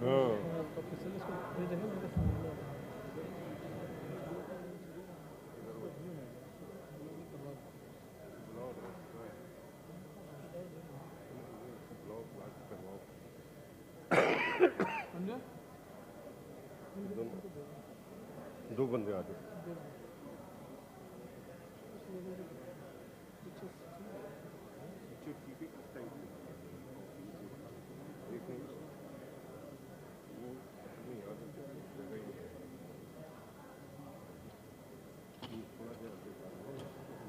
हाँ तो पिछले इसको भेजेंगे मेरे फोन में समझे दो बंदे आ जाओ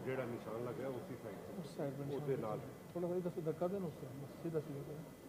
जेड़ा निशान लगा उसी साइड उस साइड में उसके नाल थोड़ा सा इधर से धक्का देना उससे बस सीधा सीधा करें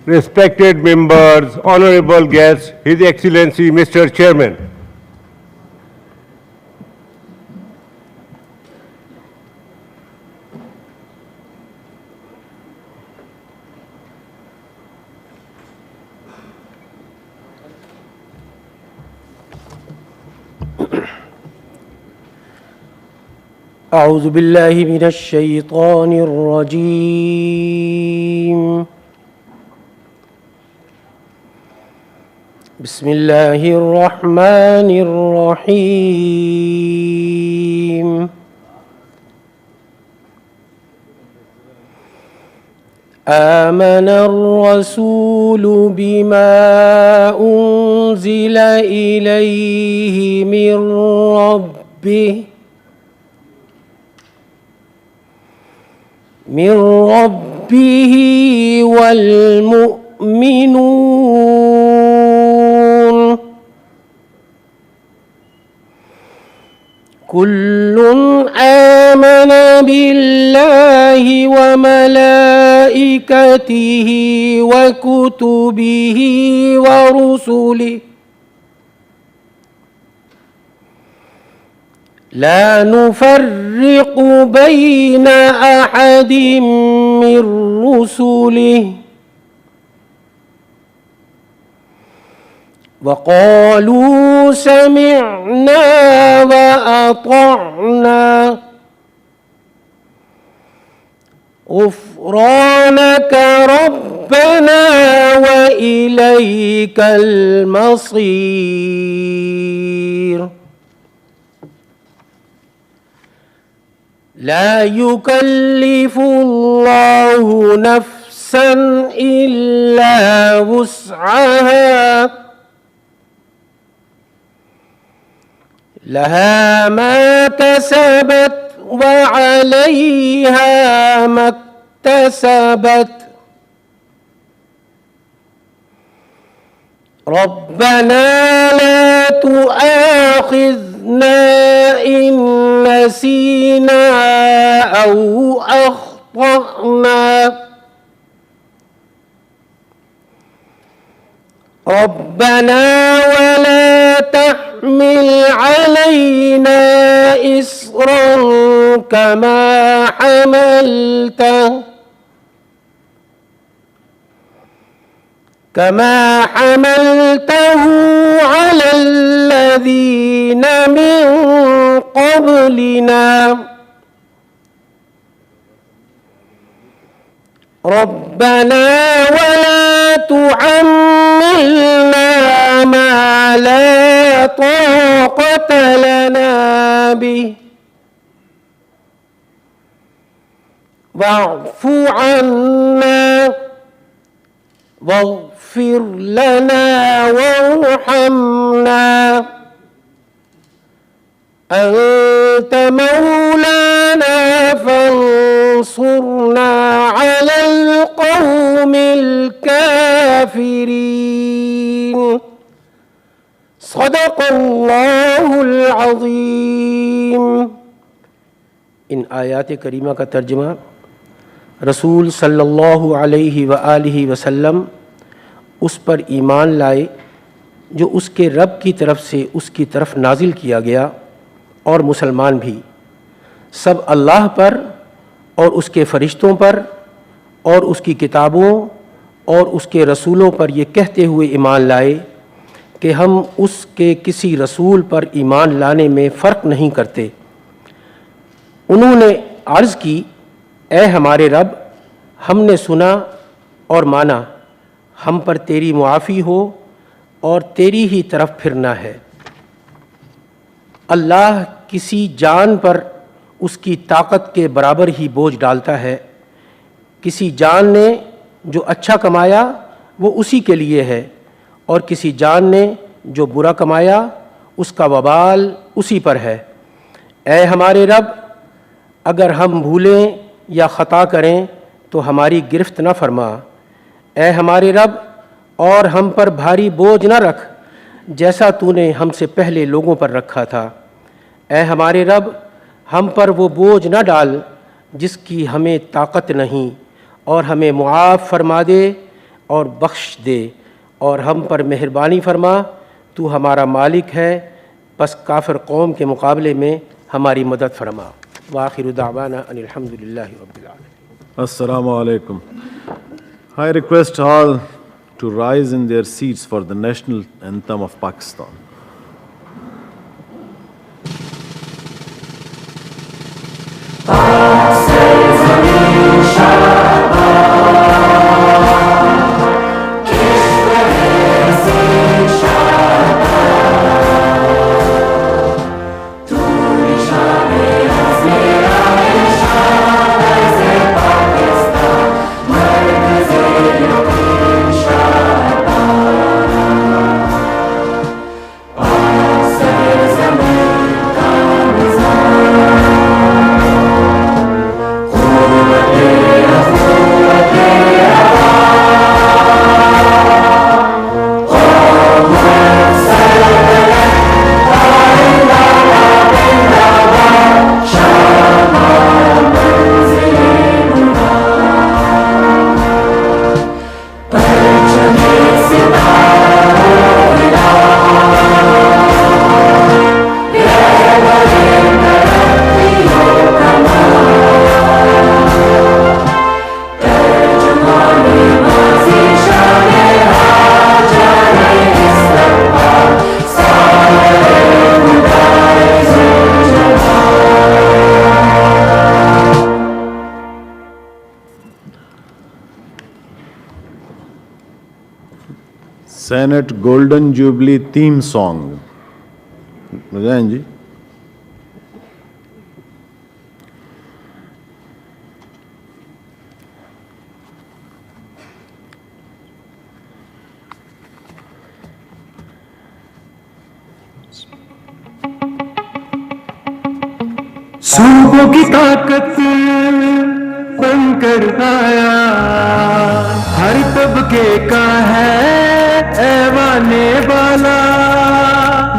respected members, honorable guests, His Excellency Mr. Chairman. أعوذ بالله من الشيطان الرجيم. بسم الله الرحمن الرحيم. آمن الرسول بما أنزل إليه من ربه والمؤمنون كل آمن بالله وملائكته وكتبه ورسله لا نفرق بين أحد من رسله وقالوا سمعنا وأطعنا غفرانك ربنا وإليك المصير. لا يكلف الله نفسا إلا وسعها لها ما كسبت وعليها ما اكتسبت ربنا لا تؤاخذنا إن نسينا أو أخطأنا ربنا ولا تحمل علينا إصرا كما حملته على الذين من قبلنا ربنا ولا تحملنا ما لا طاقة لنا به واعف عنا واغفر لنا وارحمنا أنت مولانا فانصرنا على القوم الكافرين. صدق الله العظيम. इन आयात करीमा का तर्जुमा रसूल सल्लल्लाहु अलैहि वआलिहि वसल्लम उस पर ईमान लाए जो उसके रब की तरफ से उसकी तरफ नाजिल किया गया, और मुसलमान भी सब अल्लाह पर और उसके फ़रिश्तों पर और उसकी किताबों और उसके रसूलों पर ये कहते हुए ईमान लाए कि हम उसके किसी रसूल पर ईमान लाने में फ़र्क नहीं करते। उन्होंने अर्ज़ की, ए हमारे रब, हमने सुना और माना, हम पर तेरी मुआफ़ी हो और तेरी ही तरफ फिरना है। अल्लाह किसी जान पर उसकी ताकत के बराबर ही बोझ डालता है। किसी जान ने जो अच्छा कमाया वो उसी के लिए है, और किसी जान ने जो बुरा कमाया उसका वबाल उसी पर है। ए हमारे रब, अगर हम भूलें या ख़ता करें तो हमारी गिरफ्त न फरमा। ए हमारे रब, और हम पर भारी बोझ न रख जैसा तूने हमसे पहले लोगों पर रखा था। ए हमारे रब, हम पर वो बोझ न डाल जिसकी हमें ताकत नहीं, और हमें मुआफ़ फरमा दे اور بخش دے اور ہم پر مہربانی فرما، تو ہمارا مالک ہے، پس کافر قوم کے مقابلے میں ہماری مدد فرما۔ وآخر دعوانا ان الحمد للہ رب العالمین۔ Assalamu alaikum. I request all to rise in their seats for the national anthem of Pakistan. Senate Golden Jubilee theme song. بجائیں جی. صوبوں کی طاقت بن کر آیا، ہر طبقے کا ہے ایوانے والا،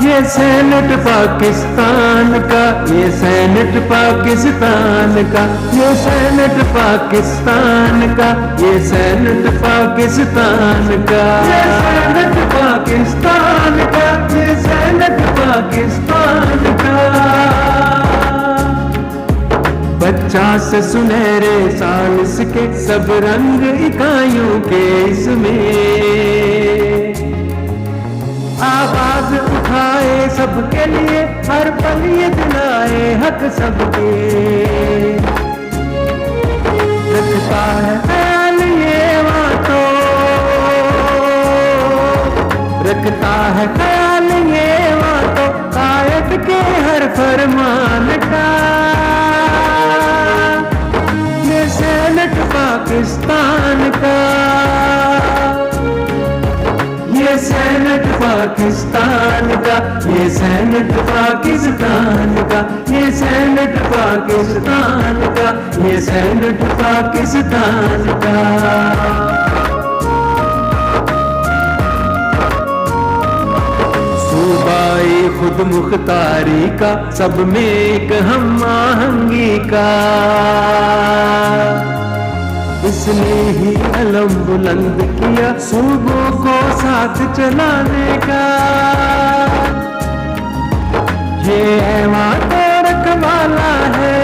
یہ سینٹ پاکستان کا، یہ سینٹ پاکستان کا، یہ سینٹ پاکستان کا، یہ سینٹ پاکستان کا، یہ سینٹ پاکستان کا، یہ سینٹ پاکستان کا۔ 50 سنہرے سال اس کے، سب رنگ اکائیوں کے اس میں، آواز اٹھائے سب کے لیے، ہر پل یہ دلائے حق سب کے، رکھتا ہے خیال یہ باتوں، رکھتا ہے خیال یہ باتوں، قائد کے ہر فرمان کا، یہ سینٹ پاکستان کا، یہ سینٹ پاکستان کا، یہ سینٹ پاکستان کا، یہ سینٹ پاکستان کا، یہ سینٹ پاکستان کا۔ صوبائی خود مختاری کا، سب میں ایک ہم آہنگی کا، اس نے ہی علم بلند کیا صوبوں کو ساتھ چلانے کا، یہ ایوان تو رکھوالا ہے،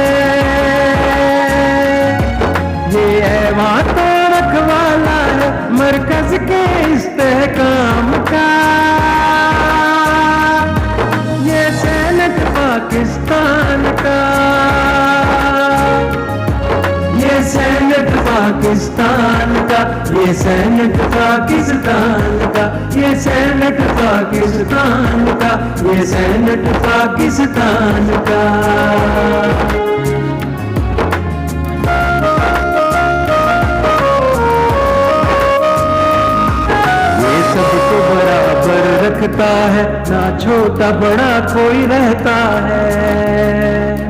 یہ ایوان تو رکھوالا ہے مرکز کے استحکام کا، یہ سینٹ پاکستان کا، یہ سینٹ پاکستان کا، یہ سینٹ پاکستان کا، یہ سینٹ پاکستان کا، یہ سینٹ پاکستان کا۔ یہ سب کو برابر رکھتا ہے، نہ چھوٹا بڑا کوئی رہتا ہے،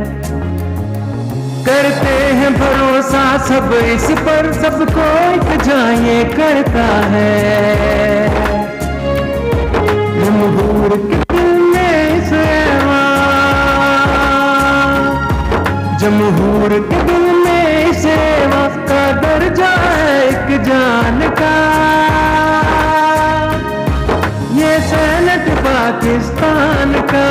کرتے ہیں بھروسہ سب اس پر، سب کو التجا یہ کرتا ہے، جمہور کے دل میں اس ایوان، جمہور کے دل میں اس ایوان کا درجہ ہے ایک جان का, ये सेनेट पाकिस्तान का,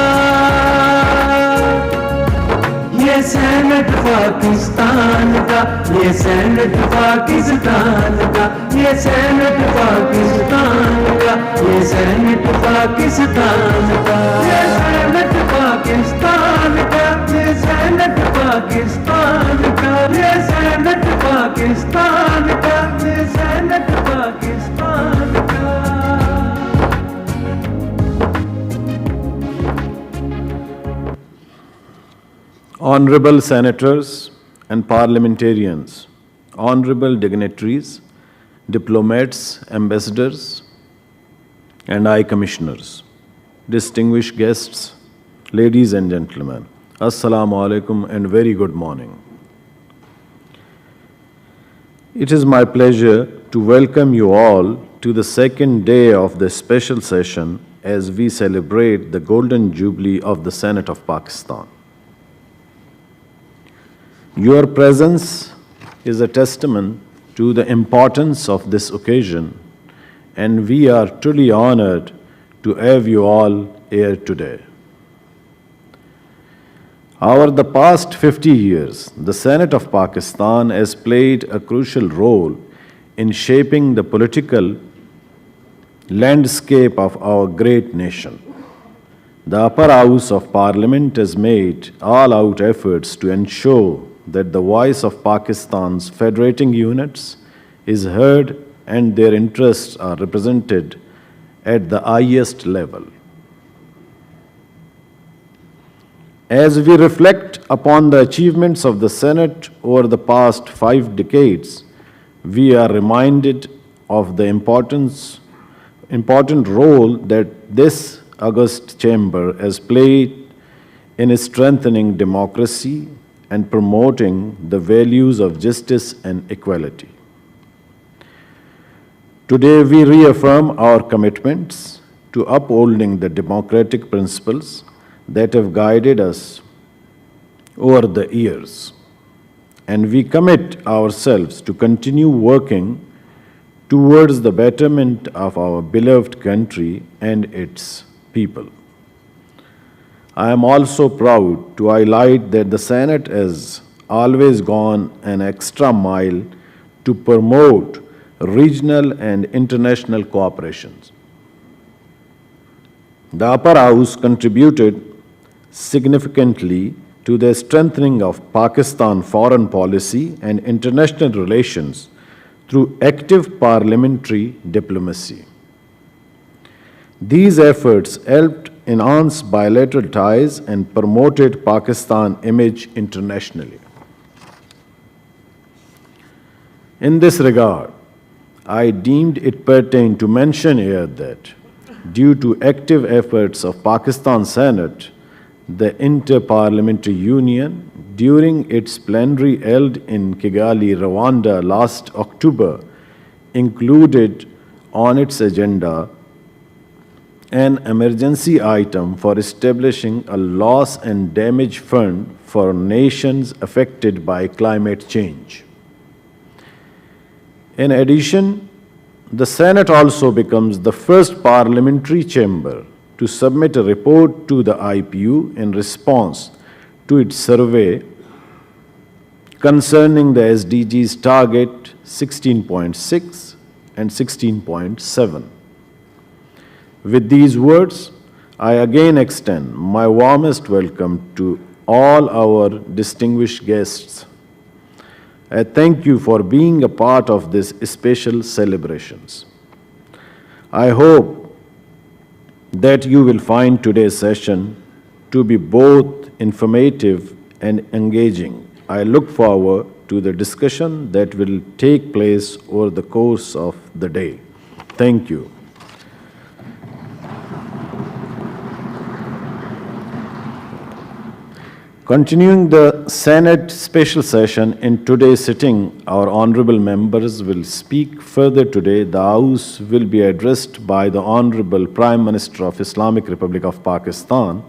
ये सेनेट पाकिस्तान का, ये सेनेट पाकिस्तान का, ये सेनेट पाकिस्तान का, ये सेनेट पाकिस्तान का, ये सेनेट पाकिस्तान का, ये सेनेट पाकिस्तान का, ये सेनेट पाकिस्तान का, ये सेनेट पाकिस्तान का। Honorable Senators and Parliamentarians, Honorable Dignitaries, Diplomats, Ambassadors, and High Commissioners, distinguished guests, ladies and gentlemen, Assalamu alaikum and very good morning. It is my pleasure to welcome you all to the second day of this special session as we celebrate the Golden Jubilee of the Senate of Pakistan. Your presence is a testament to the importance of this occasion, and we are truly honored to have you all here today. Over the past 50 years, the Senate of Pakistan has played a crucial role in shaping the political landscape of our great nation. The upper house of Parliament has made all-out efforts to ensure that the voice of Pakistan's federating units is heard and their interests are represented at the highest level. As we reflect upon the achievements of the Senate over the past 5 decades, we are reminded of the important role that this august chamber has played in strengthening democracy and promoting the values of justice and equality. Today, we reaffirm our commitments to upholding the democratic principles that have guided us over the years, and we commit ourselves to continue working towards the betterment of our beloved country and its people. I am also proud to highlight that the Senate has always gone an extra mile to promote regional and international cooperations. The upper house contributed significantly to the strengthening of Pakistan foreign policy and international relations through active parliamentary diplomacy. These efforts helped enhance bilateral ties and promoted Pakistan's image internationally. In this regard, I deemed it pertinent to mention here that due to active efforts of Pakistan Senate, the Inter-Parliamentary Union, during its plenary held in Kigali, Rwanda last October, included on its agenda an emergency item for establishing a loss and damage fund for nations affected by climate change. In addition, the Senate also becomes the first parliamentary chamber to submit a report to the IPU in response to its survey concerning the SDGs target 16.6 and 16.7. With these words, I again extend my warmest welcome to all our distinguished guests. I thank you for being a part of these special celebrations. I hope that you will find today's session to be both informative and engaging. I look forward to the discussion that will take place over the course of the day. Thank you. Continuing the Senate special session in today's sitting, our honorable members will speak further today. The House will be addressed by the Honorable Prime Minister of Islamic Republic of Pakistan,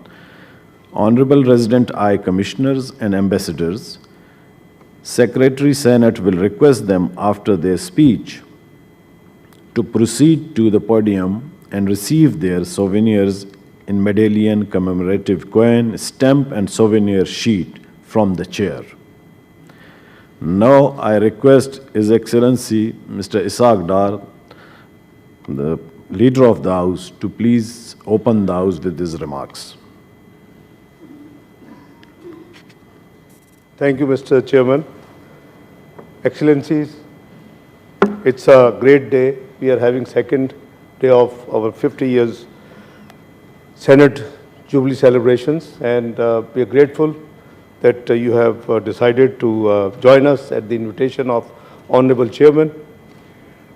Honorable Resident High Commissioners and Ambassadors. Secretary Senate will request them after their speech to proceed to the podium and receive their souvenirs in medallion, commemorative coin, stamp and souvenir sheet from the chair. Now I request His Excellency Mr. Ishaq Dar, the leader of the House, to please open the House with his remarks. Thank you, Mr. Chairman. Excellencies, it's a great day. We are having second day of our 50 years Senate Jubilee celebrations, and we are grateful that you have decided to join us at the invitation of Honorable Chairman.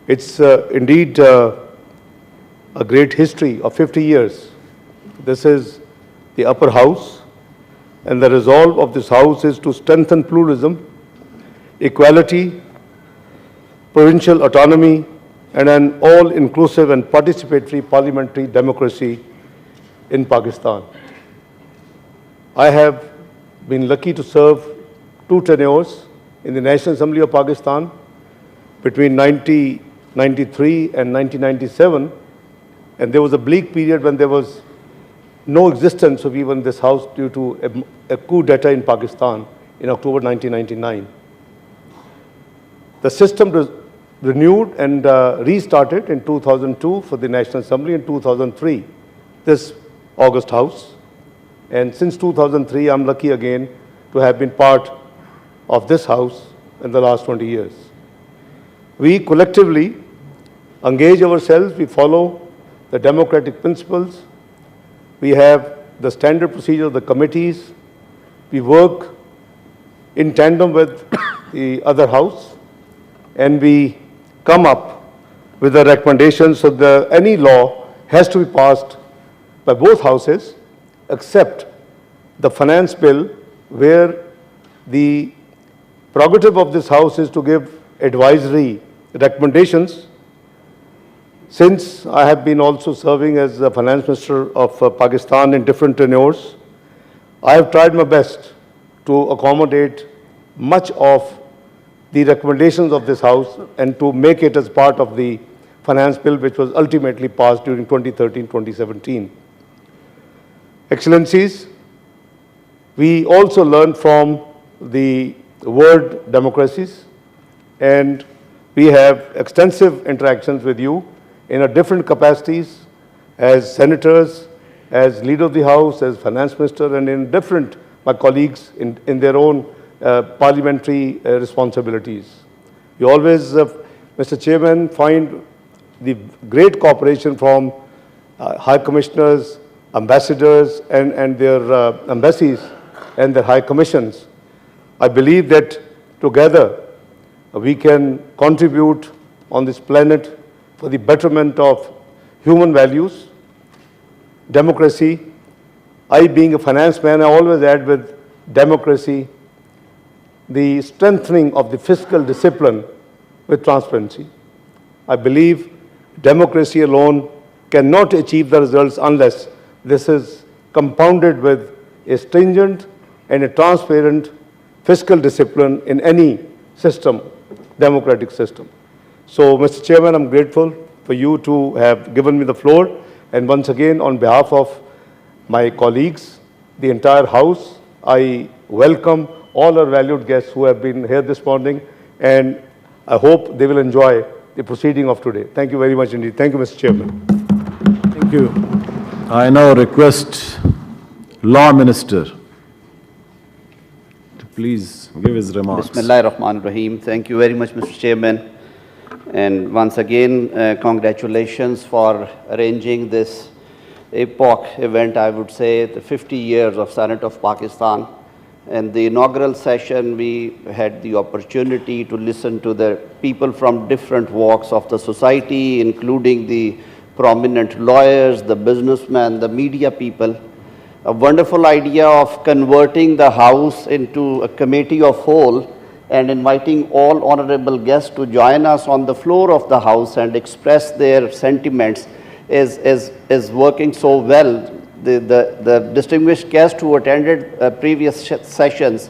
It's indeed a great history of 50 years. This is the upper house, and the resolve of this house is to strengthen pluralism, equality, provincial autonomy, and an all-inclusive and participatory parliamentary democracy in Pakistan. I have been lucky to serve 2 tenures in the National Assembly of Pakistan between 1993 and 1997, and there was a bleak period when there was no existence of even this house due to a coup d'etat in Pakistan in October 1999. The system was renewed and restarted in 2002 for the National Assembly, in 2003, this August House. And since 2003, I'm lucky again to have been part of this House in the last 20 years. We collectively engage ourselves, we follow the democratic principles, we have the standard procedure of the committees, we work in tandem with the other House, and we come up with the recommendations so that any law has to be passed by both houses except the finance bill, where the prerogative of this house is to give advisory recommendations. Since I have been also serving as the finance minister of Pakistan in different tenures, I have tried my best to accommodate much of the recommendations of this house and to make it as part of the finance bill, which was ultimately passed during 2013-2017. Excellencies, we also learn from the world democracies, and we have extensive interactions with you in our different capacities as senators, as leader of the house, as finance minister, and in different, my colleagues in their own parliamentary responsibilities. We always, Mr. Chairman, find the great cooperation from high commissioners, ambassadors, and their embassies and their high commissions. I believe that together we can contribute on this planet for the betterment of human values, democracy. I, being a finance man, I always add with democracy the strengthening of the fiscal discipline with transparency. I believe democracy alone cannot achieve the results unless this is compounded with a stringent and a transparent fiscal discipline in any system, democratic system. So, Mr. Chairman, I'm grateful for you to have given me the floor. And once again, on behalf of my colleagues, the entire House, I welcome all our valued guests who have been here this morning, and I hope they will enjoy the proceeding of today. Thank you very much indeed. Thank you, Mr. Chairman. Thank you. I now request Law Minister to please give his remarks. Bismillahirrahmanirrahim. Thank you very much, Mr. Chairman. And once again, congratulations for arranging this epoch event, I would say, the 50 years of Senate of Pakistan. And the inaugural session, we had the opportunity to listen to the people from different walks of the society, including the prominent lawyers, the businessmen, the media people. A wonderful idea of converting the House into a committee of whole and inviting all honorable guests to join us on the floor of the House and express their sentiments is working so well. The distinguished guests who attended previous sessions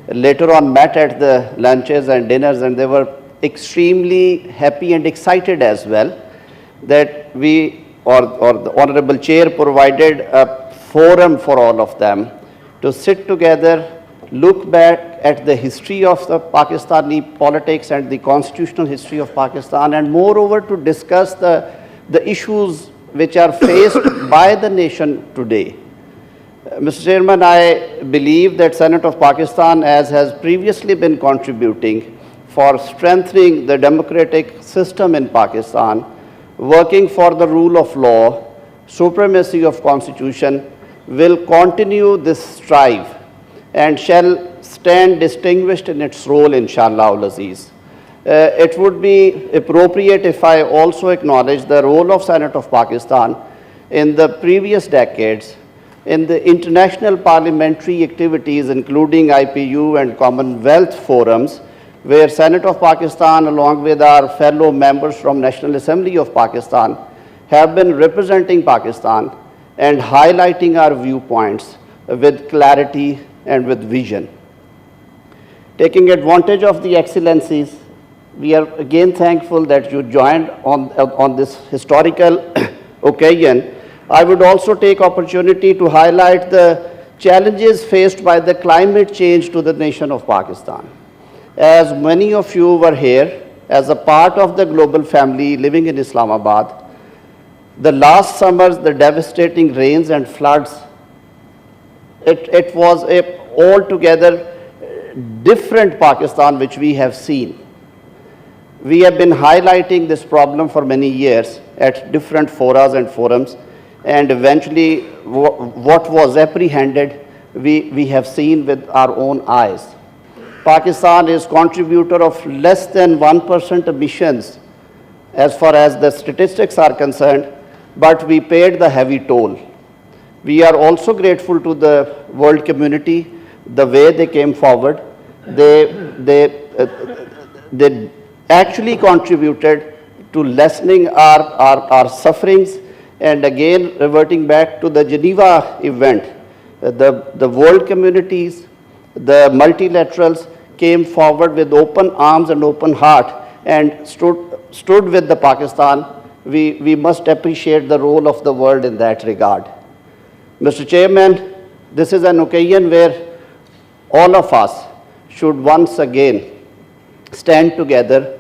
later on met at the lunches and dinners, and they were extremely happy and excited as well. that we, or the Honorable Chair provided a forum for all of them to sit together, look back at the history of the Pakistani politics and the constitutional history of Pakistan, and moreover to discuss the issues which are faced by the nation today. Mr. Chairman, I believe that Senate of Pakistan, as has previously been contributing for strengthening the democratic system in Pakistan, working for the rule of law, supremacy of constitution, will continue this strive and shall stand distinguished in its role, inshallah al-Aziz. It would be appropriate if I also acknowledge the role of Senate of Pakistan in the previous decades in the international parliamentary activities, including IPU and Commonwealth forums, where Senate of Pakistan, along with our fellow members from National Assembly of Pakistan, have been representing Pakistan and highlighting our viewpoints with clarity and with vision. Taking advantage of the excellencies, we are again thankful that you joined on this historical occasion. I would also take opportunity to highlight the challenges faced by the climate change to the nation of Pakistan. As many of you were here as a part of the global family living in Islamabad, the last summers, the devastating rains and floods, it was a altogether different Pakistan which we have seen. We have been highlighting this problem for many years at different forums and forums, and eventually what was apprehended, we have seen with our own eyes. Pakistan is contributor of less than 1% emissions as far as the statistics are concerned, but we paid the heavy toll. We are also grateful to the world community, the way they came forward. They actually contributed to lessening our sufferings. And again, reverting back to the Geneva event, the world communities, the multilaterals came forward with open arms and open heart and stood with the Pakistan. We must appreciate the role of the world in that regard. Mr. Chairman, this is an occasion where all of us should once again stand together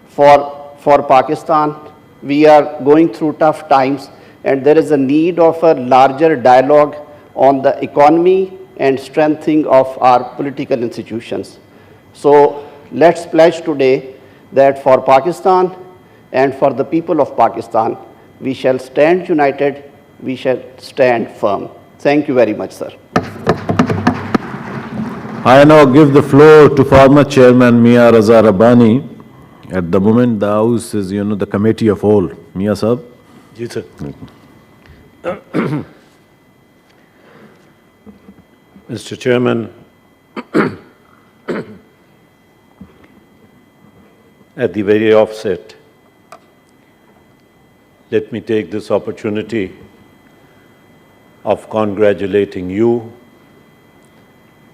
for Pakistan. We are going through tough times, and there is a need of a larger dialogue on the economy and strengthening of our political institutions. So let's pledge today that for Pakistan and for the people of Pakistan, we shall stand united, we shall stand firm. Thank you very much, sir. I now give the floor to former Chairman Mia Raza Rabbani. At the moment, the House is, the committee of all. Mia Sahab. Ji, sir. Mr. Chairman, at the very offset, let me take this opportunity of congratulating you,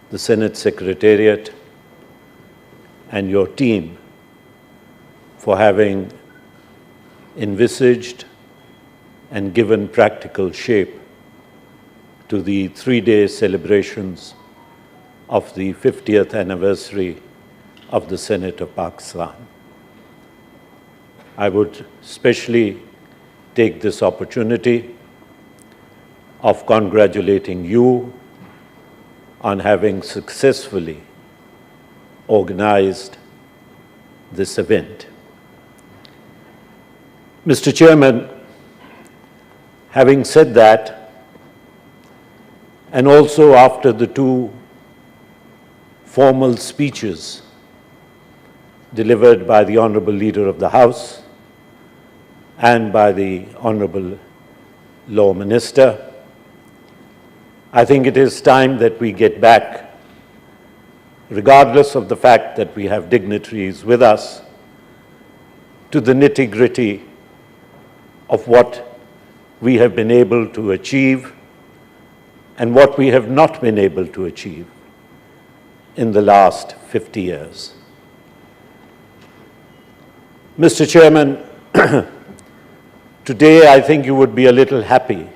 the Senate Secretariat, and your team for having envisaged and given practical shape to the three-day celebrations of the 50th anniversary of the Senate of Pakistan. I would especially take this opportunity of congratulating you on having successfully organized this event. Mr. Chairman, having said that, and also after the two formal speeches delivered by the Honorable Leader of the House and by the Honorable Law Minister, I think it is time that we get back, regardless of the fact that we have dignitaries with us, to the nitty-gritty of what we have been able to achieve and what we have not been able to achieve in the last 50 years. Mr. Chairman, Today, I think you would be a little happy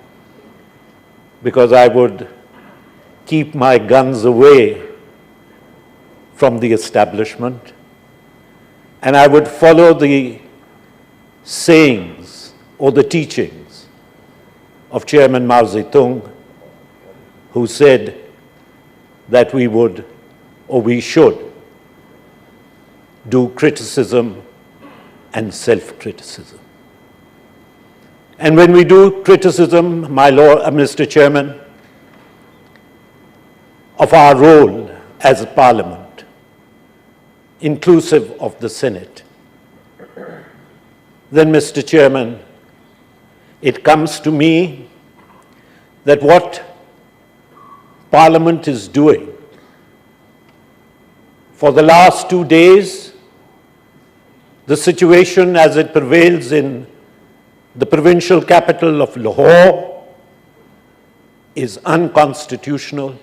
because I would keep my guns away from the establishment, and I would follow the sayings or the teachings of Chairman Mao Zedong, who said that we would, or we should, do criticism and self-criticism. And when we do criticism, my Lord, Mr. Chairman, of our role as a Parliament, inclusive of the Senate, then, Mr. Chairman, it comes to me that what Parliament is doing for the last 2 days, the situation as it prevails in the provincial capital of Lahore is unconstitutional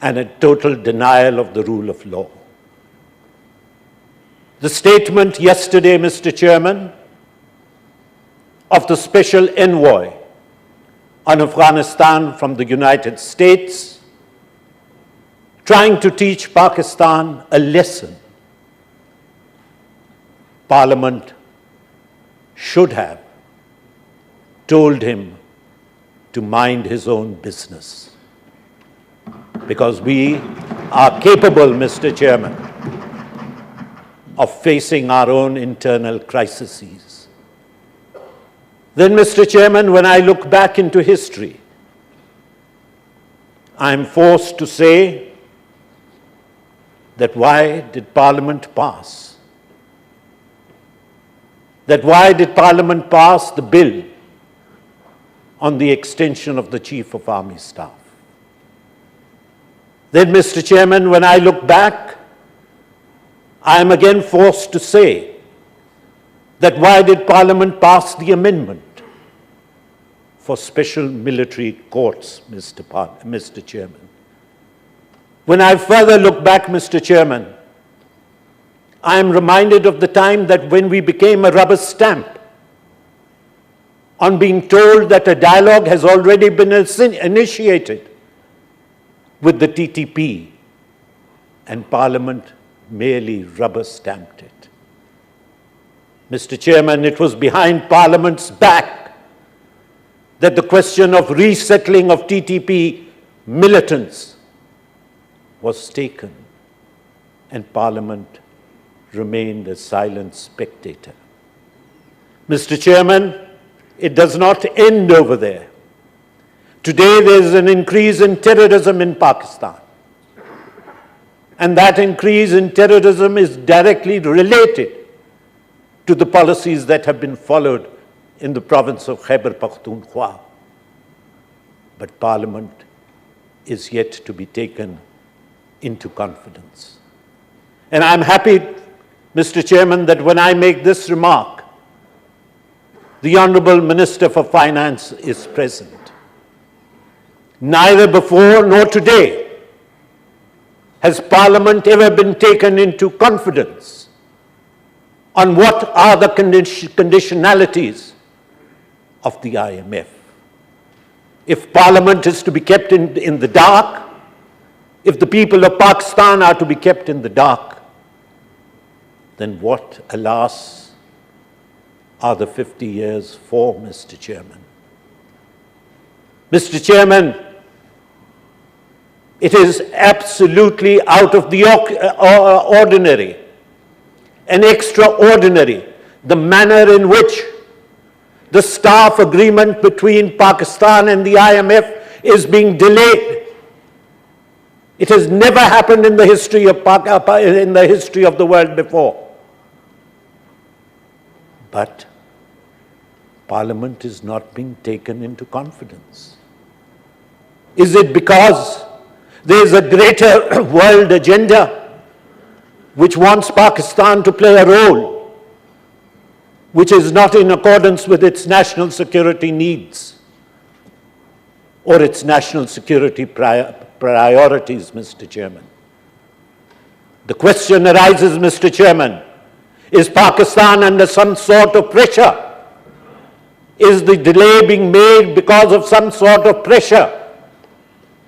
and a total denial of the rule of law. The statement yesterday, Mr. Chairman, of the Special Envoy on Afghanistan from the United States, trying to teach Pakistan a lesson, Parliament should have told him to mind his own business. Because we are capable, Mr. Chairman, of facing our own internal crises. Then, Mr. Chairman, when I look back into history, I'm forced to say that why did Parliament pass? That why did Parliament pass the bill on the extension of the Chief of Army Staff? Then, Mr. Chairman, when I look back, I am again forced to say that why did Parliament pass the amendment for special military courts, Mr. Chairman? When I further look back, Mr. Chairman, I am reminded of the time that when we became a rubber stamp on being told that a dialogue has already been initiated with the TTP, and Parliament merely rubber stamped it. Mr. Chairman, it was behind Parliament's back that the question of resettling of TTP militants was taken, and Parliament remained a silent spectator. Mr. Chairman, it does not end over there. Today there is an increase in terrorism in Pakistan. And that increase in terrorism is directly related to the policies that have been followed in the province of Khyber Pakhtunkhwa. But Parliament is yet to be taken into confidence. And I'm happy, Mr. Chairman, that when I make this remark, the Honourable Minister for Finance is present. Neither before nor today has Parliament ever been taken into confidence on what are the conditionalities of the IMF. If Parliament is to be kept in the dark, if the people of Pakistan are to be kept in the dark, then what, alas, are the 50 years for, Mr. Chairman? Mr. Chairman, it is absolutely out of the ordinary and extraordinary the manner in which the staff agreement between Pakistan and the IMF is being delayed. It has never happened in the history of the world before. But Parliament is not being taken into confidence. Is it because there is a greater world agenda which wants Pakistan to play a role which is not in accordance with its national security needs or its national security priorities, Mr. Chairman? The question arises, Mr. Chairman, is Pakistan under some sort of pressure Is the delay being made because of some sort of pressure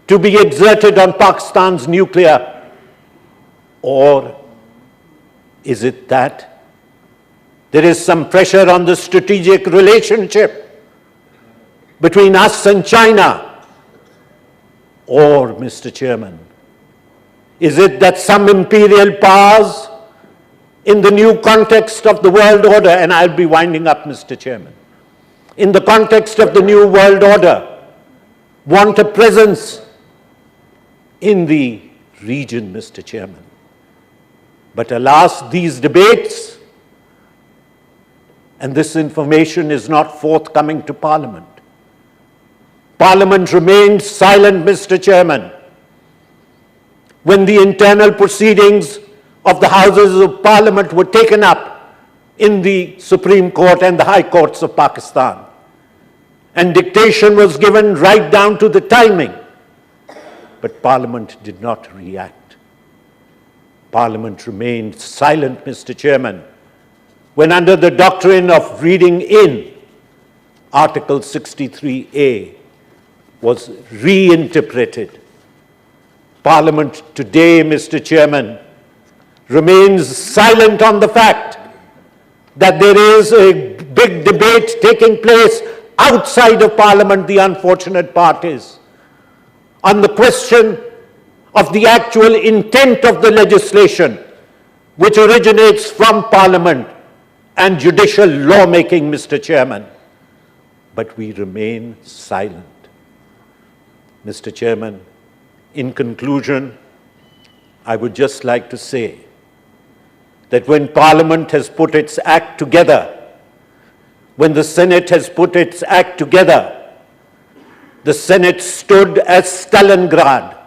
to be exerted on Pakistan's nuclear? Or is it that there is some pressure on the strategic relationship between us and China? Or, Mr. Chairman, is it that some imperial powers in the new context of the world order, and I'll be winding up, Mr. Chairman, in the context of the new world order, want a presence in the region, Mr. Chairman? But alas, these debates and this information is not forthcoming to Parliament. Parliament remained silent, Mr. Chairman, when the internal proceedings of the Houses of Parliament were taken up in the Supreme Court and the High Courts of Pakistan. And dictation was given right down to the timing. But Parliament did not react. Parliament remained silent, Mr. Chairman, when under the doctrine of reading in, Article 63A was reinterpreted. Parliament today, Mr. Chairman, remains silent on the fact that there is a big debate taking place outside of Parliament, the unfortunate parties, on the question of the actual intent of the legislation, which originates from Parliament and judicial lawmaking, Mr. Chairman. But we remain silent. Mr. Chairman, in conclusion, I would just like to say that when Parliament has put its act together, when the Senate has put its act together, the Senate stood as Stalingrad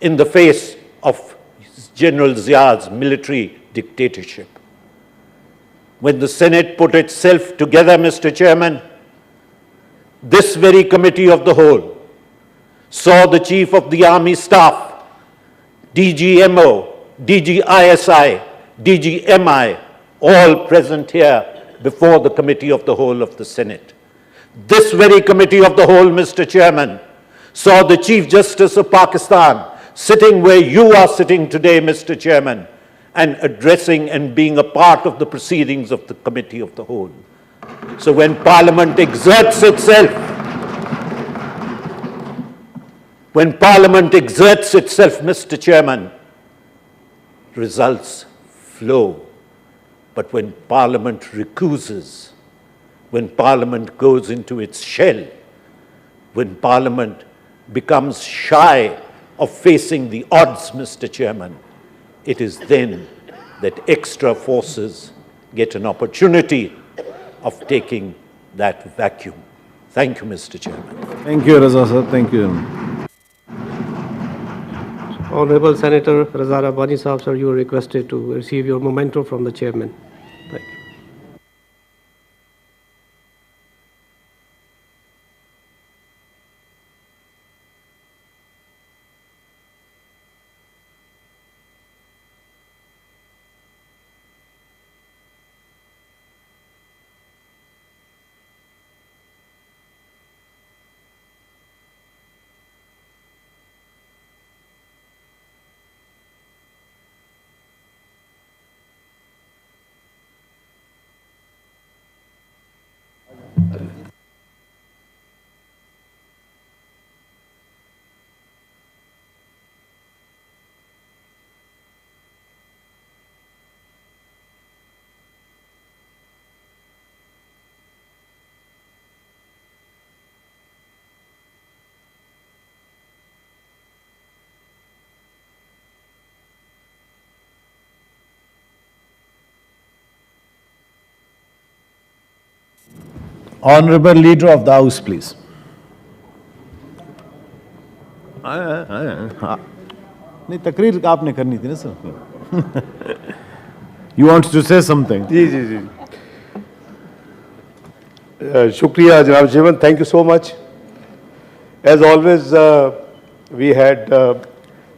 in the face of General Zia's military dictatorship. When the Senate put itself together, Mr. Chairman, this very committee of the whole saw the Chief of the Army Staff, DGMO, DGISI, DGMI, all present here before the Committee of the Whole of the Senate. This very Committee of the Whole, Mr. Chairman, saw the Chief Justice of Pakistan sitting where you are sitting today, Mr. Chairman, and addressing and being a part of the proceedings of the Committee of the Whole. So when Parliament exerts itself, Mr. Chairman, results flow. But when Parliament recuses, when Parliament goes into its shell, when Parliament becomes shy of facing the odds, Mr. Chairman, it is then that extra forces get an opportunity of taking that vacuum. Thank you, Mr. Chairman. Thank you, Raza sir. Thank you. Honorable Senator Raza Rabbani Sahab, sir, you are requested to receive your memento from the chairman. Thank you. Honorable Leader of the House, please. नहीं तकरीर आपने करनी थी ना sir. You want to say something? जी जी जी शुक्रिया जनाब Chairman, thank you so much. As always, we had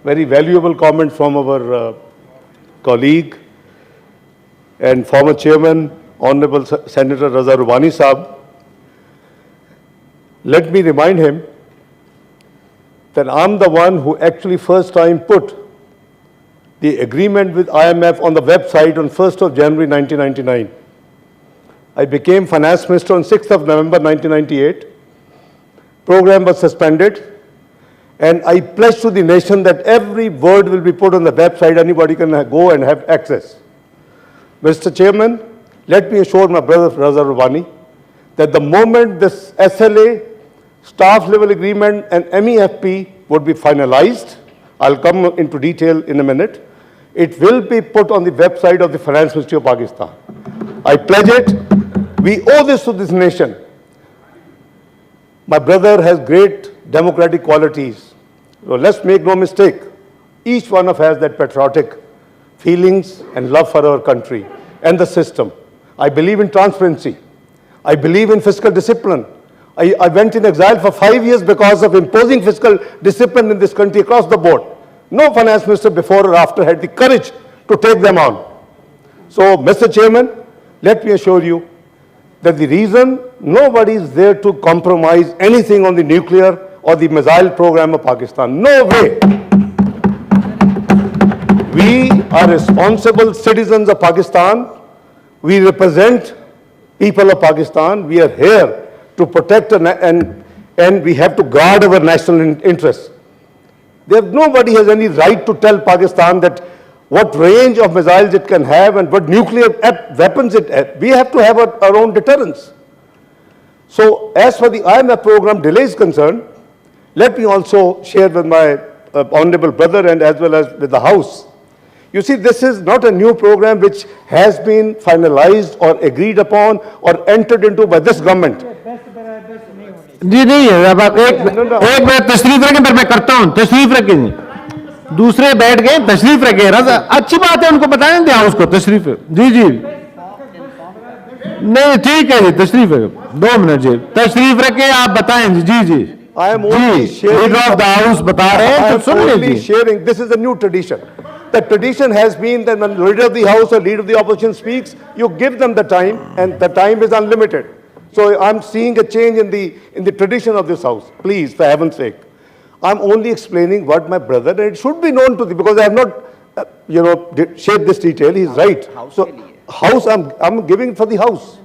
very valuable comment from our colleague and former Chairman, Honorable Senator Raza Rabbani Sahab. let me remind him that I'm the one who actually first time put the agreement with IMF on the website on 1st of January 1999. I became finance minister on 6th of November 1998. Program was suspended, and I pledged to the nation that every word will be put on the website. Anybody can go and have access. Mr. Chairman, let me assure my brother Raza Rubani that the moment this SLA, staff level agreement and MEFP would be finalized, I'll come into detail in a minute, it will be put on the website of the Finance Ministry of Pakistan. I pledge it. We owe this to this nation. My brother has great democratic qualities. So let's make no mistake. Each one of us has that patriotic feelings and love for our country and the system. I believe in transparency. I believe in fiscal discipline. I went in exile for 5 years because of imposing fiscal discipline in this country across the board. No finance minister before or after had the courage to take them on. So, Mr. Chairman, let me assure you that the reason nobody is there to compromise anything on the nuclear or the missile program of Pakistan. No way. We are responsible citizens of Pakistan. We represent people of Pakistan. We are here to protect and we have to guard our national interests. Nobody has any right to tell Pakistan that what range of missiles it can have and what nuclear weapons it has. We have to have our own deterrence. So as for the IMF program delay is concerned, let me also share with my honorable brother and as well as with the House. You see, this is not a new program which has been finalized or agreed upon or entered into by this government. जी नहीं है, अब आप एक बार तशरीफ रखें, फिर मैं करता हूं। तशरीफ रखें, दूसरे बैठ गए, तशरीफ रखें, रजा अच्छी बात है, उनको बताएं दे हाउस को तशरीफ है जी जी नहीं ठीक है जी तशरीफ है 2 मिनट जी तशरीफ रखें आप बताएं जी जी I am only sharing. House बता रहे हैं तो सुन लीजिए sharing. This is a new tradition. The tradition has been that when the leader of the house or leader of the opposition speaks, you give them the time, and the time is unlimited. So I'm seeing a change in the tradition of this house. Please, for heaven's sake, I'm only explaining what my brother, and it should be known to the, because I have not, shared this detail. He's right. So house, I'm giving for the house.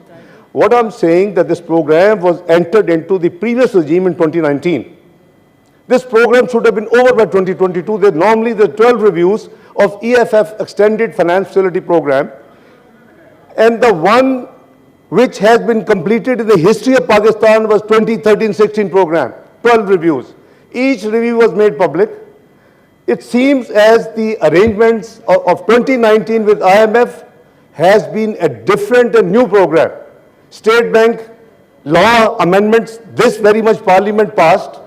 What I'm saying that this program was entered into the previous regime in 2019. This program should have been over by 2022. There normally the 12 reviews of EFF Extended Finance Facility Program, and the one which has been completed in the history of Pakistan was 2013-16 program, 12 reviews. Each review was made public. It seems as the arrangements of 2019 with IMF has been a different and new program. State Bank law amendments, this very much Parliament passed.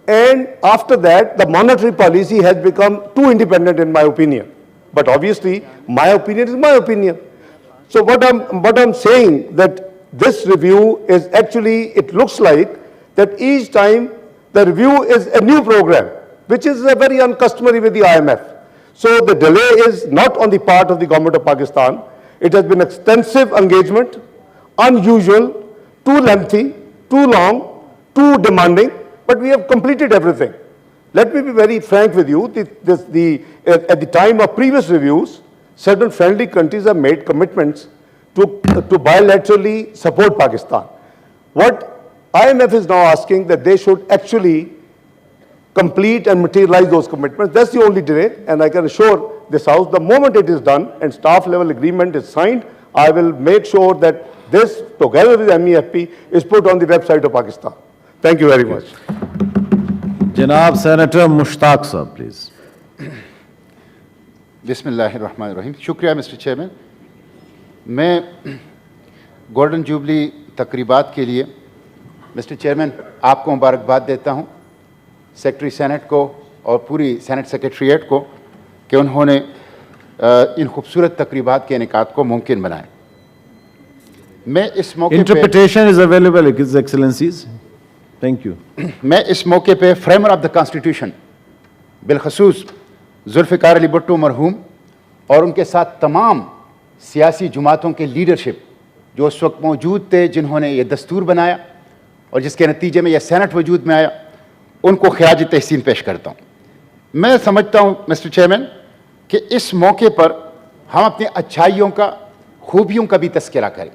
And after that, the monetary policy has become too independent in my opinion. But obviously, my opinion is my opinion. So what I'm saying that this review is actually, it looks like that each time the review is a new program, which is very uncustomary with the IMF. So the delay is not on the part of the government of Pakistan. It has been extensive engagement, unusual, too lengthy, too long, too demanding, but we have completed everything. Let me be very frank with you. At the time of previous reviews, certain friendly countries have made commitments to bilaterally support Pakistan. What IMF is now asking that they should actually complete and materialize those commitments. That's the only delay, and I can assure this House, the moment it is done and staff level agreement is signed, I will make sure that this, together with MEFP, is put on the website of Pakistan. Thank you very much. Janab Senator Mushtaq Sahab, please. बिस्मिल्लाहिर्रहमानिर्रहीम शुक्रिया mister chairman मैं golden jubilee तकरीबात के लिए mister chairman आपको मुबारकबाद देता हूं secretary senate को और पूरी सेनेट सेक्रेटरीट को कि उन्होंने इन खूबसूरत तकरीबात के इनेकाद को मुमकिन बनाया मैं इस मौके interpretation is available his excellencies thank you मैं इस मौके पे फ्रेमर ऑफ द कॉन्स्टिट्यूशन बिलखसूस जुल्फ़िकार अली भुट्टो मरहूम और उनके साथ तमाम सियासी जमातों के लीडरशिप जो उस वक्त मौजूद थे जिन्होंने ये दस्तूर बनाया اور جس کے نتیجے میں یہ سینٹ وجود میں آیا، ان کو خراج تحسین پیش کرتا ہوں۔ میں سمجھتا ہوں مسٹر چیئرمین کہ اس موقع پر ہم اپنی اچھائیوں کا، خوبیوں کا بھی تذکرہ کریں،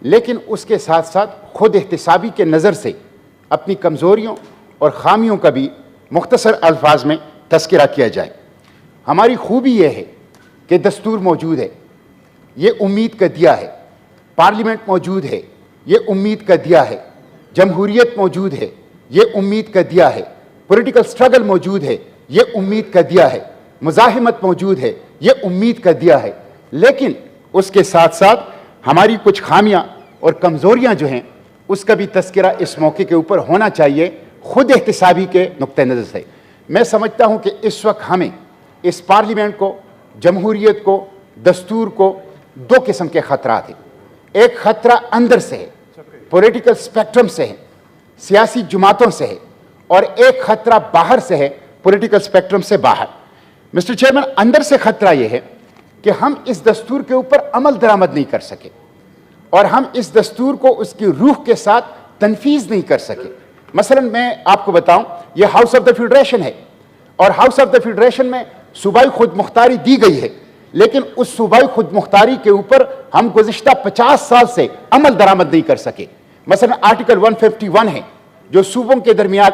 لیکن اس کے ساتھ ساتھ خود احتسابی کے نظر سے اپنی کمزوریوں اور خامیوں کا بھی مختصر الفاظ میں تذکرہ کیا جائے۔ ہماری خوبی یہ ہے کہ دستور موجود ہے، یہ امید کا دیا ہے، پارلیمنٹ موجود ہے، یہ امید کا دیا ہے، جمہوریت موجود ہے، یہ امید کا دیا ہے، پولیٹیکل سٹرگل موجود ہے، یہ امید کا دیا ہے، مزاحمت موجود ہے، یہ امید کا دیا ہے، لیکن اس کے ساتھ ساتھ ہماری کچھ خامیاں اور کمزوریاں جو ہیں اس کا بھی تذکرہ اس موقع کے اوپر ہونا چاہیے خود احتسابی کے نقطہ نظر سے۔ میں سمجھتا ہوں کہ اس وقت ہمیں اس پارلیمنٹ کو، جمہوریت کو، دستور کو دو قسم کے خطرات ہیں۔ ایک خطرہ اندر سے ہے، پولیٹیکل سپیکٹرم سے ہے، سیاسی جماعتوں سے ہے، اور ایک خطرہ باہر سے ہے، پولیٹیکل سپیکٹرم سے باہر۔ مسٹر چیئرمین، اندر سے خطرہ یہ ہے کہ ہم اس دستور کے اوپر عمل درآمد نہیں کر سکے، اور ہم اس دستور کو اس کی روح کے ساتھ تنفیذ نہیں کر سکے۔ مثلا میں آپ کو بتاؤں، یہ ہاؤس آف دا فیڈریشن ہے، اور ہاؤس آف دا فیڈریشن میں صوبائی خود مختاری دی گئی ہے، لیکن اس صوبائی خود مختاری کے اوپر ہم گزشتہ 50 سال سے عمل درآمد نہیں کر سکے۔ مثلا آرٹیکل 151 ہے جو صوبوں کے درمیان،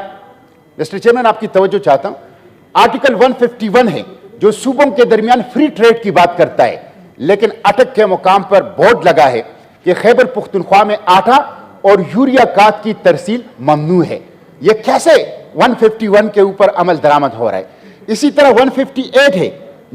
مسٹر چیئرمین آپ کی توجہ چاہتا ہوں، آرٹیکل 151 ہے جو صوبوں کے درمیان فری ٹریڈ کی بات کرتا ہے، لیکن اٹک کے مقام پر بورڈ لگا ہے کہ خیبر پختونخوا میں آٹا اور یوریا کھاد کی ترسیل ممنوع ہے۔ یہ کیسے 151 کے اوپر عمل درآمد ہو رہا ہے؟ اسی طرح 158 ہے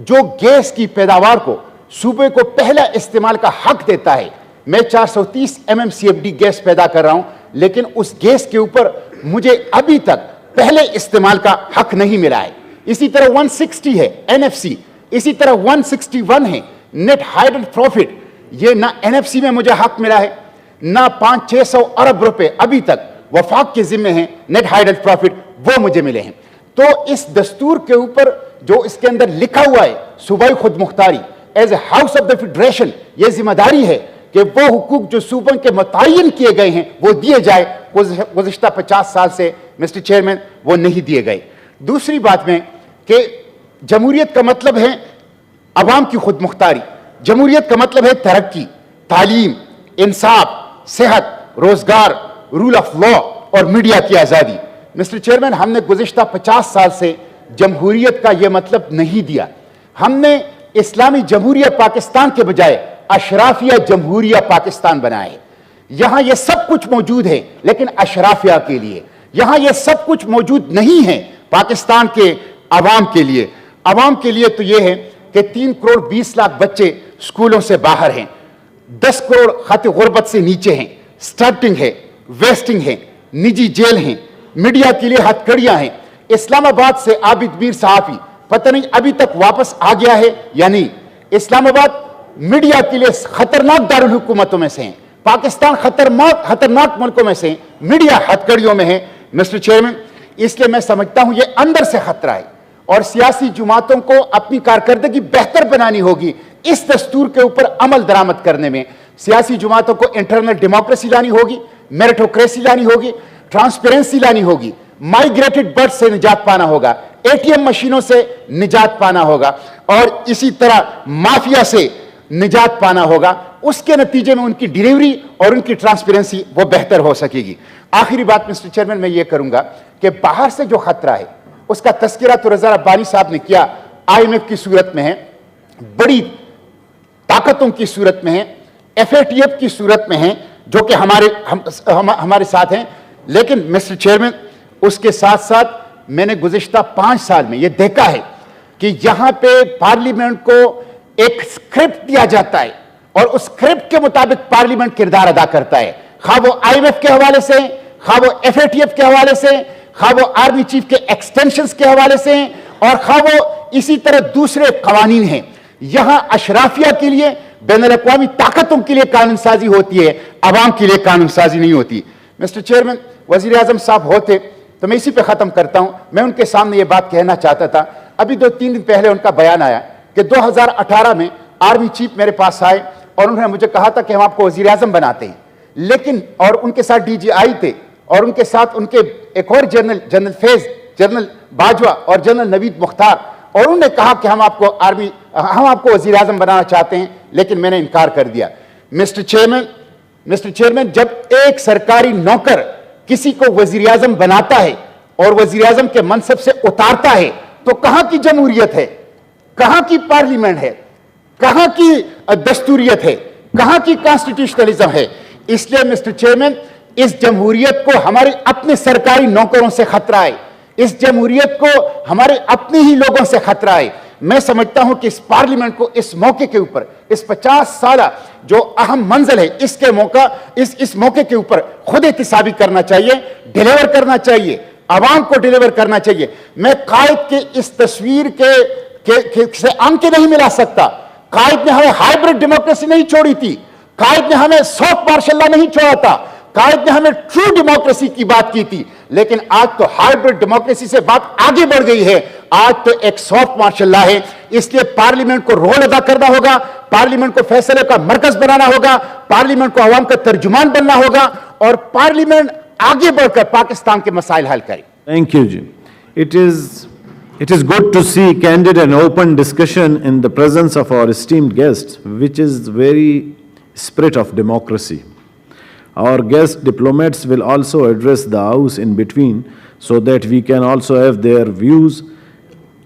جو گیس کی پیداوار کو صوبے کو پہلا استعمال کا حق دیتا ہے۔ میں 430 MMCFD گیس پیدا کر رہا ہوں، لیکن اس گیس کے اوپر مجھے ابھی تک پہلے استعمال کا حق نہیں ملا ہے۔ اسی طرح 160 ہے NFC، اسی طرح 161 ہے نیٹ ہائیڈل پروفٹ، یہ نہ NFC میں مجھے حق ملا ہے، نہ 500-600 ارب روپے ابھی تک وفاق کے ذمے ہیں نیٹ ہائیڈل پروفٹ، وہ مجھے ملے ہیں۔ تو اس دستور کے اوپر جو اس کے اندر لکھا ہوا ہے صوبائی خود مختاری، as a house of the federation یہ ذمہ داری ہے کہ وہ حقوق جو صوبوں کے متعین کیے گئے ہیں وہ دیے جائے، گزشتہ 50 سال سے مسٹر چیئرمین وہ نہیں دیے گئے۔ دوسری بات میں کہ جمہوریت کا مطلب ہے عوام کی خود مختاری، جمہوریت کا مطلب ہے ترقی، تعلیم، انصاف، صحت، روزگار، رول آف لا اور میڈیا کی آزادی۔ مسٹر چیئرمین، ہم نے گزشتہ 50 سال سے جمہوریت کا یہ مطلب نہیں دیا، ہم نے اسلامی جمہوریہ پاکستان کے بجائے اشرافیہ جمہوریہ پاکستان بنائے۔ یہاں یہ سب کچھ موجود ہے لیکن اشرافیہ کے لیے، یہاں یہ سب کچھ موجود نہیں ہے پاکستان کے عوام کے لیے۔ عوام کے لیے تو یہ ہے کہ 3 کروڑ 20 لاکھ بچے سکولوں سے باہر ہیں، 10 کروڑ خط غربت سے نیچے ہیں، سٹارٹنگ ہے، ویسٹنگ ہے، نجی جیل ہیں، میڈیا کے لیے ہتھ کڑیاں ہیں۔ اسلام آباد سے عابد میر صحافی پتہ نہیں ابھی تک واپس آ گیا ہے یا نہیں۔ اسلام آباد میڈیا کے لیے خطرناک دارالحکومتوں میں سے ہیں، پاکستان خطرناک ملکوں میں سے ہیں، میڈیا ہتھ کڑیوں میں ہے۔ مسٹر چیئرمین، اس لیے میں سمجھتا ہوں یہ اندر سے خطرہ ہے، اور سیاسی جماعتوں کو اپنی کارکردگی بہتر بنانی ہوگی اس دستور کے اوپر عمل درآمد کرنے میں۔ سیاسی جماعتوں کو انٹرنل ڈیموکریسی لانی ہوگی، میرٹوکریسی لانی ہوگی، ٹرانسپیرنسی لانی ہوگی، مائیگریٹڈ برڈ سے نجات پانا ہوگا، ATM مشینوں سے نجات پانا ہوگا، اور اسی طرح مافیا سے نجات پانا ہوگا۔ اس کے نتیجے میں ان کی ڈیلیوری اور ان کی ٹرانسپیرنسی وہ بہتر ہو سکے گی۔ آخری بات مسٹر چیئرمین میں یہ کروں گا کہ باہر سے جو خطرہ ہے اس کا تذکرہ تو رضا ربانی صاحب نے کیا، IMF کی صورت میں ہے، بڑی طاقتوں کی صورت میں ہے، FATF کی صورت میں ہے جو کہ ہمارے ساتھ ہیں، لیکن مسٹر چیئرمین اس کے ساتھ ساتھ میں نے گزشتہ 5 سال میں یہ دیکھا ہے کہ یہاں پہ پارلیمنٹ کو ایک اسکرپٹ دیا جاتا ہے اور اس اسکرپٹ کے مطابق پارلیمنٹ کردار ادا کرتا ہے، خواہ وہ IMF کے حوالے سے، خواہ وہ FATF کے حوالے سے، خواہ وہ آرمی چیف کے ایکسٹینشنز کے حوالے سے، اور خواہ وہ اسی طرح دوسرے قوانین ہیں۔ یہاں اشرافیہ کے لیے، بین الاقوامی طاقتوں کے لیے قانون سازی ہوتی ہے، عوام کے لیے قانون سازی نہیں ہوتی۔ مسٹر چیئرمین، وزیر اعظم صاحب ہوتے تو میں اسی پہ ختم کرتا ہوں۔ میں ان کے سامنے یہ بات کہنا چاہتا تھا، ابھی 2-3 دن پہلے ان کا بیان آیا کہ 2018 میں آرمی چیف میرے پاس آئے اور انہوں نے مجھے کہا تھا کہ ہم آپ کو وزیر اعظم بناتے ہیں، لیکن اور ان کے ساتھ DGI تھے और उनके साथ उनके एक और जनरल फैज, जनरल बाजवा और जनरल नवीद मुख्तार, और उन्होंने कहा कि हम आपको वजीर आजम बनाना चाहते हैं, लेकिन मैंने इनकार कर दिया। मिस्टर चेयरमैन, जब एक सरकारी नौकर किसी को वजीर आजम बनाता है और वजीर आजम के मनसब से उतारता है, तो कहां की जमहूरियत है, कहां की पार्लियामेंट है, कहां की दस्तूरियत है, कहां की कॉन्स्टिट्यूशनलिज्म है? इसलिए मिस्टर चेयरमैन, इस जमहूरियत को हमारे अपने सरकारी नौकरों से खतरा है, इस जमहूरियत को हमारे अपने ही लोगों से खतरा है। मैं समझता हूं कि इस पार्लियामेंट को इस मौके के ऊपर, इस 50 साल जो अहम मंजिल है, इस मौके के ऊपर खुद एहतिसाबी करना चाहिए, डिलीवर करना चाहिए, आवाम को डिलीवर करना चाहिए। मैं कायद के इस तस्वीर से आंखें नहीं मिला सकता। कायद ने हमें हाइब्रिड डेमोक्रेसी नहीं छोड़ी थी, कायद ने हमें सॉफ्ट मार्शल लॉ नहीं छोड़ा था, कायद ने हमें ट्रू डेमोक्रेसी की बात की थी। लेकिन आज तो हाइब्रिड डेमोक्रेसी से बात आगे बढ़ गई है, आज तो एक सॉफ्ट मार्शल लॉ है। इसलिए पार्लियामेंट को रोल अदा करना होगा, पार्लियामेंट को फैसले का मरकज बनाना होगा, पार्लियामेंट को आवाम का तर्जुमान बनना होगा, और पार्लियामेंट आगे बढ़कर पाकिस्तान के मसाइल हल करे। Thank you, Ji. It is good to see candid and open discussion in the presence of our esteemed guests, which is very spirit of democracy. Our guest diplomats will also address the House in between so that we can also have their views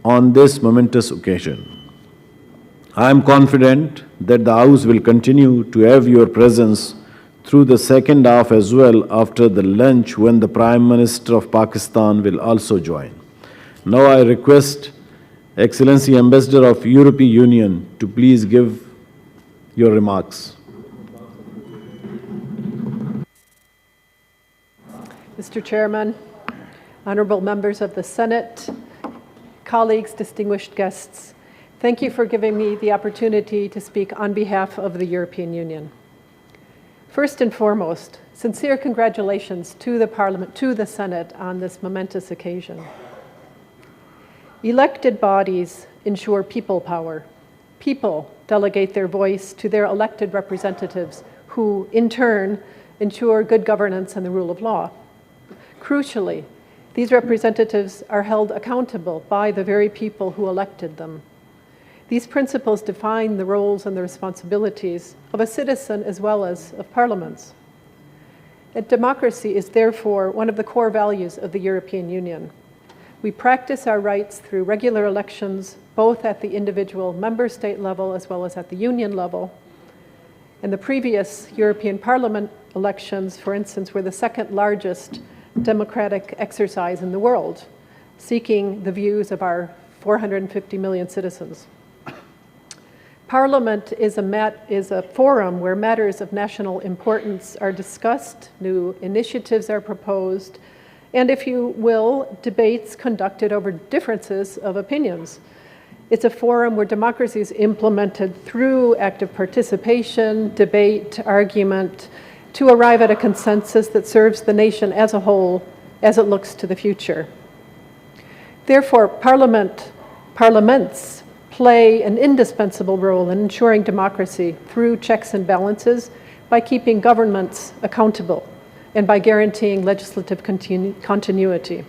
on this momentous occasion. I am confident that the House will continue to have your presence through the second half as well after the lunch, when the Prime Minister of Pakistan will also join. Now I request Excellency Ambassador of European Union to please give your remarks. Mr. Chairman, honorable members of the Senate, colleagues, distinguished guests, thank you for giving me the opportunity to speak on behalf of the European Union. First and foremost, sincere congratulations to the Parliament, to the Senate on this momentous occasion. Elected bodies ensure people power. People delegate their voice to their elected representatives, who in turn ensure good governance and the rule of law. Crucially, these representatives are held accountable by the very people who elected them. These principles define the roles and the responsibilities of a citizen as well as of parliaments. Democracy is therefore one of the core values of the European Union. We practice our rights through regular elections, both at the individual member state level as well as at the union level. And the previous European Parliament elections, for instance, were the second largest democratic exercise in the world, seeking the views of our 450 million citizens. Parliament is a forum where matters of national importance are discussed, new initiatives are proposed, and, if you will, debates conducted over differences of opinions. It's a forum where democracy is implemented through active participation, debate, argument, to arrive at a consensus that serves the nation as a whole as it looks to the future. Therefore, parliaments play an indispensable role in ensuring democracy through checks and balances, by keeping governments accountable and by guaranteeing legislative continuity.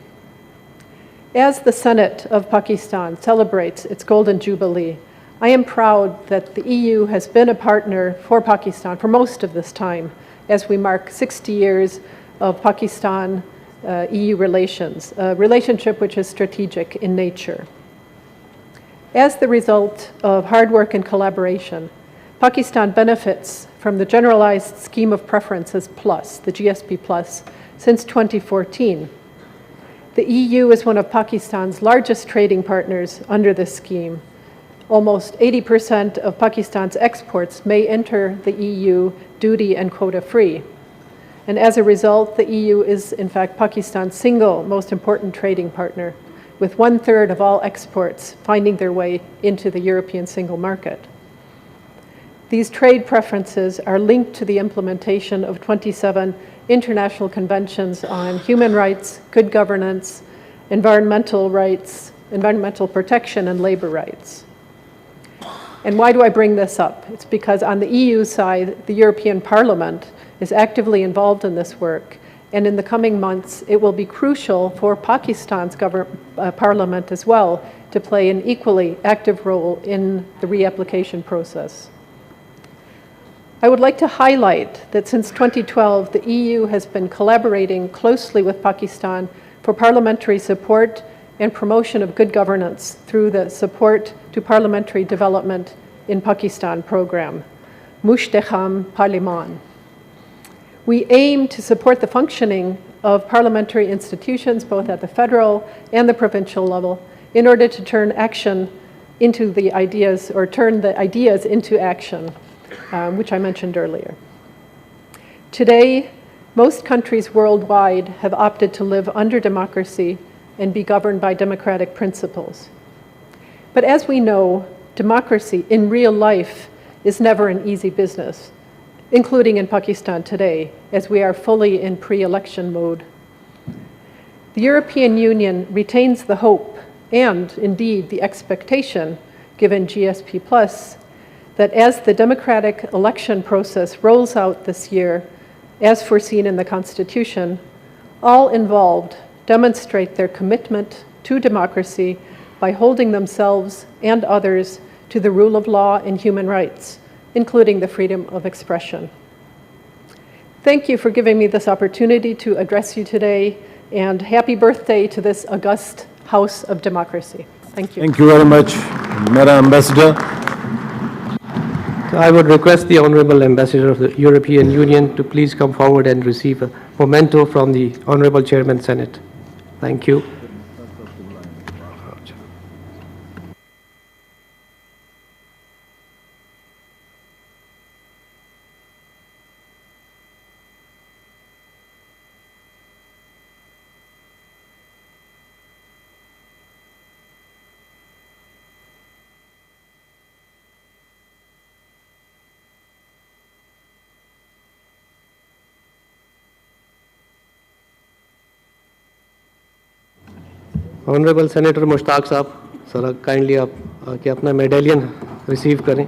As the Senate of Pakistan celebrates its Golden Jubilee, I am proud that the EU has been a partner for Pakistan for most of this time, as we mark 60 years of Pakistan-EU relations, a relationship which is strategic in nature. As the result of hard work and collaboration, Pakistan benefits from the Generalized Scheme of Preferences Plus, the GSP Plus, since 2014. The EU is one of Pakistan's largest trading partners under this scheme. Almost 80% of Pakistan's exports may enter the EU duty and quota free. And as a result, the EU is in fact Pakistan's single most important trading partner, with 1/3 of all exports finding their way into the European single market. These trade preferences are linked to the implementation of 27 international conventions on human rights, good governance, environmental rights, environmental protection, and labor rights. And why do I bring this up? It's because on the EU side, the European Parliament is actively involved in this work And in the coming months, it will be crucial for Pakistan's parliament as well to play an equally active role in the reapplication process. I would like to highlight that since 2012, the EU has been collaborating closely with Pakistan for parliamentary support and promotion of good governance through the Support to Parliamentary Development in Pakistan program, Mushteham Parliman. We aim to support the functioning of parliamentary institutions, both at the federal and the provincial level, in order to turn action into the ideas, or turn the ideas into action, which I mentioned earlier. Today, most countries worldwide have opted to live under democracy and be governed by democratic principles. But as we know, democracy in real life is never an easy business, including in Pakistan today, as we are fully in pre-election mode. The European Union retains the hope and, indeed, the expectation, given GSP+, that as the democratic election process rolls out this year, as foreseen in the Constitution, all involved demonstrate their commitment to democracy by holding themselves and others to the rule of law and human rights, including the freedom of expression. Thank you for giving me this opportunity to address you today, and happy birthday to this august House of Democracy. Thank you. Thank you very much, Madam Ambassador. So I would request the Honorable Ambassador of the European Union to please come forward and receive a memento from the Honorable Chairman Senate. Thank you. Honorable Senator Mushtaq Saab, sir, kindly आप आके अपना medallion receive करें.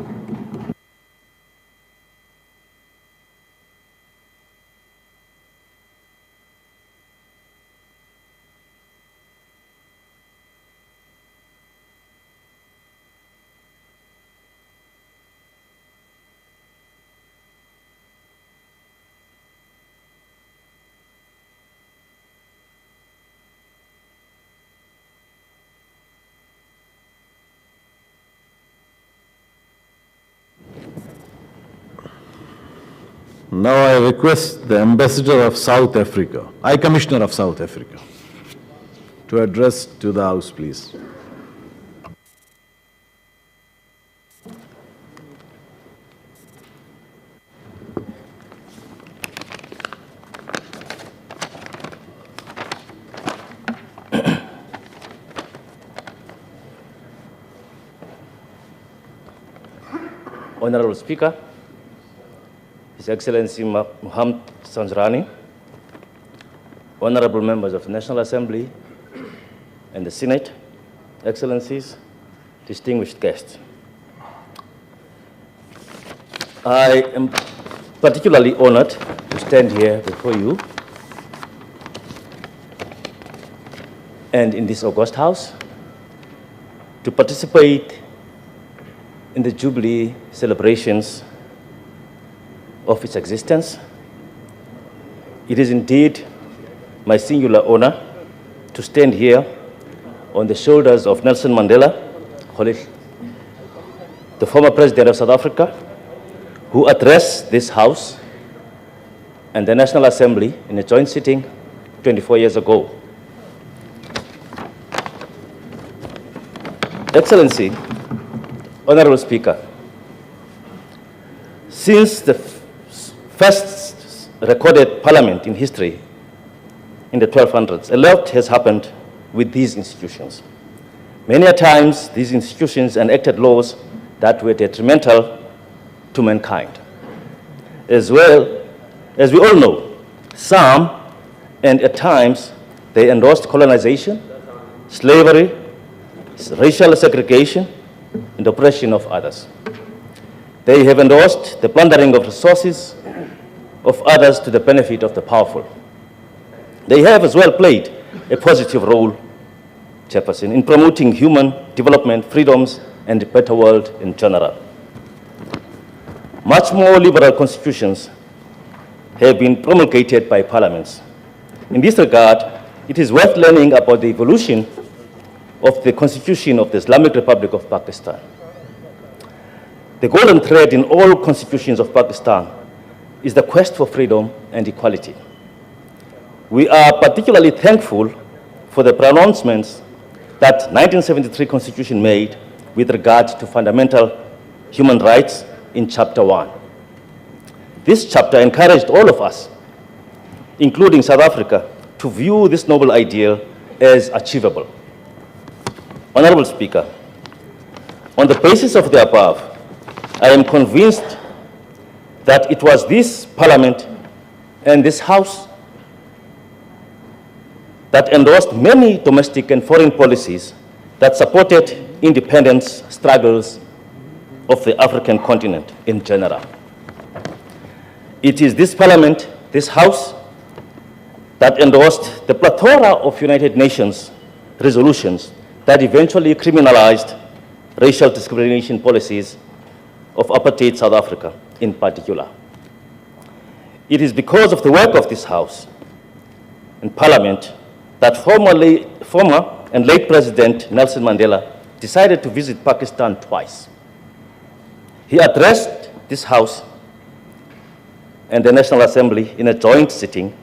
Now I request the Ambassador of South Africa, High Commissioner of South Africa, to address to the House, please. Honorable Speaker, His Excellency Muhammad Sanjrani, honorable members of the National Assembly and the Senate, Excellencies, distinguished guests. I am particularly honored to stand here before you and in this august House to participate in the Jubilee celebrations of its existence. It is indeed my singular honor to stand here on the shoulders of Nelson Mandela, the former President of South Africa, who addressed this House and the National Assembly in a joint sitting 24 years ago. Excellency, Honorable Speaker, since the first recorded parliament in history in the 1200s, a lot has happened with these institutions. Many a times, these institutions enacted laws that were detrimental to mankind. As well, as we all know, some, and at times, they endorsed colonization, slavery, racial segregation, and oppression of others. They have endorsed the plundering of resources of others to the benefit of the powerful. They have as well played a positive role, Chairperson, in promoting human development, freedoms, and a better world in general. Much more liberal constitutions have been promulgated by parliaments. In this regard, it is worth learning about the evolution of the Constitution of the Islamic Republic of Pakistan. The golden thread in all constitutions of Pakistan is the quest for freedom and equality. We are particularly thankful for the pronouncements that 1973 Constitution made with regard to fundamental human rights in Chapter 1. This chapter encouraged all of us, including South Africa, to view this noble ideal as achievable. Honorable Speaker, on the basis of the above, I am convinced that it was this Parliament and this House that endorsed many domestic and foreign policies that supported independence struggles of the African continent in general. It is this Parliament, this House, that endorsed the plethora of United Nations resolutions that eventually criminalized racial discrimination policies of apartheid South Africa in particular. It is because of the work of this House and Parliament that former and late President Nelson Mandela decided to visit Pakistan twice. He addressed this House and the National Assembly in a joint sitting,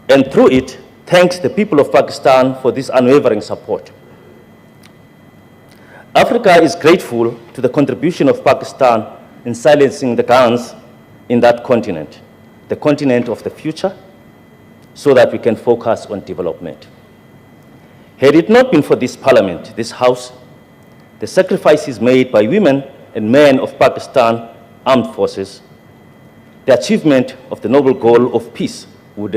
and through it thanked the people of Pakistan for this unwavering support. Africa is grateful to the contribution of Pakistan in silencing the guns in that continent, the continent of the future, so that we can focus on development. Had it not been for this Parliament, this House, the sacrifices made by women and men of Pakistan armed forces, the achievement of the noble goal of peace would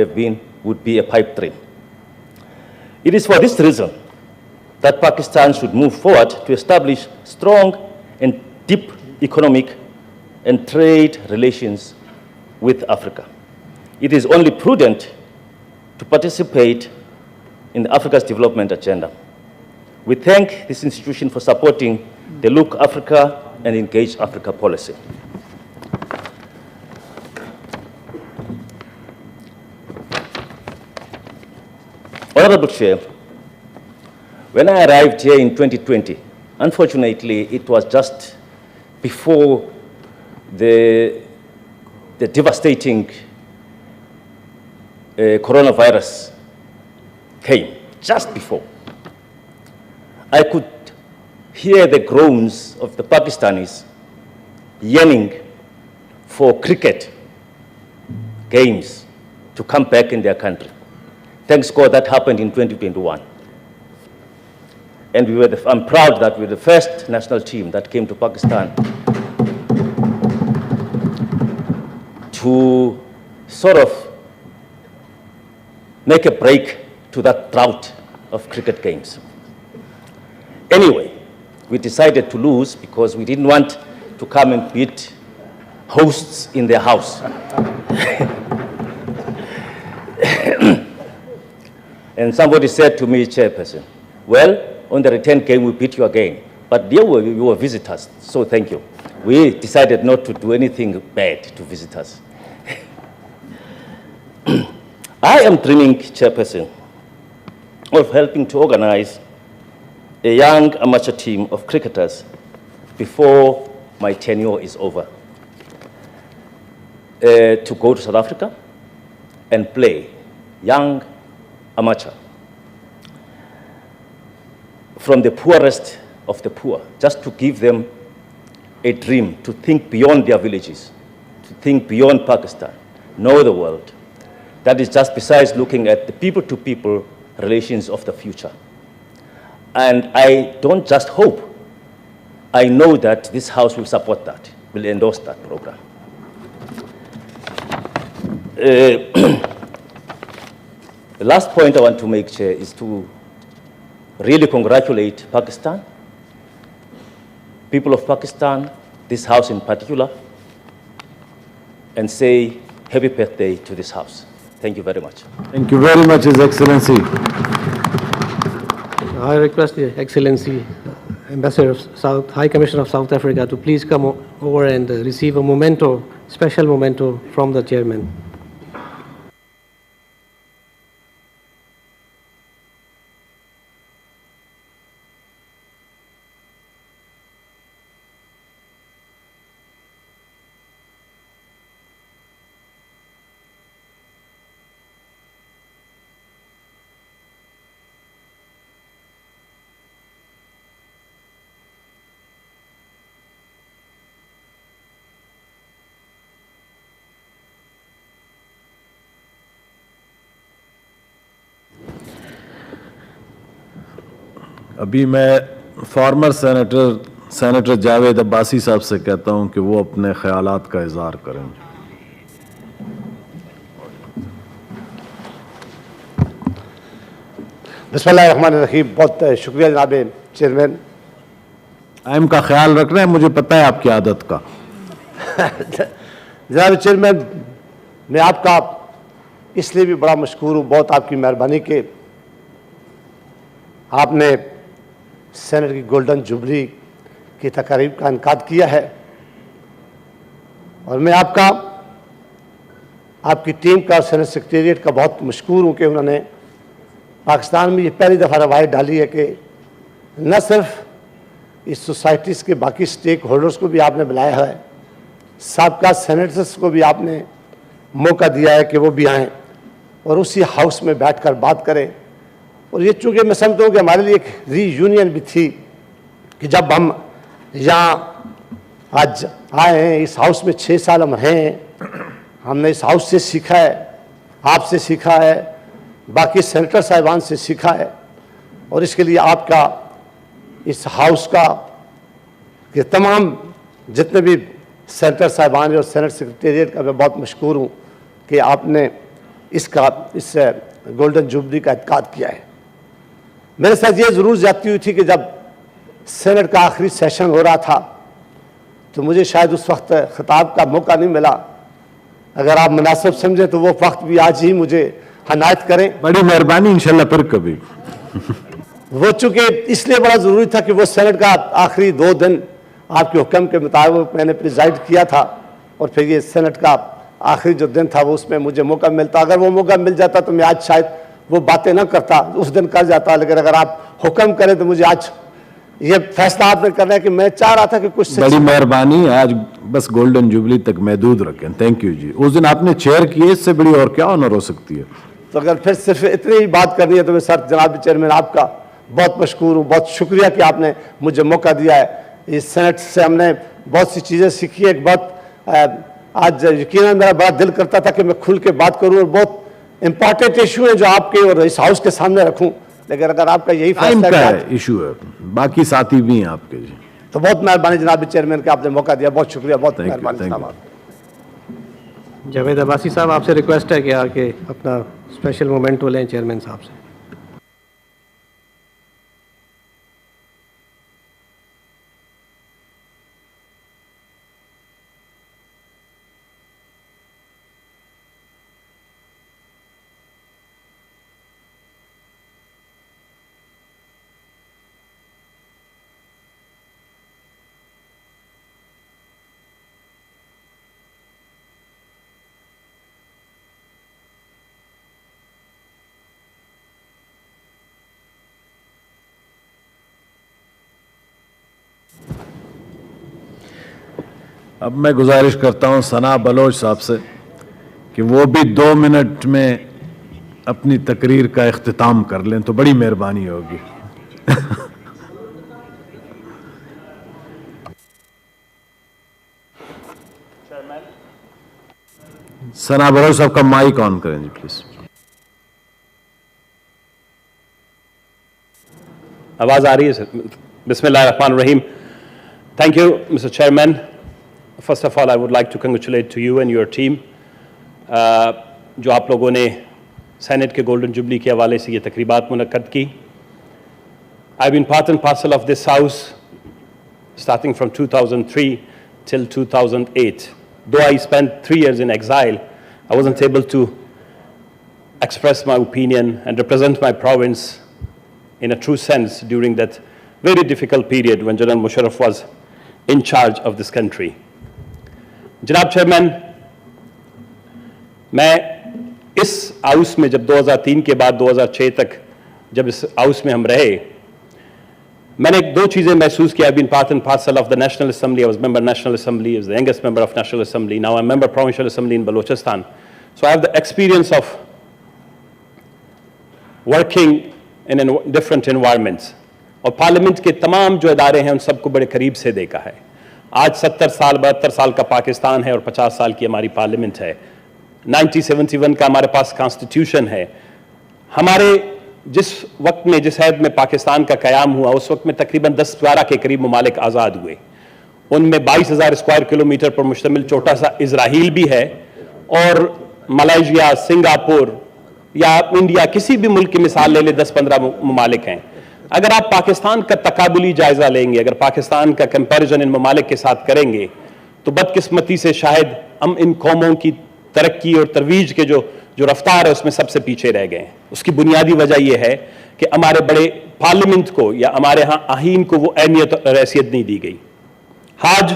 be a pipe dream. It is for this reason that Pakistan should move forward to establish strong and deep economic and trade relations with Africa. It is only prudent to participate in Africa's development agenda. We thank this institution for supporting the Look Africa and Engage Africa policy. Honorable Chair, when I arrived here in 2020, unfortunately, it was just before the devastating coronavirus came, just before. I could hear the groans of the Pakistanis yearning for cricket games to come back in their country. Thanks God that happened in 2021. And I'm proud that we were the first national team that came to Pakistan to sort of make a break to that drought of cricket games. Anyway, we decided to lose because we didn't want to come and beat hosts in their house. And somebody said to me, Chairperson, well, on the return game, we beat you again. But you were visitors, so thank you. We decided not to do anything bad to visitors. I am dreaming, Chairperson, of helping to organize a young amateur team of cricketers before my tenure is over, to go to South Africa and play young amateur from the poorest of the poor, just to give them a dream, to think beyond their villages, to think beyond Pakistan, know the world. That is just besides looking at the people-to-people relations of the future. And I don't just hope, I know that this House will support that, will endorse that program. The last point I want to make, Chair, is to really congratulate Pakistan, people of Pakistan, this House in particular, and say happy birthday to this House. Thank you very much. Thank you very much, His Excellency. I request the Excellency, Ambassador of South, High Commissioner of South Africa, to please come over and receive a memento, special memento from the chairman. ابھی میں farmer senator Javed Abbasi صاحب سے کہتا ہوں کہ وہ اپنے خیالات کا اظہار کریں. بسم اللہ الرحمن الرحیم. بہت شکریہ جناب چیئرمین. ٹائم کا خیال رکھ رہے ہیں, مجھے پتہ ہے آپ کی عادت کا. جناب چیئرمین, میں آپ کا اس لیے بھی بڑا مشکور ہوں, بہت آپ کی مہربانی کہ آپ نے سینٹ کی گولڈن جوبلی کی تقریب کا انعقاد کیا ہے, اور میں آپ کا, آپ کی ٹیم کا اور سینٹ سیکریٹریٹ کا بہت مشکور ہوں کہ انہوں نے پاکستان میں یہ پہلی دفعہ روایت ڈالی ہے کہ نہ صرف اس سوسائٹیز کے باقی سٹیک ہولڈرز کو بھی آپ نے بلایا ہے, سابقہ سینیٹرز کو بھی آپ نے موقع دیا ہے کہ وہ بھی آئیں اور اسی ہاؤس میں بیٹھ کر بات کریں. اور یہ چونکہ میں سمجھتا ہوں کہ ہمارے لیے ایک ری یونین بھی تھی کہ جب ہم یہاں آج آئے ہیں, اس ہاؤس میں 6 سال ہم ہیں, ہم نے اس ہاؤس سے سیکھا ہے, آپ سے سیکھا ہے, باقی سینیٹر صاحبان سے سیکھا ہے, اور اس کے لیے آپ کا, اس ہاؤس کا, کہ تمام جتنے بھی سینیٹر صاحبان اور سینٹ سیکریٹریٹ کا میں بہت مشکور ہوں کہ آپ نے اس گولڈن جوبلی کا انعقاد کیا ہے. میرے ساتھ یہ ضرور زیادتی ہوئی تھی کہ جب سینٹ کا آخری سیشن ہو رہا تھا تو مجھے شاید اس وقت خطاب کا موقع نہیں ملا. اگر آپ مناسب سمجھیں تو وہ وقت بھی آج ہی مجھے عنایت کریں. بڑی مہربانی, انشاءاللہ پھر کبھی. وہ چونکہ اس لیے بڑا ضروری تھا کہ وہ سینٹ کا آخری 2 دن آپ کے حکم کے مطابق میں نے پریزائڈ کیا تھا, اور پھر یہ سینٹ کا آخری جو دن تھا وہ اس میں مجھے موقع ملتا. اگر وہ موقع مل جاتا تو میں آج شاید وہ باتیں نہ کرتا, اس دن کر جاتا, لیکن اگر آپ حکم کریں تو مجھے آج یہ فیصلہ آپ نے کرنا ہے کہ میں چاہ رہا تھا کہ کچھ بڑی مہربانی, آج بس گولڈن جوبلی تک محدود رکھیں. تھینک یو جی. اس دن آپ نے چیئر کیے, اس سے بڑی اور کیا آنر ہو سکتی ہے. تو اگر پھر صرف اتنی ہی بات کرنی ہے تو میں سر جناب چیئرمین آپ کا بہت مشکور ہوں, بہت شکریہ کہ آپ نے مجھے موقع دیا ہے. اس سینٹ سے ہم نے بہت سی چیزیں سیکھی ہیں. ایک بات آج یقیناً میرا بڑا دل کرتا تھا کہ میں کھل کے بات کروں, اور بہت امپورٹنٹ ایشو ہیں جو آپ کے اور اس ہاؤس کے سامنے رکھوں, لیکن اگر آپ کا یہی فیصلہ ہے ایشو ہے, باقی ساتھی بھی ہیں آپ کے جی, تو بہت مہربانی جناب چیئرمین کہ آپ نے موقع دیا. بہت شکریہ, بہت مہربانی جناب. جاوید عباسی صاحب, آپ سے ریکویسٹ ہے کہ آ کے اپنا اسپیشل مومنٹو لیں چیئرمین صاحب سے. اب میں گزارش کرتا ہوں ثنا بلوچ صاحب سے کہ وہ بھی 2 منٹ میں اپنی تقریر کا اختتام کر لیں تو بڑی مہربانی ہوگی. ثنا بلوچ صاحب کا مائک آن کریں جی پلیز. آواز آ رہی ہے سر؟ بسم اللہ الرحمن الرحیم. Thank you, Mr. Chairman. First of all, I would like to congratulate to you and your team. جو آپ لوگوں نے سینٹ کے گولڈن جوبلی کے حوالے سے یہ تقریبات منعقد کی. I've been part and parcel of this house starting from 2003 till 2008. Though I spent 3 years in exile, I wasn't able to express my opinion and represent my province in a true sense during that very difficult period when General Musharraf was in charge of this country. Janab Chairman, मैं इस house में जब 2003 के बाद 2006 तक जब इस house में हम रहे, मैंने दो चीज़ें महसूस किया. I've been part and parcel of the National Assembly. I was member National Assembly. I was the youngest member of National Assembly. Now I'm member Provincial Assembly in Balochistan. So I have the experience of working in different environments. और parliament के तमाम जो इदारे हैं उन सबको बड़े करीब से देखा है. आज 70 साल 72 साल का पाकिस्तान है और 50 साल की हमारी पार्लियामेंट है. 1971 का हमारे पास कॉन्स्टिट्यूशन है. हमारे जिस वक्त में जिस हैद में पाकिस्तान का क़याम हुआ उस वक्त में तकरीबन 10-12 के करीब ममालिक आज़ाद हुए. उनमें 22,000 स्क्वायर किलोमीटर पर मुश्तमिल छोटा सा इजराइल भी है और मलेशिया, सिंगापुर या इंडिया, किसी भी मुल्क की मिसाल ले ले 10-15 ममालिक हैं. अगर आप पाकिस्तान का तकाबुली जायज़ा लेंगे, अगर पाकिस्तान का कंपैरिजन इन ममालिक के साथ करेंगे तो बदकिस्मती से शायद हम इन कौमों की तरक्की और तरवीज के जो रफ्तार है उसमें सबसे पीछे रह गए. उसकी बुनियादी वजह यह है कि हमारे बड़े पार्लियामेंट को या हमारे यहाँ आहीन को वो अहमियत और हैसियत नहीं दी गई. आज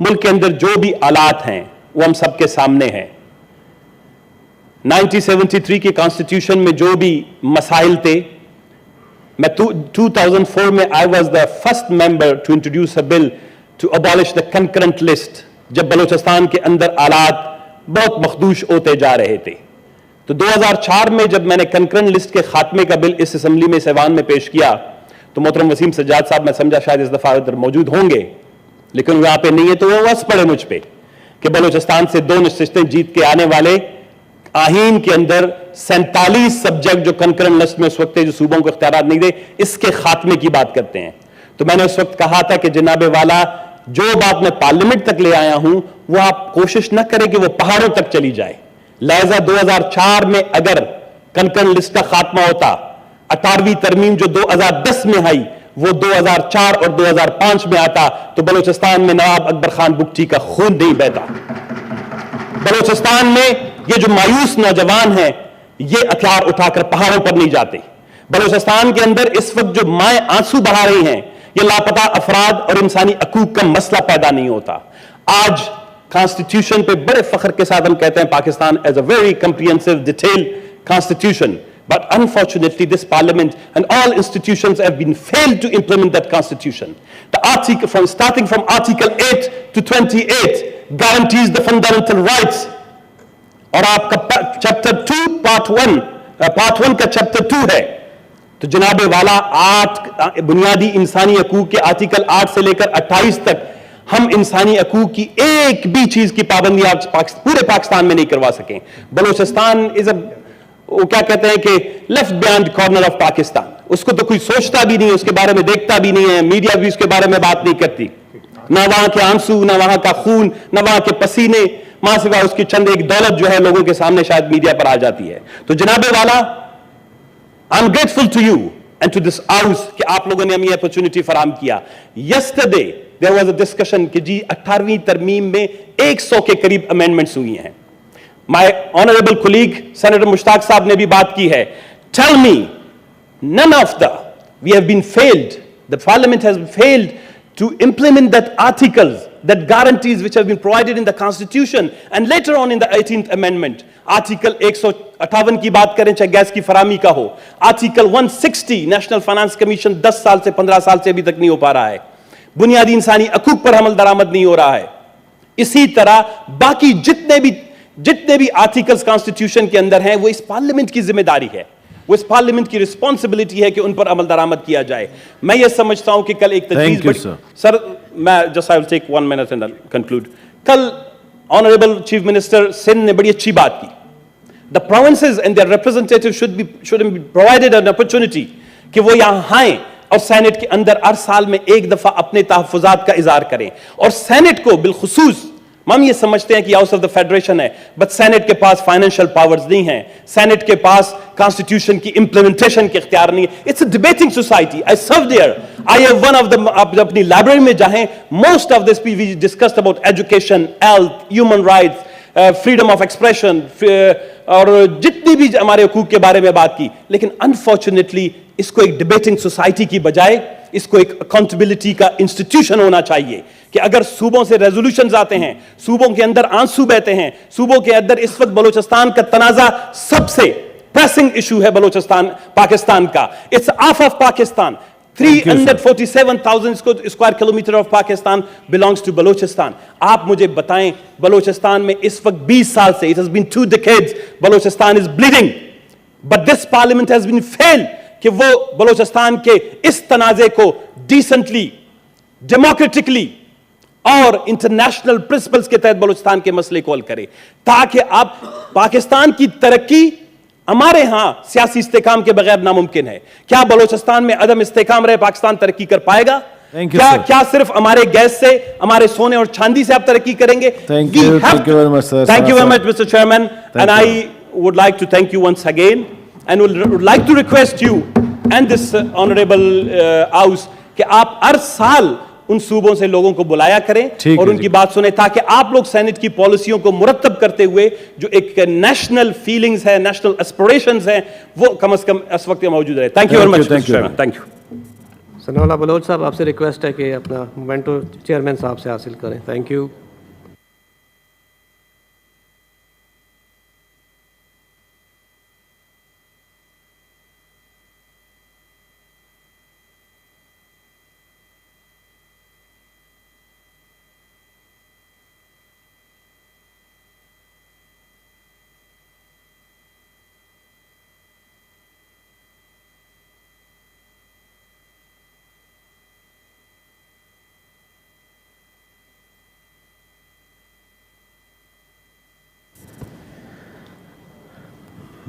मुल्क के अंदर जो भी हालात हैं वो हम सबके सामने हैं. 1973 के कॉन्स्टिट्यूशन में जो भी मसाइल थे, मैं 2004 में I was the first member to introduce a bill to abolish the concurrent list, जब बलूचिस्तान के अंदर हालात बहुत मखदूश होते जा रहे थे. तो 2004 में जब मैंने कंकरेंट लिस्ट के खात्मे का बिल इस असेंबली में सेवान में पेश किया तो मोहतरम वसीम सज्जाद साहब, मैं समझा शायद इस दफा उधर मौजूद होंगे, लेकिन वो यहां पे नहीं है, तो वो वस पड़े मुझ पे कि बलूचिस्तान से 2 नशिस्तें जीत के आने वाले आहीन के अंदर 47 सब्जेक्ट जो कंकरेंट लिस्ट में उस वक्त जो सूबों को इख्तियारात नहीं दे, इसके खात्मे की बात करते हैं. तो मैंने उस वक्त कहा था कि जनाबे वाला जो बात मैं पार्लियामेंट तक ले आया हूं वो आप कोशिश न करें कि वो पहाड़ों तक चली जाए. लिहाजा 2004 में अगर कंकरेंट लिस्ट का खात्मा होता, 18वीं तरमीम जो 2010 में आई वो 2004 और 2005 में आता तो बलूचिस्तान में नवाब अकबर खान बुगटी का खून नहीं बहता. बलूचिस्तान में ये जो मायूस नौजवान हैं ये हथियार उठाकर पहाड़ों पर नहीं जाते. बलूचिस्तान के अंदर इस वक्त जो माएं आंसू बहा रही हैं, ये लापता अफराद और इंसानी हकूक का मसला पैदा नहीं होता. आज कॉन्स्टिट्यूशन पे बड़े फख्र के साथ हम कहते हैं Pakistan as a very comprehensive detailed constitution, but unfortunately this parliament and all institutions have been failed to implement that constitution. The article starting from article 8 to 28 guarantees the fundamental rights. और आपका chapter 2 part 1 का chapter 2 है. तो जनाबे वाला 8 बुनियादी इंसानी हकूक के आर्टिकल 8 से लेकर 28 तक हम इंसानी हकूक की एक भी चीज की पाबंदी आज पूरे पाकिस्तान में नहीं करवा सके. बलूचिस्तान इज अ, वो क्या कहते हैं कि left behind corner of Pakistan. उसको तो कोई सोचता भी नहीं है, उसके बारे में देखता भी नहीं है, मीडिया भी उसके बारे में बात नहीं करती. ना वहां के आंसू, ना वहां का खून, ना वहां के पसीने, मां सिवा उसकी चंद एक दौलत जो है लोगों के सामने शायद मीडिया पर आ जाती है. तो जनाबे वाला I am grateful to you and to this house कि आप लोगों ने हमें ये अपॉर्चुनिटी फराहम किया. Yesterday there was a discussion कि जी 18वीं तरमीम में 100 के करीब अमेंडमेंट्स हुई हैं. My honourable colleague senator Mushtaq Sahab ने भी बात की है. Tell me, none of the we have been failed, the parliament has failed to implement that articles, that guarantees which have been provided in the constitution and later on in the 18th amendment. Article 158 की बात करें चाहे gas की फरामी का हो, article 160 national finance commission 10 साल से 15 साल से अभी तक नहीं हो पा रहा है. बुनियादी इंसानी हकूक पर अमल दरामद नहीं हो रहा है. इसी तरह बाकी जितने भी आर्टिकल्स कॉन्स्टिट्यूशन के अंदर हैं वो इस पार्लियामेंट की जिम्मेदारी है, वो इस पार्लियामेंट की रिस्पॉन्सिबिलिटी है कि उन पर अमल दरामद किया जाए. मैं ये समझता हूं कि कल एक तजवीज सर मैं just I will take 1 minute and conclude. कल ऑनरेबल चीफ मिनिस्टर सिंध ने बड़ी अच्छी बात की. The provinces and their representative should be provided an opportunity कि वो यहां आए और सेनेट के अंदर हर साल में एक दफा अपने तहफ़्फ़ुज़ात का इज़हार करें. और सेनेट को बिलखुसूस हम ये समझते हैं कि हाउस ऑफ द फेडरेशन है, बट सेनेट के पास फाइनेंशियल पावर्स नहीं है, सेनेट के पास कॉन्स्टिट्यूशन की इंप्लीमेंटेशन के इख्तियार नहीं है. It's a debating society. I serve there. I have one of the, अपनी लाइब्रेरी में जाएं, most of this we discussed about education, health, human rights, freedom of expression और जितनी भी हमारे हकूक के बारे में बात की, लेकिन अनफॉर्चुनेटली इसको एक डिबेटिंग सोसाइटी की बजाय इसको एक अकाउंटेबिलिटी का इंस्टीट्यूशन होना चाहिए कि अगर सूबों से रेजोल्यूशंस आते हैं, सूबों के अंदर आंसू बहते हैं, सूबों के अंदर इस वक्त बलूचिस्तान का तनाजा सबसे प्रेसिंग इशू है बलूचिस्तान पाकिस्तान का, it's half of Pakistan. 347,000 square kilometre of Pakistan belongs to Balochistan. आप मुझे बताएं, बलूचिस्तान में इस वक्त 20 साल से, it has been 2 decades, Balochistan is bleeding, but this parliament has been fail कि वो बलूचिस्तान के इस तनाजे को डिसेंटली, डेमोक्रेटिकली और इंटरनेशनल प्रिंसिपल्स के तहत बलूचिस्तान के मसले को हल करे, ताकि आप पाकिस्तान की तरक्की हमारे यहां सियासी इस्तेकाम के बगैर नामुमकिन है. क्या बलूचिस्तान में अदम इस्तेकाम रहे पाकिस्तान तरक्की कर पाएगा? क्या सिर्फ हमारे गैस से, हमारे सोने और चांदी से आप तरक्की करेंगे? Thank you very much, sir. Thank you very much, Mr. Chairman. And I would like to thank you once again, and would like to request you and this honorable house कि आप हर साल उन सूबों से लोगों को बुलाया करें और उनकी बात सुने, ताकि आप लोग सेनेट की पॉलिसियों को मुरतब करते हुए जो एक नेशनल फीलिंग्स है, नेशनल एस्पिरेशंस हैं, वो कम से कम इस वक्त मौजूद रहे. Thank you very much, mister chairman. Thank you. Sanaullah Baloch Sahab, आपसे रिक्वेस्ट है कि अपना मोमेंटो चेयरमैन साहब से हासिल करें. Thank you.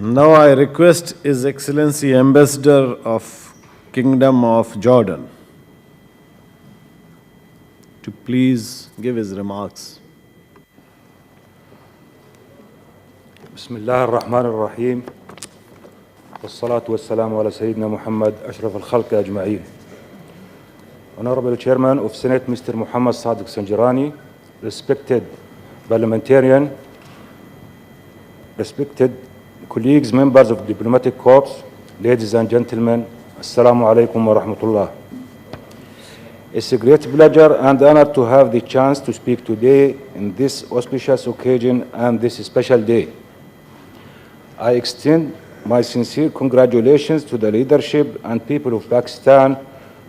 Now I request His Excellency Ambassador of Kingdom of Jordan to please give his remarks. بسم الله الرحمن الرحيم والصلاة والسلام على سيدنا محمد أشرف الخلق أجمعين. Honorable Chairman of Senate, Mr. Muhammad Sadiq Sanjarani, respected parliamentarian, respected colleagues, members of diplomatic corps, ladies and gentlemen, Assalamu alaikum wa rahmatullah. It's a great pleasure and honor to have the chance to speak today in this auspicious occasion and this special day. I extend my sincere congratulations to the leadership and people of Pakistan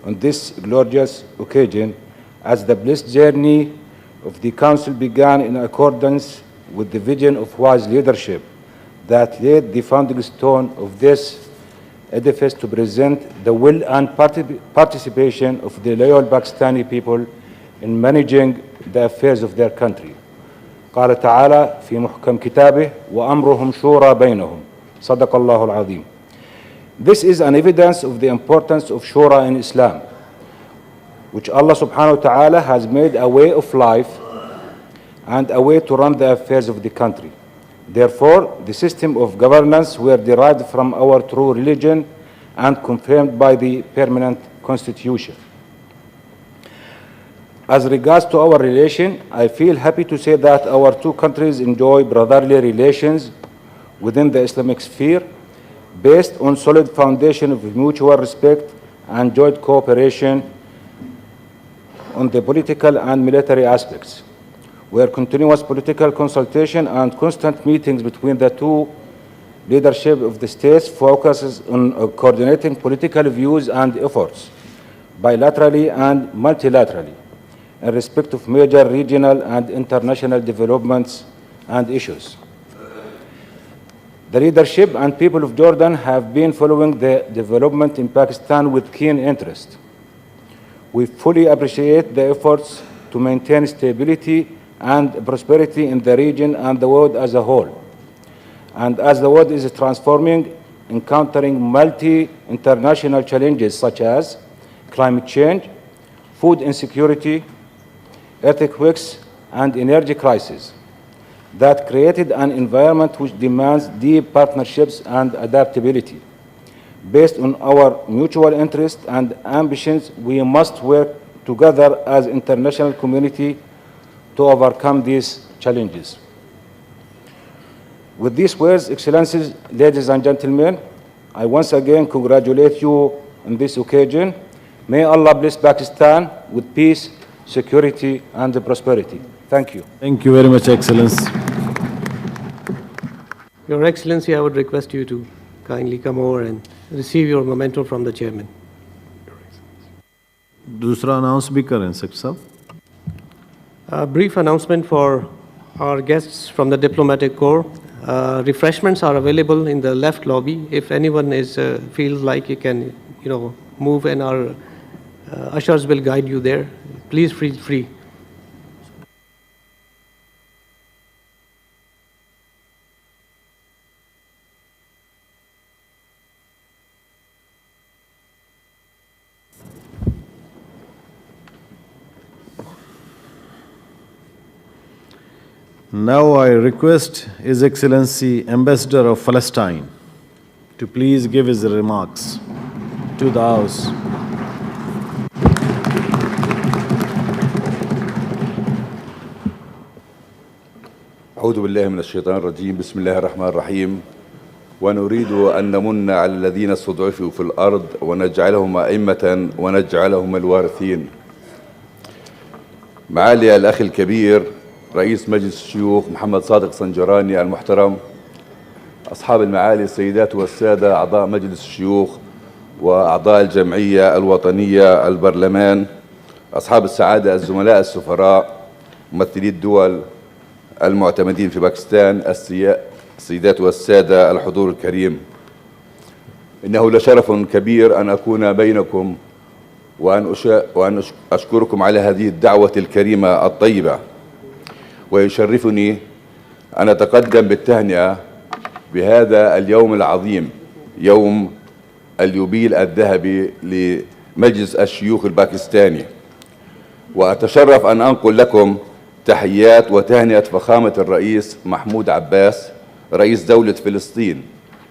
on this glorious occasion, as the blessed journey of the Council began in accordance with the vision of wise leadership that laid the founding stone of this edifice to present the will and participation of the loyal Pakistani people in managing the affairs of their country. قال تعالى في محكم كتابه وأمرهم شورى بينهم صدق الله العظيم. This is an evidence of the importance of shura in Islam, which Allah subhanahu wa ta'ala has made a way of life and a way to run the affairs of the country. Therefore, the system of governance were derived from our true religion and confirmed by the permanent constitution. As regards to our relation, I feel happy to say that our two countries enjoy brotherly relations within the Islamic sphere, based on solid foundation of mutual respect and joint cooperation on the political and military aspects, where continuous political consultation and constant meetings between the two leadership of the states focuses on coordinating political views and efforts bilaterally and multilaterally in respect of major regional and international developments and issues. The leadership and people of Jordan have been following the development in Pakistan with keen interest. We fully appreciate the efforts to maintain stability and prosperity in the region and the world as a whole. And as the world is transforming, encountering multi-international challenges such as climate change, food insecurity, earthquakes, and energy crisis, that created an environment which demands deep partnerships and adaptability. Based on our mutual interest and ambitions, we must work together as international community to overcome these challenges. With these words, Excellencies, ladies and gentlemen, I once again congratulate you on this occasion. May Allah bless Pakistan with peace, security, and prosperity. Thank you. Thank you very much, Excellency. Your Excellency, I would request you to kindly come over and receive your memento from the chairman. दूसरा announce भी करें secretary साहब. A brief announcement for our guests from the diplomatic corps. Refreshments are available in the left lobby. If anyone feels like he can, move, and our ushers will guide you there. Please feel free. Now I request His Excellency Ambassador of Palestine to please give his remarks to the House. أعوذ بالله من الشيطان الرجيم. بسم الله الرحمن الرحيم. ونريد أن نمن على الذين استضعفوا في الأرض ونجعلهم أئمة ونجعلهم الوارثين. معالي الأخ الكبير رئيس مجلس الشيوخ محمد صادق صنجراني المحترم، أصحاب المعالي السيدات والسادة أعضاء مجلس الشيوخ وأعضاء الجمعية الوطنية البرلمان، أصحاب السعادة الزملاء السفراء، ممثلي الدول المعتمدين في باكستان، السيدات والسادة الحضور الكريم، إنه لشرف كبير أن أكون بينكم وأن أشكركم على هذه الدعوة الكريمة الطيبة. ويشرفني أن أتقدم بالتهنئة بهذا اليوم العظيم، يوم اليوبيل الذهبي لمجلس الشيوخ الباكستاني، وأتشرف أن أنقل لكم تحيات وتهنئة فخامة الرئيس محمود عباس رئيس دولة فلسطين،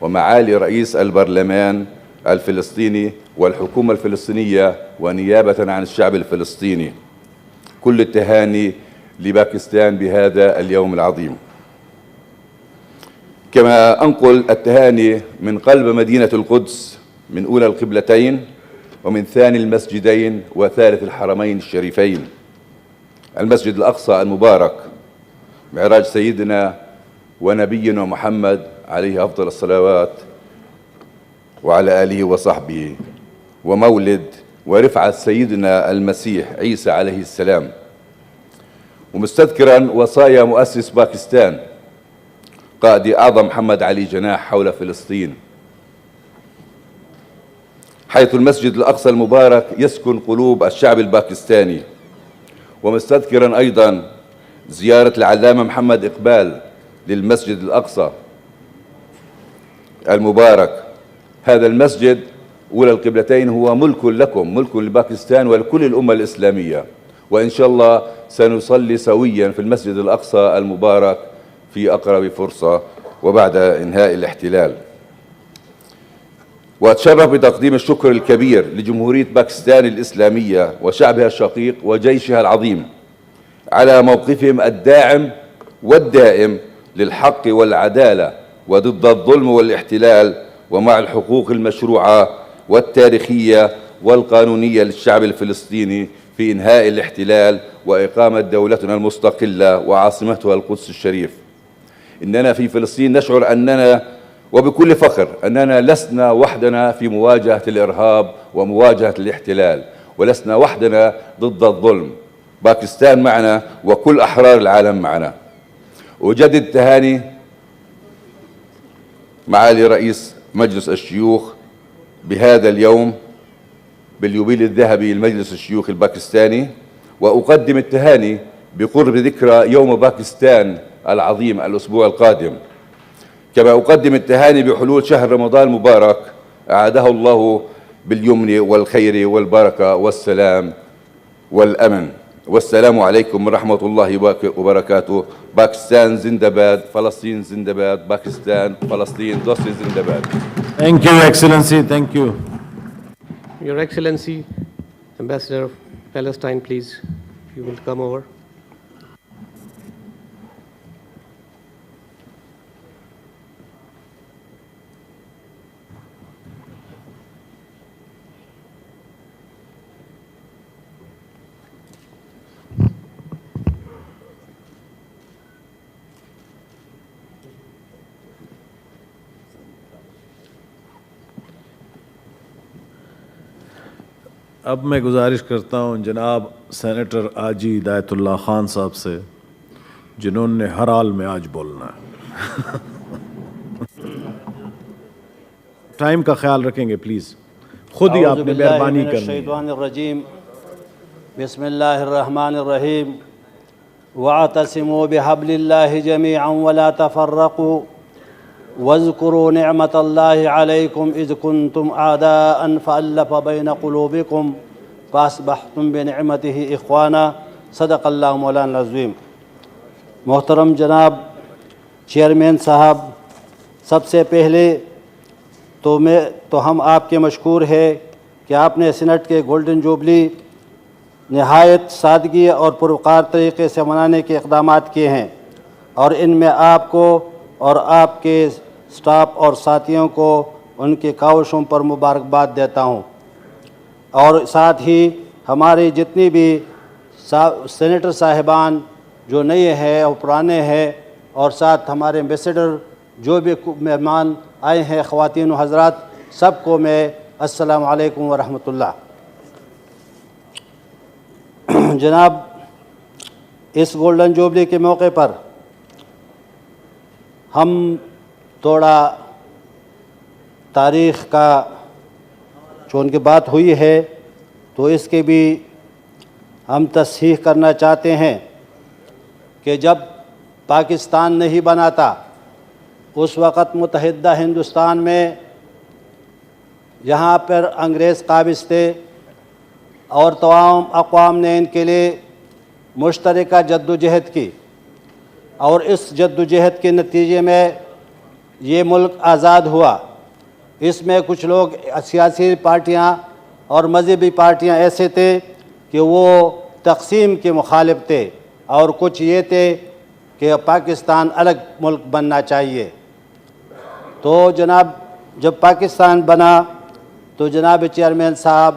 ومعالي رئيس البرلمان الفلسطيني والحكومة الفلسطينية ونيابة عن الشعب الفلسطيني. كل التهاني لباكستان بهذا اليوم العظيم. كما أنقل التهاني من قلب مدينة القدس، من أولى القبلتين ومن ثاني المسجدين وثالث الحرمين الشريفين، المسجد الأقصى المبارك، معراج سيدنا ونبينا محمد عليه أفضل الصلوات وعلى آله وصحبه، ومولد ورفعة سيدنا المسيح عيسى عليه السلام، ومستذكرا وصايا مؤسس باكستان قائد أعظم محمد علي جناح حول فلسطين، حيث المسجد الأقصى المبارك يسكن قلوب الشعب الباكستاني، ومستذكرا أيضا زيارة العلامة محمد إقبال للمسجد الأقصى المبارك. هذا المسجد أولى القبلتين هو ملك لكم، ملك لباكستان ولكل الأمة الإسلامية، وإن شاء الله سنصلي سويا في المسجد الأقصى المبارك في أقرب فرصة وبعد إنهاء الاحتلال. وأتشرف بتقديم الشكر الكبير لجمهورية باكستان الإسلامية وشعبها الشقيق وجيشها العظيم على موقفهم الداعم والدائم للحق والعدالة وضد الظلم والاحتلال، ومع الحقوق المشروعة والتاريخية والقانونية للشعب الفلسطيني في إنهاء الاحتلال وإقامة دولتنا المستقلة وعاصمتها القدس الشريف. إننا في فلسطين نشعر أننا وبكل فخر أننا لسنا وحدنا في مواجهة الإرهاب ومواجهة الاحتلال، ولسنا وحدنا ضد الظلم. باكستان معنا وكل أحرار العالم معنا. أجدد التهاني معالي رئيس مجلس الشيوخ بهذا اليوم باليوبيل الذهبي لمجلس الشيوخ الباكستاني، وأقدم التهاني بقرب ذكرى يوم باكستان العظيم الأسبوع القادم، كما أقدم التهاني بحلول شهر رمضان المبارك أعاده الله باليمن والخير والبركة والسلام والأمن. والسلام عليكم ورحمة الله وبركاته. باكستان زندباد، فلسطين زندباد، باكستان فلسطين دوسي زندباد. Thank you, Excellency. Thank you. Your Excellency, Ambassador of Palestine, please, if you will come over. اب میں گزارش کرتا ہوں جناب سینیٹر آجی ہدایت اللہ خان صاحب سے، جنہوں نے ہر حال میں آج بولنا ہے. ٹائم کا خیال رکھیں گے پلیز، خود ہی آپ نے مہربانی کرنی ہے. الشیطان الرجیم بسم اللہ الرحمن الرحیم واعتصموا بحبل اللہ جميعا ولا تفرقوا واذكروا نعمة الله عليكم إذ كنتم أعداء فألف بين قلوبكم فأصبحتم بنعمته إخوانا صدق اللہ مولانا العظیم. محترم جناب چیئرمین صاحب، سب سے پہلے تو ہم آپ کے مشکور ہے کہ آپ نے سینٹ کے گولڈن جوبلی نہایت سادگی اور پروقار طریقے سے منانے کے اقدامات کیے ہیں، اور ان میں آپ کو اور آپ کے سٹاف اور ساتھیوں کو ان کی کاوشوں پر مبارکباد دیتا ہوں. اور ساتھ ہی ہماری جتنی بھی سینیٹر صاحبان جو نئے ہیں اور پرانے ہیں، اور ساتھ ہمارے ایمبیسڈر جو بھی مہمان آئے ہیں، خواتین و حضرات، سب کو میں السلام علیکم ورحمۃ اللہ. جناب، اس گولڈن جوبلی کے موقع پر ہم تھوڑا تاریخ کا چون کی بات ہوئی ہے تو اس کے بھی ہم تصحیح کرنا چاہتے ہیں کہ جب پاکستان نہیں بنا تھا اس وقت متحدہ ہندوستان میں یہاں پر انگریز قابض تھے، اور تمام اقوام نے ان کے لیے مشترکہ جد و جہد کی، اور اس جد و جہد کے نتیجے میں یہ ملک آزاد ہوا. اس میں کچھ لوگ سیاسی پارٹیاں اور مذہبی پارٹیاں ایسے تھے کہ وہ تقسیم کے مخالف تھے، اور کچھ یہ تھے کہ پاکستان الگ ملک بننا چاہیے. تو جناب جب پاکستان بنا تو جناب چیئرمین صاحب،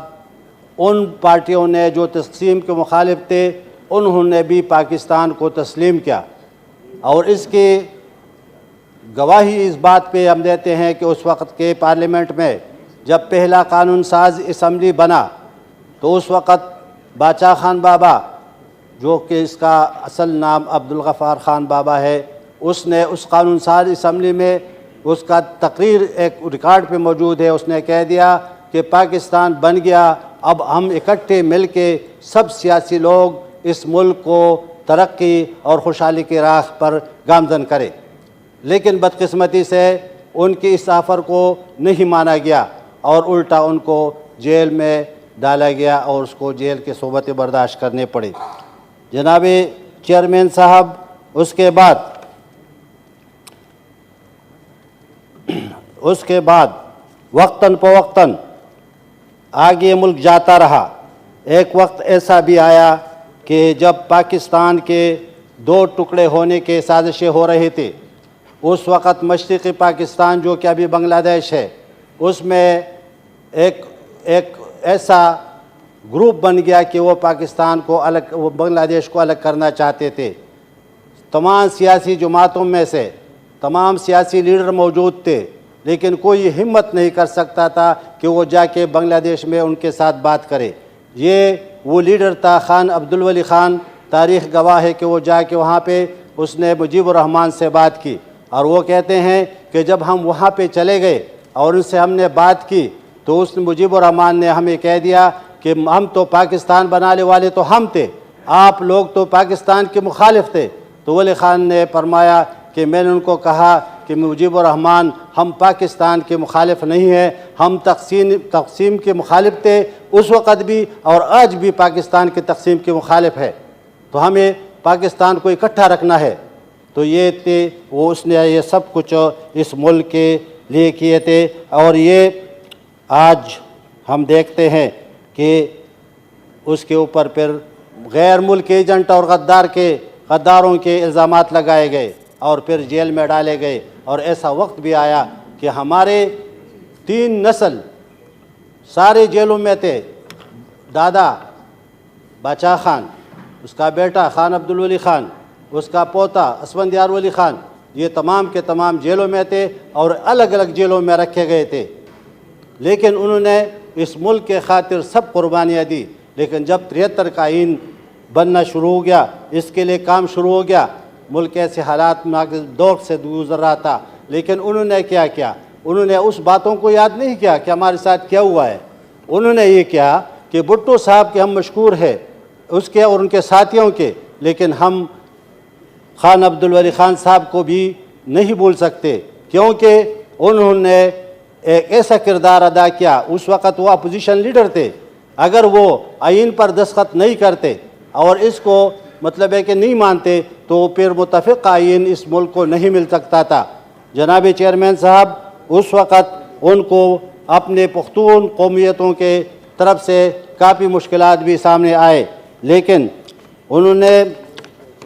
ان پارٹیوں نے جو تقسیم کے مخالف تھے انہوں نے بھی پاکستان کو تسلیم کیا، اور اس کی گواہی اس بات پہ ہم دیتے ہیں کہ اس وقت کے پارلیمنٹ میں جب پہلا قانون ساز اسمبلی بنا تو اس وقت باچا خان بابا، جو کہ اس کا اصل نام عبدالغفار خان بابا ہے، اس نے اس قانون ساز اسمبلی میں اس کا تقریر ایک ریکارڈ پہ موجود ہے، اس نے کہہ دیا کہ پاکستان بن گیا، اب ہم اکٹھے مل کے سب سیاسی لوگ اس ملک کو ترقی اور خوشحالی کی راہ پر گامزن کرے. لیکن بدقسمتی سے ان کی اس آفر کو نہیں مانا گیا، اور الٹا ان کو جیل میں ڈالا گیا اور اس کو جیل کے صحبتیں برداشت کرنے پڑے. جناب چیئرمین صاحب، اس کے بعد وقتاً فوقتاً آگے ملک جاتا رہا. ایک وقت ایسا بھی آیا کہ جب پاکستان کے دو ٹکڑے ہونے کے سازشیں ہو رہی تھی. اس وقت مشرقی پاکستان جو کہ ابھی بنگلہ دیش ہے، اس میں ایک ایسا گروپ بن گیا کہ وہ پاکستان کو وہ بنگلہ دیش کو الگ کرنا چاہتے تھے. تمام سیاسی جماعتوں میں سے تمام سیاسی لیڈر موجود تھے، لیکن کوئی ہمت نہیں کر سکتا تھا کہ وہ جا کے بنگلہ دیش میں ان کے ساتھ بات کرے. یہ وہ لیڈر تھا خان عبدالولی خان. تاریخ گواہ ہے کہ وہ جا کے وہاں پہ اس نے مجیب الرحمان سے بات کی، اور وہ کہتے ہیں کہ جب ہم وہاں پہ چلے گئے اور ان سے ہم نے بات کی تو اس مجیب الرحمان نے ہمیں کہہ دیا کہ ہم تو پاکستان بنانے والے تو ہم تھے، آپ لوگ تو پاکستان کے مخالف تھے. تو ولی خان نے فرمایا کہ میں نے ان کو کہا کہ مجیب الرحمان، ہم پاکستان کے مخالف نہیں ہیں، ہم تقسیم کے مخالف تھے اس وقت بھی اور آج بھی پاکستان کے تقسیم کے مخالف ہے، تو ہمیں پاکستان کو اکٹھا رکھنا ہے. تو یہ تھے اس نے یہ سب کچھ اس ملک کے لیے کیے تھے. اور یہ آج ہم دیکھتے ہیں کہ اس کے اوپر پھر غیر ملکی ایجنٹ اور غداروں کے الزامات لگائے گئے اور پھر جیل میں ڈالے گئے. اور ایسا وقت بھی آیا کہ ہمارے 3 نسل سارے جیلوں میں تھے. دادا باچا خان، اس کا بیٹا خان عبدالولی خان، اس کا پوتا اسفندیار ولی خان، یہ تمام کے تمام جیلوں میں تھے اور الگ الگ جیلوں میں رکھے گئے تھے. لیکن انہوں نے اس ملک کے خاطر سب قربانیاں دی. لیکن جب 73 کا آئین بننا شروع ہو گیا, اس کے لیے کام شروع ہو گیا, ملک ایسے حالات دور سے گزر رہا تھا, لیکن انہوں نے کیا کیا, انہوں نے اس باتوں کو یاد نہیں کیا کہ ہمارے ساتھ کیا ہوا ہے. انہوں نے یہ کیا کہ بھٹو صاحب کے ہم مشکور ہیں اس کے اور ان کے ساتھیوں کے, لیکن ہم خان عبدالولی خان صاحب کو بھی نہیں بھول سکتے, کیونکہ انہوں نے ایک ایسا کردار ادا کیا. اس وقت وہ اپوزیشن لیڈر تھے. اگر وہ آئین پر دستخط نہیں کرتے اور اس کو مطلب ہے کہ نہیں مانتے تو پھر متفق آئین اس ملک کو نہیں مل سکتا تھا. جناب چیئرمین صاحب, اس وقت ان کو اپنے پختون قومیتوں کے طرف سے کافی مشکلات بھی سامنے آئے, لیکن انہوں نے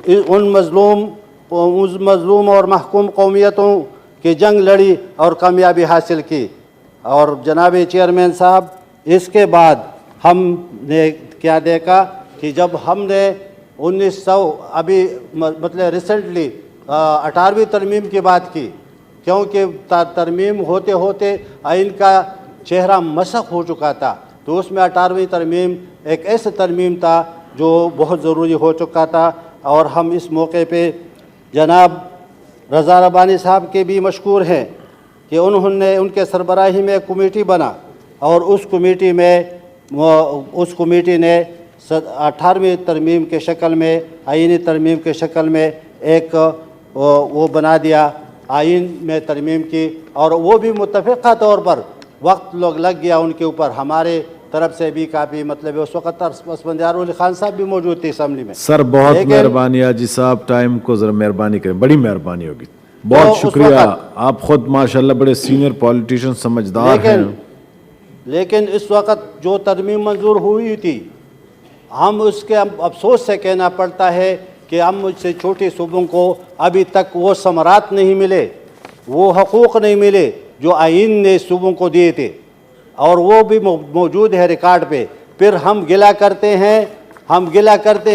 ان مظلوم اور محکوم قومیتوں کی جنگ لڑی اور کامیابی حاصل کی. اور جناب چیئرمین صاحب, اس کے بعد ہم نے کیا دیکھا کہ جب ہم نے 1900 ابھی مطلب ریسنٹلی 18ویں ترمیم کی بات کی, کیونکہ ترمیم ہوتے ہوتے آئین کا چہرہ مسخ ہو چکا تھا, تو اس میں 18ویں ترمیم ایک ایسا ترمیم تھا جو بہت ضروری ہو چکا تھا. اور ہم اس موقع پہ جناب رضا ربانی صاحب کے بھی مشکور ہیں کہ انہوں نے ان کے سربراہی میں ایک کمیٹی بنا, اور اس کمیٹی نے 18ویں ترمیم کے شکل میں, آئینی ترمیم کے شکل میں ایک وہ بنا دیا آئین میں ترمیم کی, اور وہ بھی متفقہ طور پر وقت لگ گیا ان کے اوپر. ہمارے طرف سے بھی کافی مطلب اس وقت اسفندیار علی خان صاحب بھی موجود تھے اسمبلی میں. سر بہت مہربانی حاجی صاحب, ٹائم کو ذرا مہربانی کریں, بڑی مہربانی ہوگی. بہت شکریہ, آپ خود ماشاءاللہ بڑے سینئر پولیٹیشین سمجھدار ہیں. لیکن اس وقت جو ترمیم منظور ہوئی تھی, ہم اس کے افسوس سے کہنا پڑتا ہے کہ ہم مجھ سے چھوٹے صوبوں کو ابھی تک وہ ثمرات نہیں ملے, وہ حقوق نہیں ملے جو آئین نے صوبوں کو دیے تھے, اور وہ بھی موجود ہے ریکارڈ پہ. پھر ہم گلہ کرتے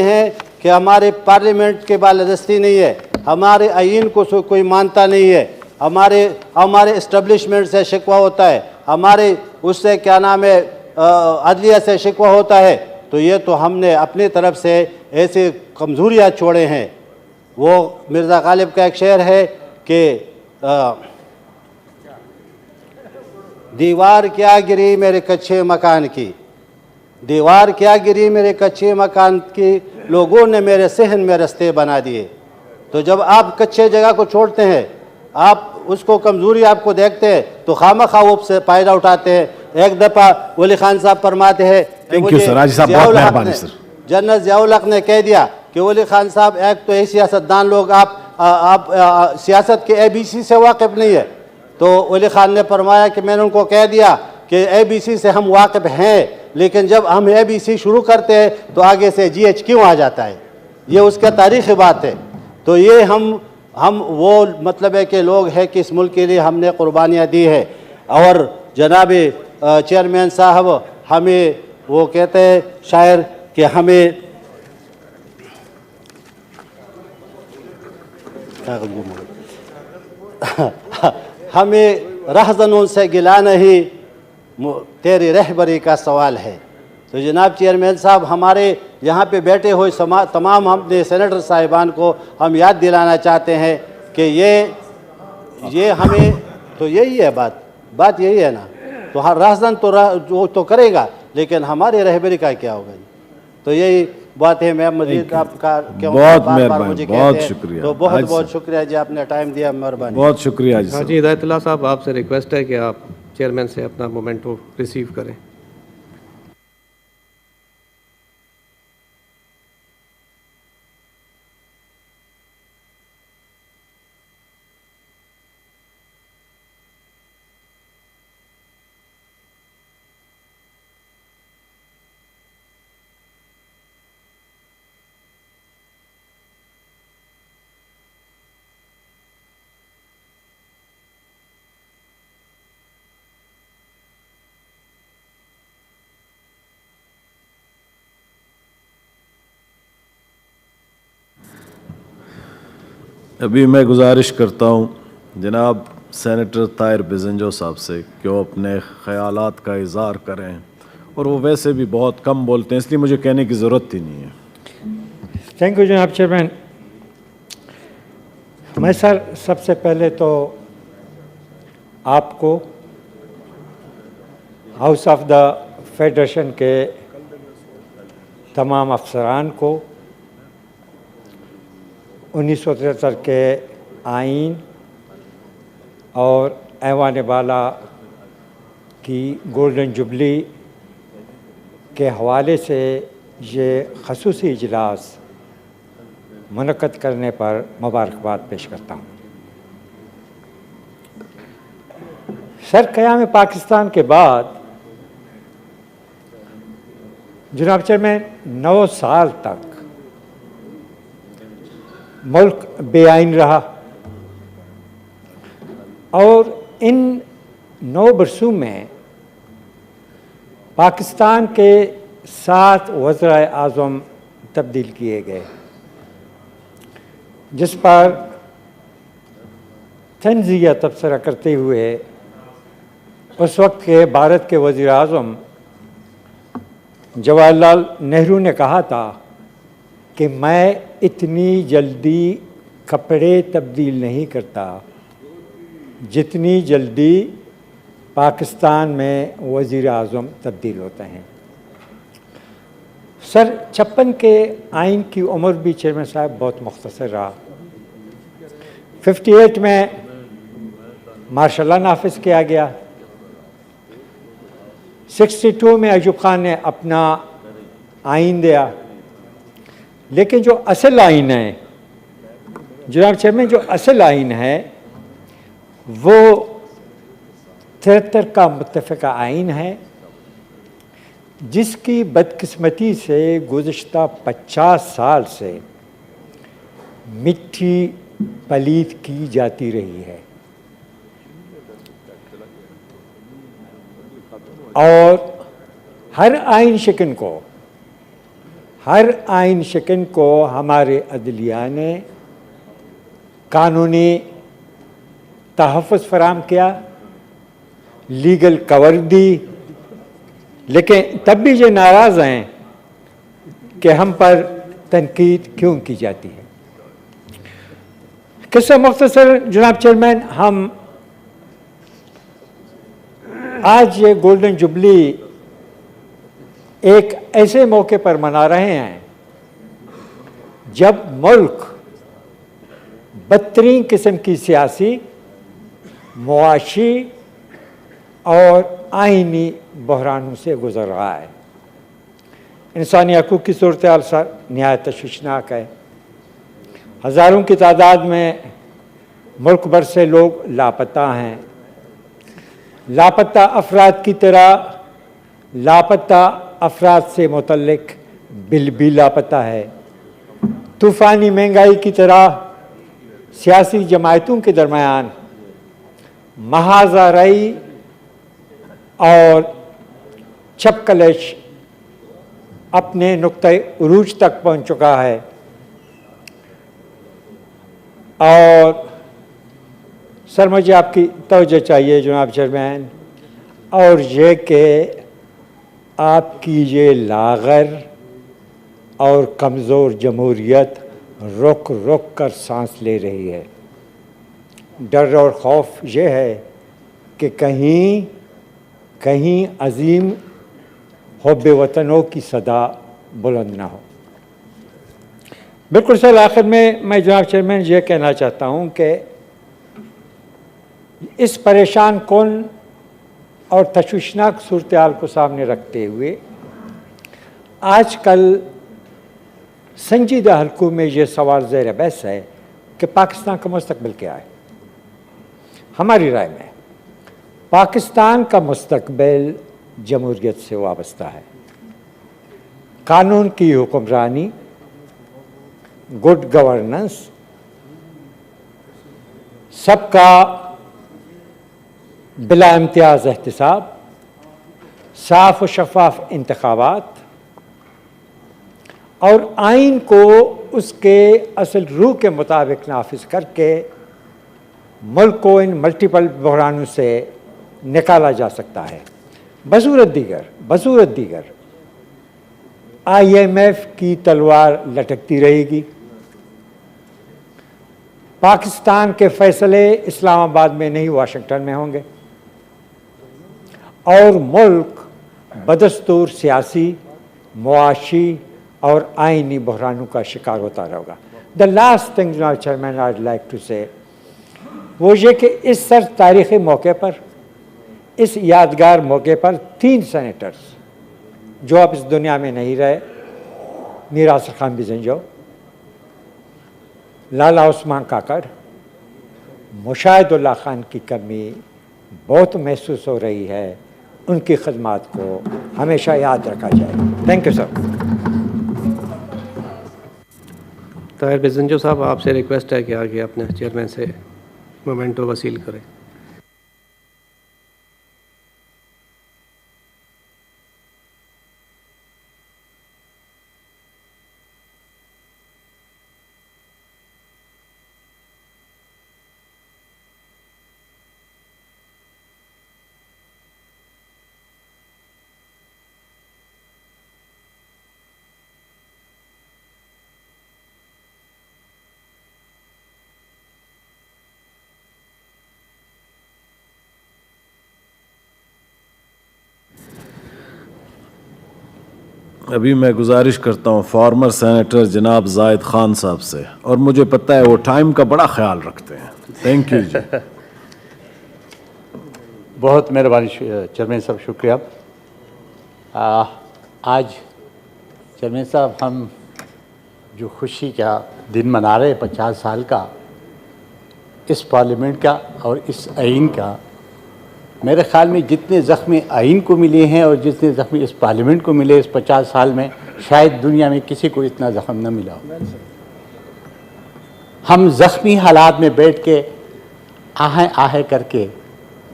ہیں کہ ہمارے پارلیمنٹ کے بالادستی نہیں ہے, ہمارے آئین کو کوئی مانتا نہیں ہے, ہمارے اسٹیبلشمنٹ سے شکوہ ہوتا ہے, ہمارے اس سے کیا نام ہے عدلیہ سے شکوہ ہوتا ہے. تو یہ تو ہم نے اپنی طرف سے ایسے کمزوریاں چھوڑے ہیں. وہ مرزا غالب کا ایک شعر ہے کہ دیوار کیا گری میرے کچے مکان کی, دیوار کیا گری میرے کچے مکان کی, لوگوں نے میرے صحن میں رستے بنا دیے. تو جب آپ کچے جگہ کو چھوڑتے ہیں, آپ اس کو کمزوری آپ کو دیکھتے ہیں, تو خواہ وہ سے فائدہ اٹھاتے ہیں. ایک دفعہ ولی خان صاحب فرماتے ہیں کہ جنرل ضیاء الحق نے کہہ دیا کہ ولی خان صاحب ایک تو سیاستدان لوگ آپ سیاست کے ABC سے واقف نہیں ہے. تو ولی خان نے فرمایا کہ میں نے ان کو کہہ دیا کہ ABC سے ہم واقف ہیں, لیکن جب ہم ABC شروع کرتے ہیں تو آگے سے GH کیوں آ جاتا ہے, یہ اس کا تاریخی بات ہے. تو یہ ہم وہ مطلب ہے کہ لوگ ہیں کہ اس ملک کے لیے ہم نے قربانیاں دی ہے. اور جناب چیئرمین صاحب, ہمیں وہ کہتے ہیں شاعر کہ ہمیں رہزنوں سے گلہ نہیں, تیری رہبری کا سوال ہے. تو جناب چیئرمین صاحب, ہمارے یہاں پہ بیٹھے ہوئے تمام اپنے سینیٹر صاحبان کو ہم یاد دلانا چاہتے ہیں کہ یہ ہمیں تو یہی ہے بات یہی ہے نا. تو ہر رہزن تو کرے گا, لیکن ہمارے رہبری کا کیا ہوگا. تو یہی بات ہے. میں مزید آپ کا بہت مہربانی, بہت شکریہ. تو بہت شکریہ جی, آپ نے ٹائم دیا, مہربانی. بہت شکریہ جی. ہدایت اللہ صاحب, آپ سے ریکویسٹ ہے کہ آپ چیئرمین سے اپنا مومنٹو ریسیو کریں. ابھی میں گزارش کرتا ہوں جناب سینیٹر طاہر بزنجو صاحب سے کہ وہ اپنے خیالات کا اظہار کریں، اور وہ ویسے بھی بہت کم بولتے ہیں، اس لیے مجھے کہنے کی ضرورت ہی نہیں ہے۔ تھینک یو جناب چیئرمین۔ میں سر سب سے پہلے تو آپ کو، ہاؤس آف دا فیڈریشن کے تمام افسران کو، 1973 کے آئین اور ایوان بالا کی گولڈن جبلی کے حوالے سے یہ خصوصی اجلاس منعقد کرنے پر مبارکباد پیش کرتا ہوں۔ سر، قیام پاکستان کے بعد جناب چیئرمین 9 سال تک ملک بے آئین رہا، اور ان 9 برسوں میں پاکستان کے 7 وزرائے اعظم تبدیل کیے گئے، جس پر تنزیہ تبصرہ کرتے ہوئے اس وقت کے بھارت کے وزیر اعظم جواہر لال نہرو نے کہا تھا کہ میں اتنی جلدی کپڑے تبدیل نہیں کرتا جتنی جلدی پاکستان میں وزیر اعظم تبدیل ہوتے ہیں۔ سر، 56 کے آئین کی عمر بھی چیئرمین صاحب بہت مختصر رہا۔ 58 میں مارشل لا نافذ کیا گیا، 62 میں ایوب خان نے اپنا آئین دیا، لیکن جو اصل آئین ہے جناب چیئرمین، جو اصل آئین ہے وہ 73 کا متفقہ آئین ہے، جس کی بدقسمتی سے گزشتہ 50 سال سے مٹی پلید کی جاتی رہی ہے، اور ہر آئین شکن کو ہمارے عدلیہ نے قانونی تحفظ فراہم کیا، لیگل کور دی، لیکن تب بھی یہ ناراض ہیں کہ ہم پر تنقید کیوں کی جاتی ہے۔ قصہ مختصر جناب چیئرمین، ہم آج یہ گولڈن جبلی ایک ایسے موقع پر منا رہے ہیں جب ملک بدترین قسم کی سیاسی، معاشی اور آئینی بحرانوں سے گزر رہا ہے۔ انسانی حقوق کی صورتحال سر نہایت تشویشناک ہے، ہزاروں کی تعداد میں ملک بھر سے لوگ لاپتہ ہیں، لاپتہ افراد کی طرح لاپتہ افراد سے متعلق بل بھی لاپتہ ہے، طوفانی مہنگائی کی طرح سیاسی جماعتوں کے درمیان محاذ آرائی اور چھپ کلش اپنے نقطۂ عروج تک پہنچ چکا ہے، اور سر مجھے آپ کی توجہ چاہیے جناب چیئرمین، اور یہ کہ آپ کی یہ لاغر اور کمزور جمہوریت رک رک کر سانس لے رہی ہے۔ ڈر اور خوف یہ ہے کہ کہیں عظیم حب وطنوں کی صدا بلند نہ ہو۔ بالکل سر، آخر میں جناب چیئرمین یہ کہنا چاہتا ہوں کہ اس پریشان کن اور تشویشناک صورتحال کو سامنے رکھتے ہوئے آج کل سنجیدہ حلقوں میں یہ سوال زیر بحث ہے کہ پاکستان کا مستقبل کیا ہے۔ ہماری رائے میں پاکستان کا مستقبل جمہوریت سے وابستہ ہے، قانون کی حکمرانی، گڈ گورننس، سب کا بلا امتیاز احتساب، صاف و شفاف انتخابات، اور آئین کو اس کے اصل روح کے مطابق نافذ کر کے मुल्क को इन मल्टीपल बहरानों से निकाला जा सकता है। बसूरत दीगर IMF की तलवार लटकती रहेगी। पाकिस्तान के फैसले इस्लामाबाद में नहीं वाशिंगटन में होंगे और मुल्क बदस्तूर सियासी, मुआशी और आइनी बहरानों का शिकार होता रहेगा। द लास्ट थिंग जनाब chairman I would like to say वो ये कि इस सर तारीख़ी मौके पर, इस यादगार मौके पर 3 सेनेटर्स जो अब इस दुनिया में नहीं रहे, मीर आसिफ खान बिजंजो, लाला उस्मान काकड़, मुशाहिदुल्लाह खान की कमी बहुत महसूस हो रही है। उनकी खदमात को हमेशा याद रखा जाए। Thank you sir. Tahir Bizenjo sahab, आपसे रिक्वेस्ट है कि आगे अपने चेयरमैन से मोमेंटो वसील करें। अभी मैं गुजारिश करता हूँ फॉर्मर सेनेटर जनाब जायद खान साहब से, और मुझे पता है वो टाइम का बड़ा ख्याल रखते हैं। थैंक यू जी। बहुत मेहरबानी चेयरमैन साहब, शुक्रिया। आज चेयरमैन साहब हम जो खुशी का दिन मना रहे हैं 50 साल का इस पार्लियामेंट का और इस आइन का, मेरे ख्याल में जितने ज़ख्मी आइन को मिले हैं और जितने ज़ख्मी इस पार्लियामेंट को मिले इस 50 साल में, शायद दुनिया में किसी को इतना ज़ख्म न मिला हो। हम ज़ख्मी हालात में बैठ के आहें आहें करके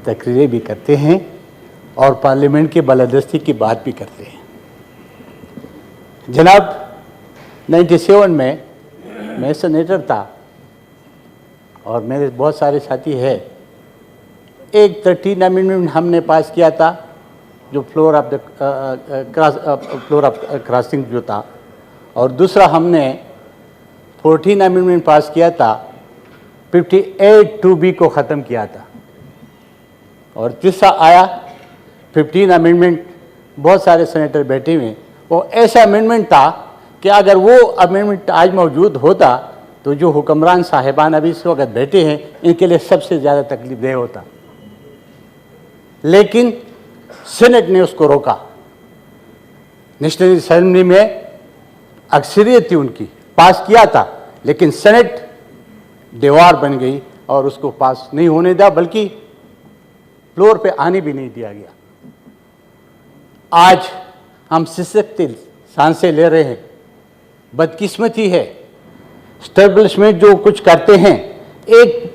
तकरीरें भी करते हैं और पार्लियामेंट की बालादस्ती की बात भी करते हैं। जनाब 97 में मैं सेनेटर था और मेरे बहुत सारे साथी हैं। एक 13 अमेंडमेंट हमने पास किया था जो फ्लोर ऑफ क्रॉसिंग जो था, और दूसरा हमने 14 अमेंडमेंट पास किया था 58(2)B को ख़त्म किया था, और तीसरा आया 15 अमेंडमेंट। बहुत सारे सेनेटर बैठे हुए, वो ऐसा अमेंडमेंट था कि अगर वो अमेंडमेंट आज मौजूद होता तो जो हुक्मरान साहिबान अभी इस वक्त बैठे हैं इनके लिए सबसे ज़्यादा तकलीफ देह होता। लेकिन सेनेट ने उसको रोका। नेशनल असेंबली में अक्सरियत थी उनकी, पास किया था, लेकिन सेनेट दीवार बन गई और उसको पास नहीं होने दिया, बल्कि फ्लोर पे आने भी नहीं दिया गया। आज हम सिसकते सांसें ले रहे हैं। बदकिस्मती है, स्टेब्लिशमेंट जो कुछ करते हैं। एक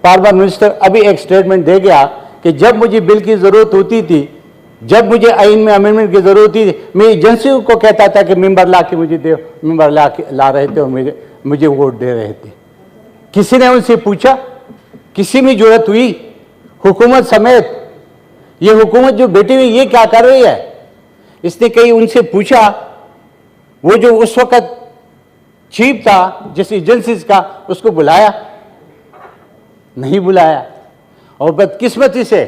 फॉर्मर मिनिस्टर अभी एक स्टेटमेंट दे गया कि जब मुझे बिल की ज़रूरत होती थी, जब मुझे आइन में अमेंडमेंट की ज़रूरत थी, मैं एजेंसियों को कहता था कि मेंबर ला के मुझे दे, मेंबर ला रहे थे और मुझे वोट दे रहे थे। किसी ने उनसे पूछा? किसी में जरूरत हुई? हुकूमत समेत ये हुकूमत जो बैठी हुई ये क्या कर रही है? इसने कहीं उनसे पूछा? वो जो उस वक्त चीफ था जिस एजेंसीज का, उसको बुलाया? नहीं बुलाया। और बदकिस्मती से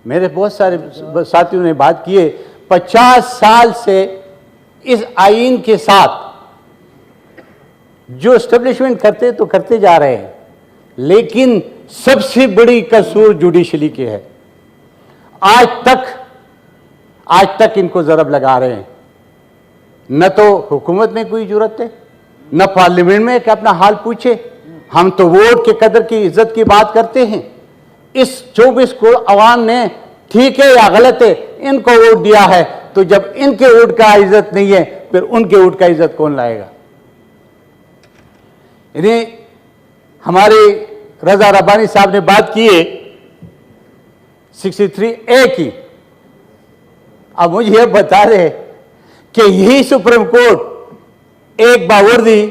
मेरे बहुत सारे साथियों ने बात की है, 50 साल से इस आइन के साथ जो एस्टेब्लिशमेंट करते तो करते जा रहे हैं, लेकिन सबसे बड़ी कसूर जुडिशरी की है। आज तक इनको ज़रब लगा रहे हैं। न तो हुकूमत में कोई जरूरत है, न पार्लियामेंट में कि अपना हाल पूछे। हम तो वोट के कदर की इज्जत की बात करते हैं। इस 24 करोड़ अवाम ने ठीक है या गलत है इनको वोट दिया है, तो जब इनके वोट का इज्जत नहीं है फिर उनके वोट का इज्जत कौन लाएगा? इन्हें हमारे रजा रब्बानी साहब ने बात की है 63A की। अब मुझे यह बता रहे कि यही सुप्रीम कोर्ट एक बावर्दी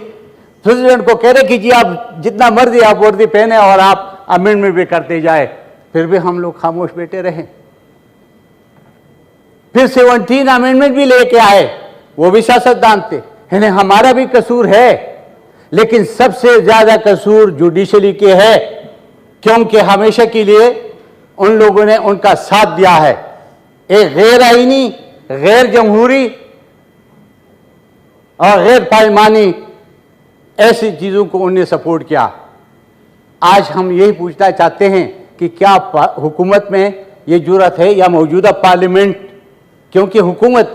प्रेसिडेंट को कह रहे कि जी आप जितना मर्जी आप वर्दी पहने और आप अमेंडमेंट भी करते जाए, फिर भी हम लोग खामोश बैठे रहे। फिर 17 अमेंडमेंट भी लेके आए, वो भी सियासतदान थे। यानी हमारा भी कसूर है, लेकिन सबसे ज्यादा कसूर जुडिशरी के है, क्योंकि हमेशा के लिए उन लोगों ने उनका साथ दिया है। एक गैर आईनी, गैर जमहूरी और गैर पार्लिमानी ऐसी चीजों को उन्हें सपोर्ट किया। आज हम यही पूछना चाहते हैं कि क्या हुकूमत में ये जुर्रत है या मौजूदा पार्लियामेंट, क्योंकि हुकूमत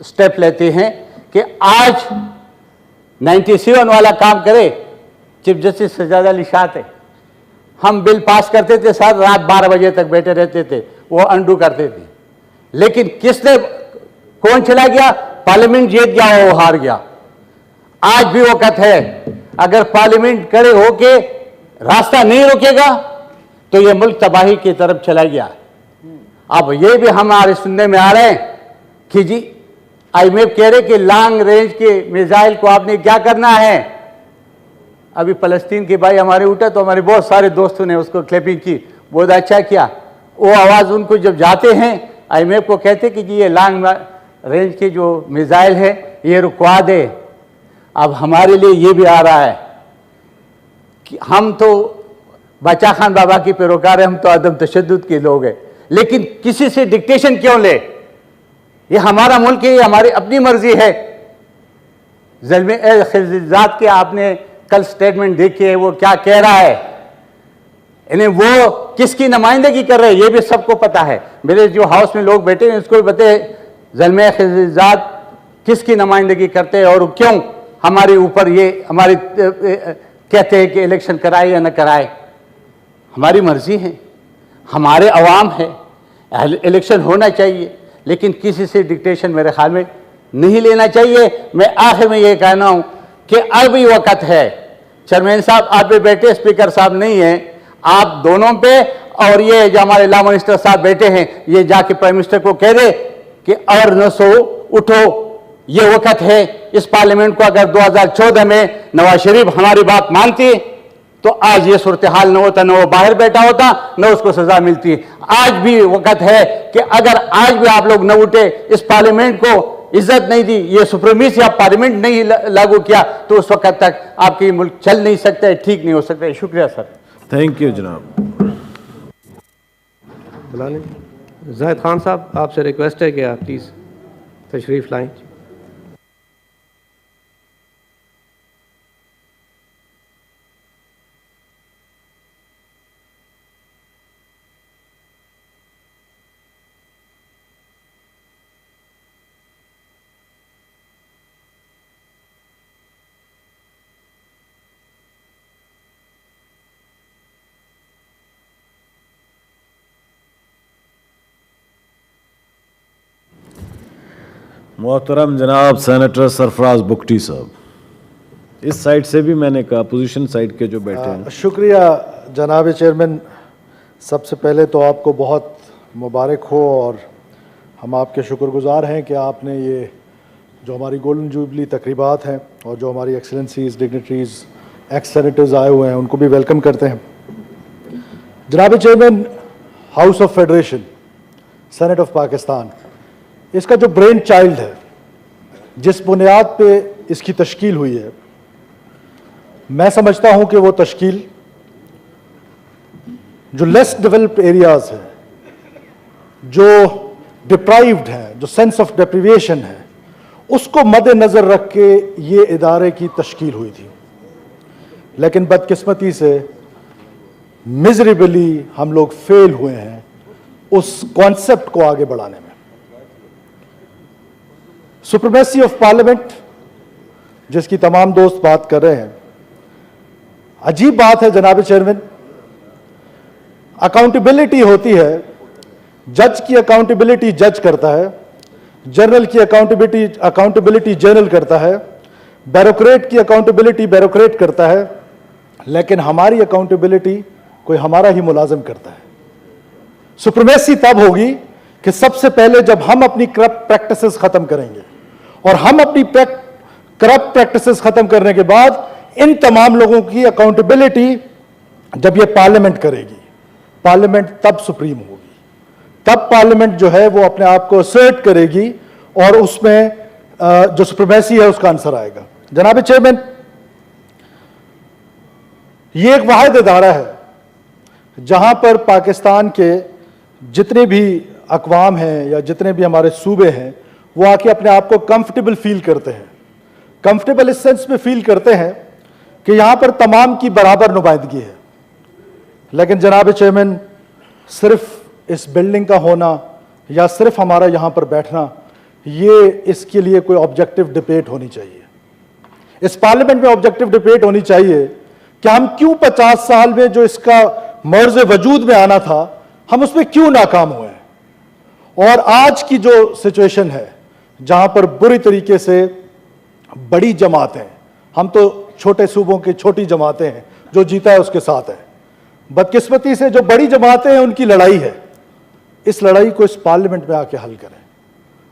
स्टेप लेते हैं कि आज 97 वाला काम करे। चीफ जस्टिस सज्जाद अली शाह थे, हम बिल पास करते थे सर, रात 12 बजे तक बैठे रहते थे, वो अंडू करते थे। लेकिन किसने, कौन चला गया? पार्लियामेंट जीत गया, वो हार गया। आज भी वक्त है, अगर पार्लियामेंट खड़े होके रास्ता नहीं रोकेगा तो ये मुल्क तबाही की तरफ चला गया। अब ये भी हमारे सुनने में आ रहे हैं कि जी IMF कह रहे कि लॉन्ग रेंज के मिसाइल को आपने क्या करना है। अभी फलस्तीन के भाई हमारे उठा तो हमारे बहुत सारे दोस्तों ने उसको क्लिपिंग की, बहुत अच्छा किया। वो आवाज़ उनको जब जाते हैं IMF को कहते कि जी ये लॉन्ग रेंज के जो मिसाइल है ये रुकवा दे। अब हमारे लिए ये भी आ रहा है कि हम तो बच्चा खान बाबा की पैरोकार हैं, हम तो अदम तशद्दुद के लोग हैं, लेकिन किसी से डिक्टेशन क्यों ले? ये हमारा मुल्क है, ये हमारी अपनी मर्जी है। ज़ल्मे खिलज़ात के आपने कल स्टेटमेंट देखी है, वो क्या कह रहा है, यानी वो किसकी नुमाइंदगी कर रहे हैं ये भी सबको पता है। मेरे जो हाउस में लोग बैठे हैं उसको भी पता है ज़ल्मे खिलज़ात किसकी नुमाइंदगी करते हैं और क्यों हमारे ऊपर ये हमारी कहते हैं कि इलेक्शन कराए या न कराए। हमारी मर्जी है, हमारे अवाम है, इलेक्शन होना चाहिए, लेकिन किसी से डिक्टेशन मेरे ख्याल में नहीं लेना चाहिए। मैं आखिर में ये कहना हूं कि अब भी वक्त है, चेयरमैन साहब आप भी बैठे, स्पीकर साहब नहीं है, आप दोनों पे, और ये जो हमारे लॉ मिनिस्टर साहब बैठे हैं ये जाके प्राइम मिनिस्टर को कह दे कि और न सो उठो। ये वक्त है, इस पार्लियामेंट को अगर 2014 में नवाज शरीफ हमारी बात मानती तो आज ये सूरत हाल न होता, न वो बाहर बैठा होता, न उसको सजा मिलती। आज भी वक्त है कि अगर आज भी आप लोग न उठे, इस पार्लियामेंट को इज्जत नहीं दी, ये सुप्रीमेसी ऑफ पार्लियामेंट नहीं लागू किया, तो उस वक्त तक आपकी मुल्क चल नहीं सकता है, ठीक नहीं हो सकता है। शुक्रिया सर। थैंक यू जनाब। जाहिद खान साहब आपसे रिक्वेस्ट है कि आप प्लीज़ तशरीफ लाएं। मोहतरम जनाब सेनेटर सरफराज बुकटी साहब, इस साइड से भी मैंने कहा, अपोजिशन साइड के जो बैठे हैं। शुक्रिया जनाब चेयरमैन, सबसे पहले तो आपको बहुत मुबारक हो और हम आपके शुक्रगुजार हैं कि आपने ये जो हमारी गोल्डन जुबली तकरीबात हैं और जो हमारी एक्सेलेंसीज, डिग्निटरीज, एक्स सेनेटर्स आए हुए हैं उनको भी वेलकम करते हैं। जनाब chairman, house of federation, senate of Pakistan, इसका जो ब्रेन चाइल्ड है, जिस बुनियाद पे इसकी तश्कील हुई है, मैं समझता हूं कि वो तश्कील जो लेस डेवलप्ड एरियाज हैं, जो डिप्राइव्ड हैं, जो सेंस ऑफ डेप्रिवेशन है, उसको मद्देनज़र रख के ये इदारे की तश्कील हुई थी। लेकिन बदकिस्मती से मिजरेबली हम लोग फेल हुए हैं उस कॉन्सेप्ट को आगे बढ़ाने में। सुप्रीमेसी ऑफ पार्लियामेंट, जिसकी तमाम दोस्त बात कर रहे हैं, अजीब बात है जनाब चेयरमैन। अकाउंटेबिलिटी होती है, जज की अकाउंटेबिलिटी जज करता है, जनरल की अकाउंटेबिलिटी जनरल करता है, ब्यूरोक्रेट की अकाउंटेबिलिटी ब्यूरोक्रेट करता है, लेकिन हमारी अकाउंटेबिलिटी कोई हमारा ही मुलाजिम करता है। सुप्रीमेसी तब होगी कि सबसे पहले जब हम अपनी करप्ट प्रैक्टिसेस खत्म करेंगे, और हम अपनी करप्ट प्रैक्टिसेस खत्म करने के बाद इन तमाम लोगों की अकाउंटेबिलिटी جب یہ پارلیمنٹ کرے گی، پارلیمنٹ تب سپریم ہوگی، تب پارلیمنٹ جو ہے وہ اپنے آپ کو اسرٹ کرے گی اور اس میں جو سپریمیسی ہے اس کا عنصر آئے گا۔ جناب چیئرمین، یہ ایک واحد ادارہ ہے جہاں پر پاکستان کے جتنے بھی اقوام ہیں یا جتنے بھی ہمارے صوبے ہیں وہ آ کے اپنے آپ کو کمفرٹیبل فیل کرتے ہیں۔ کمفرٹیبل اس سینس میں فیل کرتے ہیں کہ یہاں پر تمام کی برابر نمائندگی ہے۔ لیکن جناب چیئرمین، صرف اس بلڈنگ کا ہونا یا صرف ہمارا یہاں پر بیٹھنا، یہ اس کے لیے کوئی آبجیکٹو ڈبیٹ ہونی چاہیے۔ اس پارلیمنٹ میں آبجیکٹو ڈبیٹ ہونی چاہیے کہ ہم کیوں 50 سال میں جو اس کا مرز وجود میں آنا تھا، ہم اس میں کیوں ناکام ہوئے ہیں۔ اور آج کی جو سچویشن ہے جہاں پر بری طریقے سے بڑی جماعتیں، ہم تو چھوٹے صوبوں کی چھوٹی جماعتیں ہیں، جو جیتا ہے اس کے ساتھ ہے، بدقسمتی سے جو بڑی جماعتیں ہیں ان کی لڑائی ہے، اس لڑائی کو اس پارلیمنٹ میں آ کے حل کریں،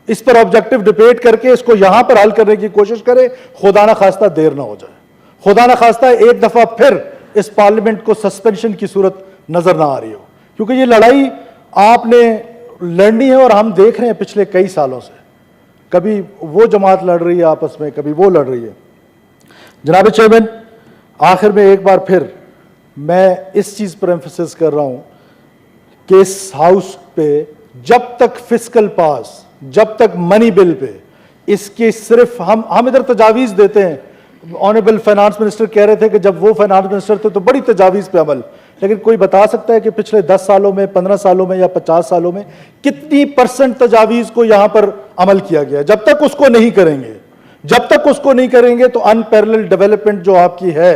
اس پر آبجیکٹو ڈبیٹ کر کے اس کو یہاں پر حل کرنے کی کوشش کریں۔ خدا نہ خواستہ دیر نہ ہو جائے، خدا نہ خواستہ ایک دفعہ پھر اس پارلیمنٹ کو سسپینشن کی صورت نظر نہ آ رہی ہو، کیونکہ یہ لڑائی آپ نے لڑنی ہے اور ہم دیکھ رہے ہیں پچھلے کئی سالوں سے، کبھی وہ جماعت لڑ رہی ہے آپس میں، کبھی وہ لڑ رہی ہے۔ جناب چیئرمین، آخر میں ایک بار پھر میں اس چیز پر ایمفسس کر رہا ہوں کہ اس ہاؤس پہ جب تک فسکل پاس، جب تک منی بل پہ اس کے صرف ہم ادھر تجاویز دیتے ہیں۔ آنریبل فائنانس منسٹر کہہ رہے تھے کہ جب وہ فائنانس منسٹر تھے تو بڑی تجاویز پہ عمل، لیکن کوئی بتا سکتا ہے کہ پچھلے 10 سالوں میں، 15 سالوں میں یا 50 سالوں میں کتنی % تجاویز کو یہاں پر عمل کیا گیا؟ جب تک اس کو نہیں کریں گے، جب تک اس کو نہیں کریں گے تو ان پیرلل ڈیولپمنٹ جو آپ کی ہے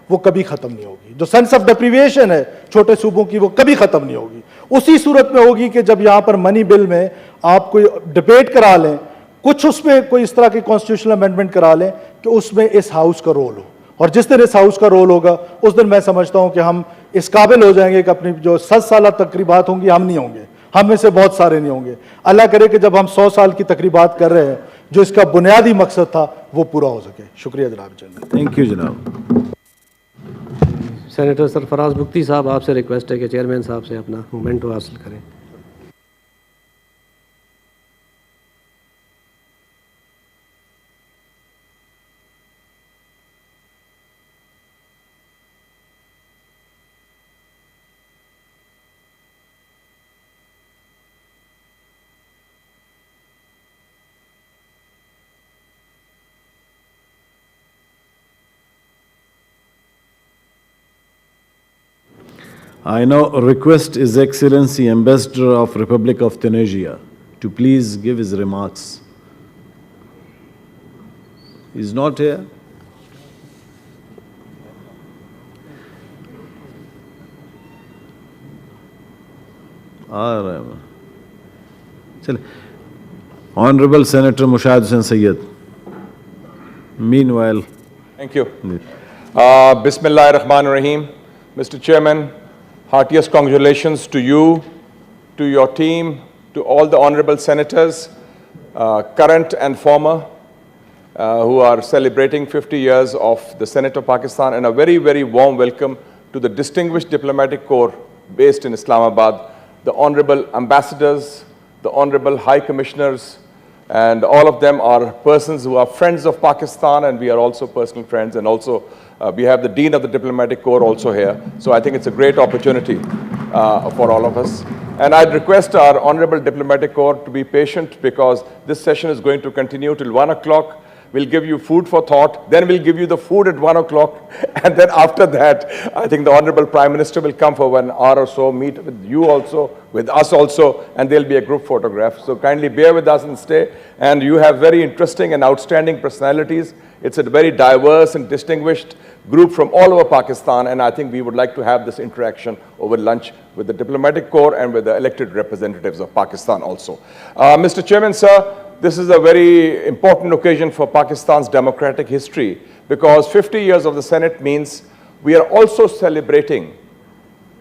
وہ کبھی ختم نہیں ہوگی، جو سینس آف ڈیپریویشن ہے چھوٹے صوبوں کی وہ کبھی ختم نہیں ہوگی۔ اسی صورت میں ہوگی کہ جب یہاں پر منی بل میں آپ کوئی ڈبیٹ کرا لیں، کچھ اس میں کوئی اس طرح کی کانسٹیٹیوشنل امینڈمنٹ کرا لیں کہ اس میں اس ہاؤس کا رول ہو، اور جس دن اس ہاؤس کا رول ہوگا اس دن میں سمجھتا ہوں کہ ہم اس قابل ہو جائیں گے کہ اپنی جو 100 سالہ تقریبات ہوں گی ہم نہیں ہوں گے، ہم میں سے بہت سارے نہیں ہوں گے۔ اللہ کرے کہ جب ہم 100 سال کی تقریبات کر رہے ہیں جو اس کا بنیادی مقصد تھا وہ پورا ہو سکے۔ شکریہ جناب چیئرمین۔ تھینک یو جناب۔ سینیٹر سرفراز بگٹی صاحب، آپ سے ریکویسٹ ہے کہ چیئرمین صاحب سے اپنا مومنٹو حاصل کریں۔ I now request His Excellency Ambassador of Republic of Tunisia to please give his remarks. He's not here? Honorable Senator Mushahid Hussain Sayyed. Meanwhile. Thank you. Bismillah ar-Rahman ar-Rahim. Mr. Chairman, heartiest congratulations to you, to your team, to all the honorable senators, current and former, who are celebrating 50 years of the Senate of Pakistan, and a very, very warm welcome to the distinguished diplomatic corps based in Islamabad, the honorable ambassadors, the honorable high commissioners, and all of them are persons who are friends of Pakistan, and we are also personal friends, and also we have the Dean of the Diplomatic Corps also here. So I think it's a great opportunity for all of us. And I'd request our Honorable Diplomatic Corps to be patient, because this session is going to continue till 1 o'clock. We'll give you food for thought, then we'll give you the food at 1 o'clock, and then after that, I think the Honorable Prime Minister will come for 1 hour or so, meet with you also, with us also, and there'll be a group photograph. So kindly bear with us and stay. And you have very interesting and outstanding personalities. It's a very diverse and distinguished group from all over Pakistan, and I think we would like to have this interaction over lunch with the Diplomatic Corps and with the elected representatives of Pakistan also. Mr. Chairman, sir, this is a very important occasion for Pakistan's democratic history, because 50 years of the Senate means we are also celebrating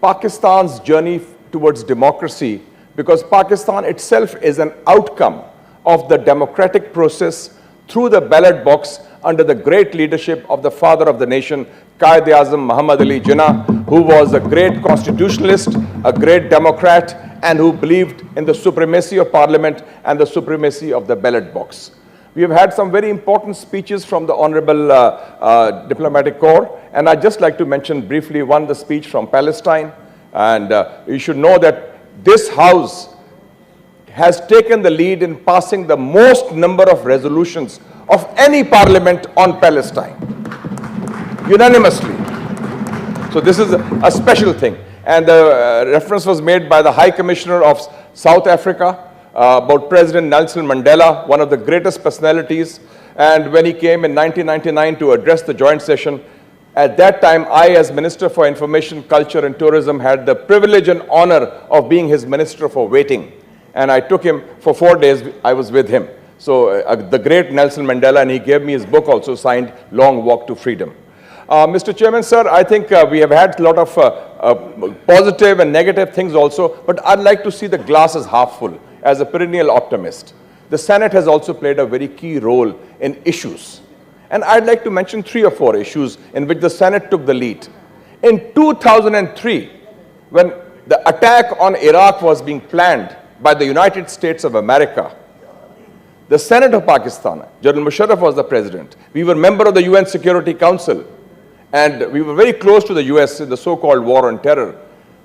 Pakistan's journey towards democracy, because Pakistan itself is an outcome of the democratic process through the ballot box under the great leadership of the father of the nation, Quaid-e-Azam Muhammad Ali Jinnah, who was a great constitutionalist, a great democrat, and who believed in the supremacy of parliament and the supremacy of the ballot box. We have had some very important speeches from the Honorable Diplomatic Corps, and I'd just like to mention briefly one, the speech from Palestine. And you should know that this House has taken the lead in passing the most number of resolutions of any parliament on Palestine, unanimously. So this is a special thing. And the reference was made by the High Commissioner of South Africa about President Nelson Mandela, one of the greatest personalities. And when he came in 1999 to address the joint session, at that time, I, as Minister for Information, Culture and Tourism, had the privilege and honor of being his Minister for Waiting. And I took him for 4 days, I was with him. So the great Nelson Mandela, and he gave me his book also signed, Long Walk to Freedom. Mr. Chairman, sir, I think we have had a lot of positive and negative things also, but I'd like to see the glass as half full. As a perennial optimist, the Senate has also played a very key role in issues. And I'd like to mention 3 or 4 issues in which the Senate took the lead. In 2003, when the attack on Iraq was being planned by the United States of America, the Senate of Pakistan, General Musharraf was the president. We were member of the UN Security Council, and we were very close to the US in the so-called war on terror.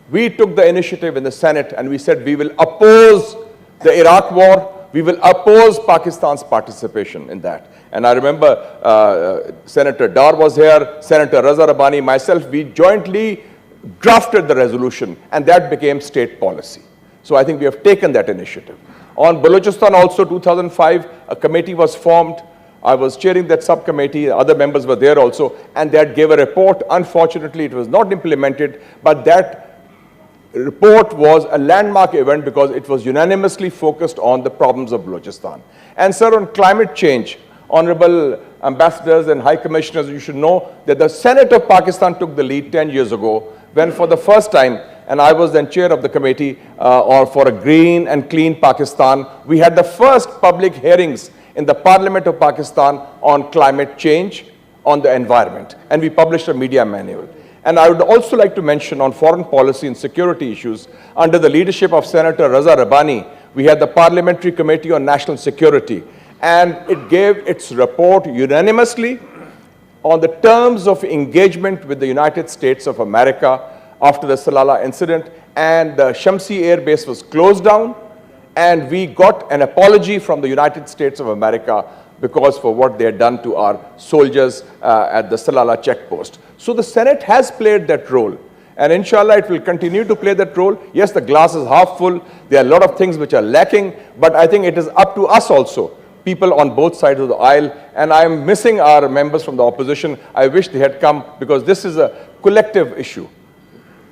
We took the initiative in the Senate and we said we will oppose the Iraq war, we will oppose Pakistan's participation in that. And I remember Senator Dar was here, Senator Raza Rabbani, myself, we jointly drafted the resolution, and that became state policy. So I think we have taken that initiative. On Balochistan also, 2005, a committee was formed. I was chairing that subcommittee, other members were there also, and that gave a report. Unfortunately, it was not implemented, but that report was a landmark event because it was unanimously focused on the problems of Balochistan. And sir, on climate change, honorable ambassadors and high commissioners, you should know that the Senate of Pakistan took the lead 10 years ago when for the first time, and I was then chair of the committee for a green and clean Pakistan, we had the first public hearings in the Parliament of Pakistan on climate change, on the environment, and we published a media manual. And I would also like to mention on foreign policy and security issues, under the leadership of Senator Raza Rabbani, we had the Parliamentary Committee on National Security, and it gave its report unanimously on the terms of engagement with the United States of America after the Salalah incident, and the Shamsi Air Base was closed down, and we got an apology from the United States of America because for what they had done to our soldiers at the Salalah checkpost. So the Senate has played that role, and inshallah it will continue to play that role. Yes, the glass is half full. There are a lot of things which are lacking, but I think it is up to us also, people on both sides of the aisle, and I am missing our members from the opposition. I wish they had come because this is a collective issue.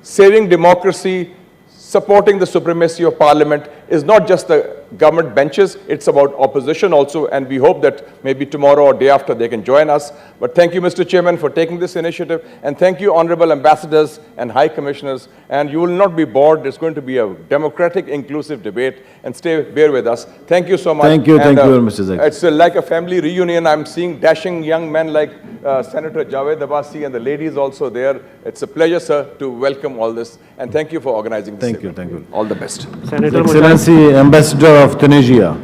Saving democracy, supporting the supremacy of parliament is not just the government benches, it's about opposition also, and we hope that maybe tomorrow or day after they can join us. But thank you, Mr. Chairman, for taking this initiative, and thank you, honorable ambassadors and high commissioners, and you will not be bored. There's going to be a democratic, inclusive debate, and bear with us. Thank you so much. Thank you, thank you, Mr. Zaki. It's like a family reunion. I'm seeing dashing young men like Senator Javed Abbasi and the ladies also there. It's a pleasure, sir, to welcome all this, and thank you for organizing this event. Thank you. All the best. Senator Excellency, Ambassador of Tunisia.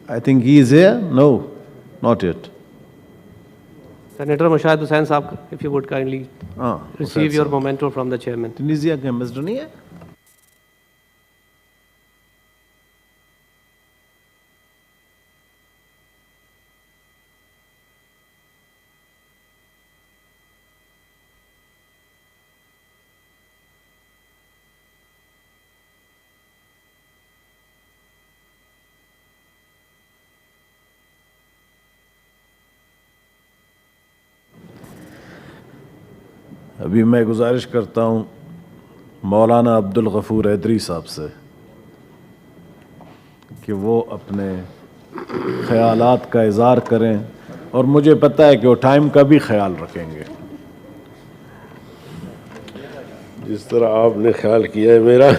I think he is here? No, not yet. Senator Mushahid Hussain Saab, if you would kindly receive your memento from the chairman. Tunisia के ambassador नहीं है? अभी मैं गुजारिश करता हूँ मौलाना अब्दुल गफूर हैदरी साहब से कि वो अपने ख्यालात का इज़हार करें, और मुझे पता है कि वो टाइम का भी ख्याल रखेंगे। जिस तरह आपने ख्याल किया है मेरा,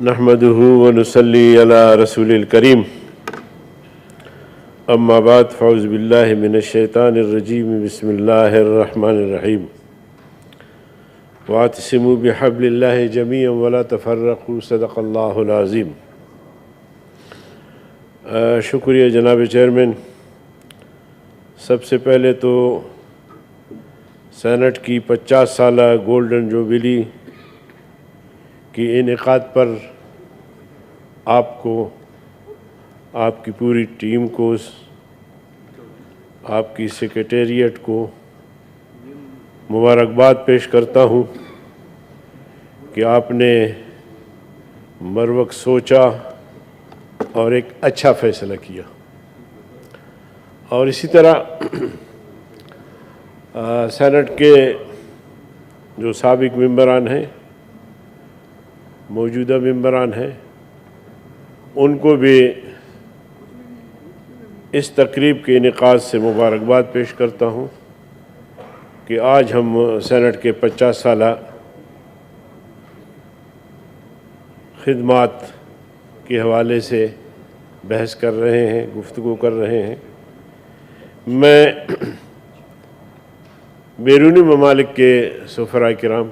نحمده ونصلي على رسول الكريم اما بعد فاعوذ بالله من الشيطان الرجيم بسم الله الرحمن الرحيم واعتصموا بحبل الله جميعا ولا تفرقوا صدق الله العظيم. شکریہ جناب چیئرمین. سب سے پہلے تو سینٹ کی 50 سالہ گولڈن جوبلی کی انعقاد پر آپ کو، آپ کی پوری ٹیم کو، آپ کی سیکریٹریٹ کو مبارکباد پیش کرتا ہوں کہ آپ نے مروقت سوچا اور ایک اچھا فیصلہ کیا. اور اسی طرح سینٹ کے جو سابق ممبران ہیں، موجودہ ممبران ہیں، ان کو بھی اس تقریب کے انعقاد سے مبارکباد پیش کرتا ہوں کہ آج ہم سینٹ کے 50 سالہ خدمات کے حوالے سے بحث کر رہے ہیں، گفتگو کر رہے ہیں. میں بیرونی ممالک کے سفراء کرام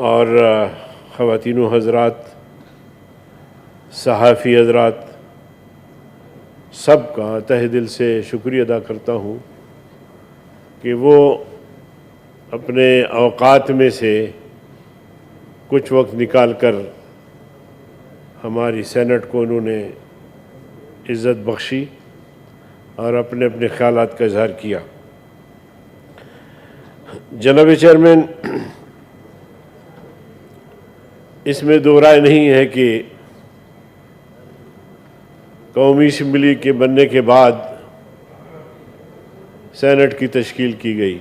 اور خواتین و حضرات، صحافی حضرات، سب کا تہ دل سے شکریہ ادا کرتا ہوں کہ وہ اپنے اوقات میں سے کچھ وقت نکال کر ہماری سینٹ کو انہوں نے عزت بخشی اور اپنے اپنے خیالات کا اظہار کیا. جناب چیئرمین، اس میں دو رائے نہیں ہے کہ قومی اسمبلی کے بننے کے بعد سینٹ کی تشکیل کی گئی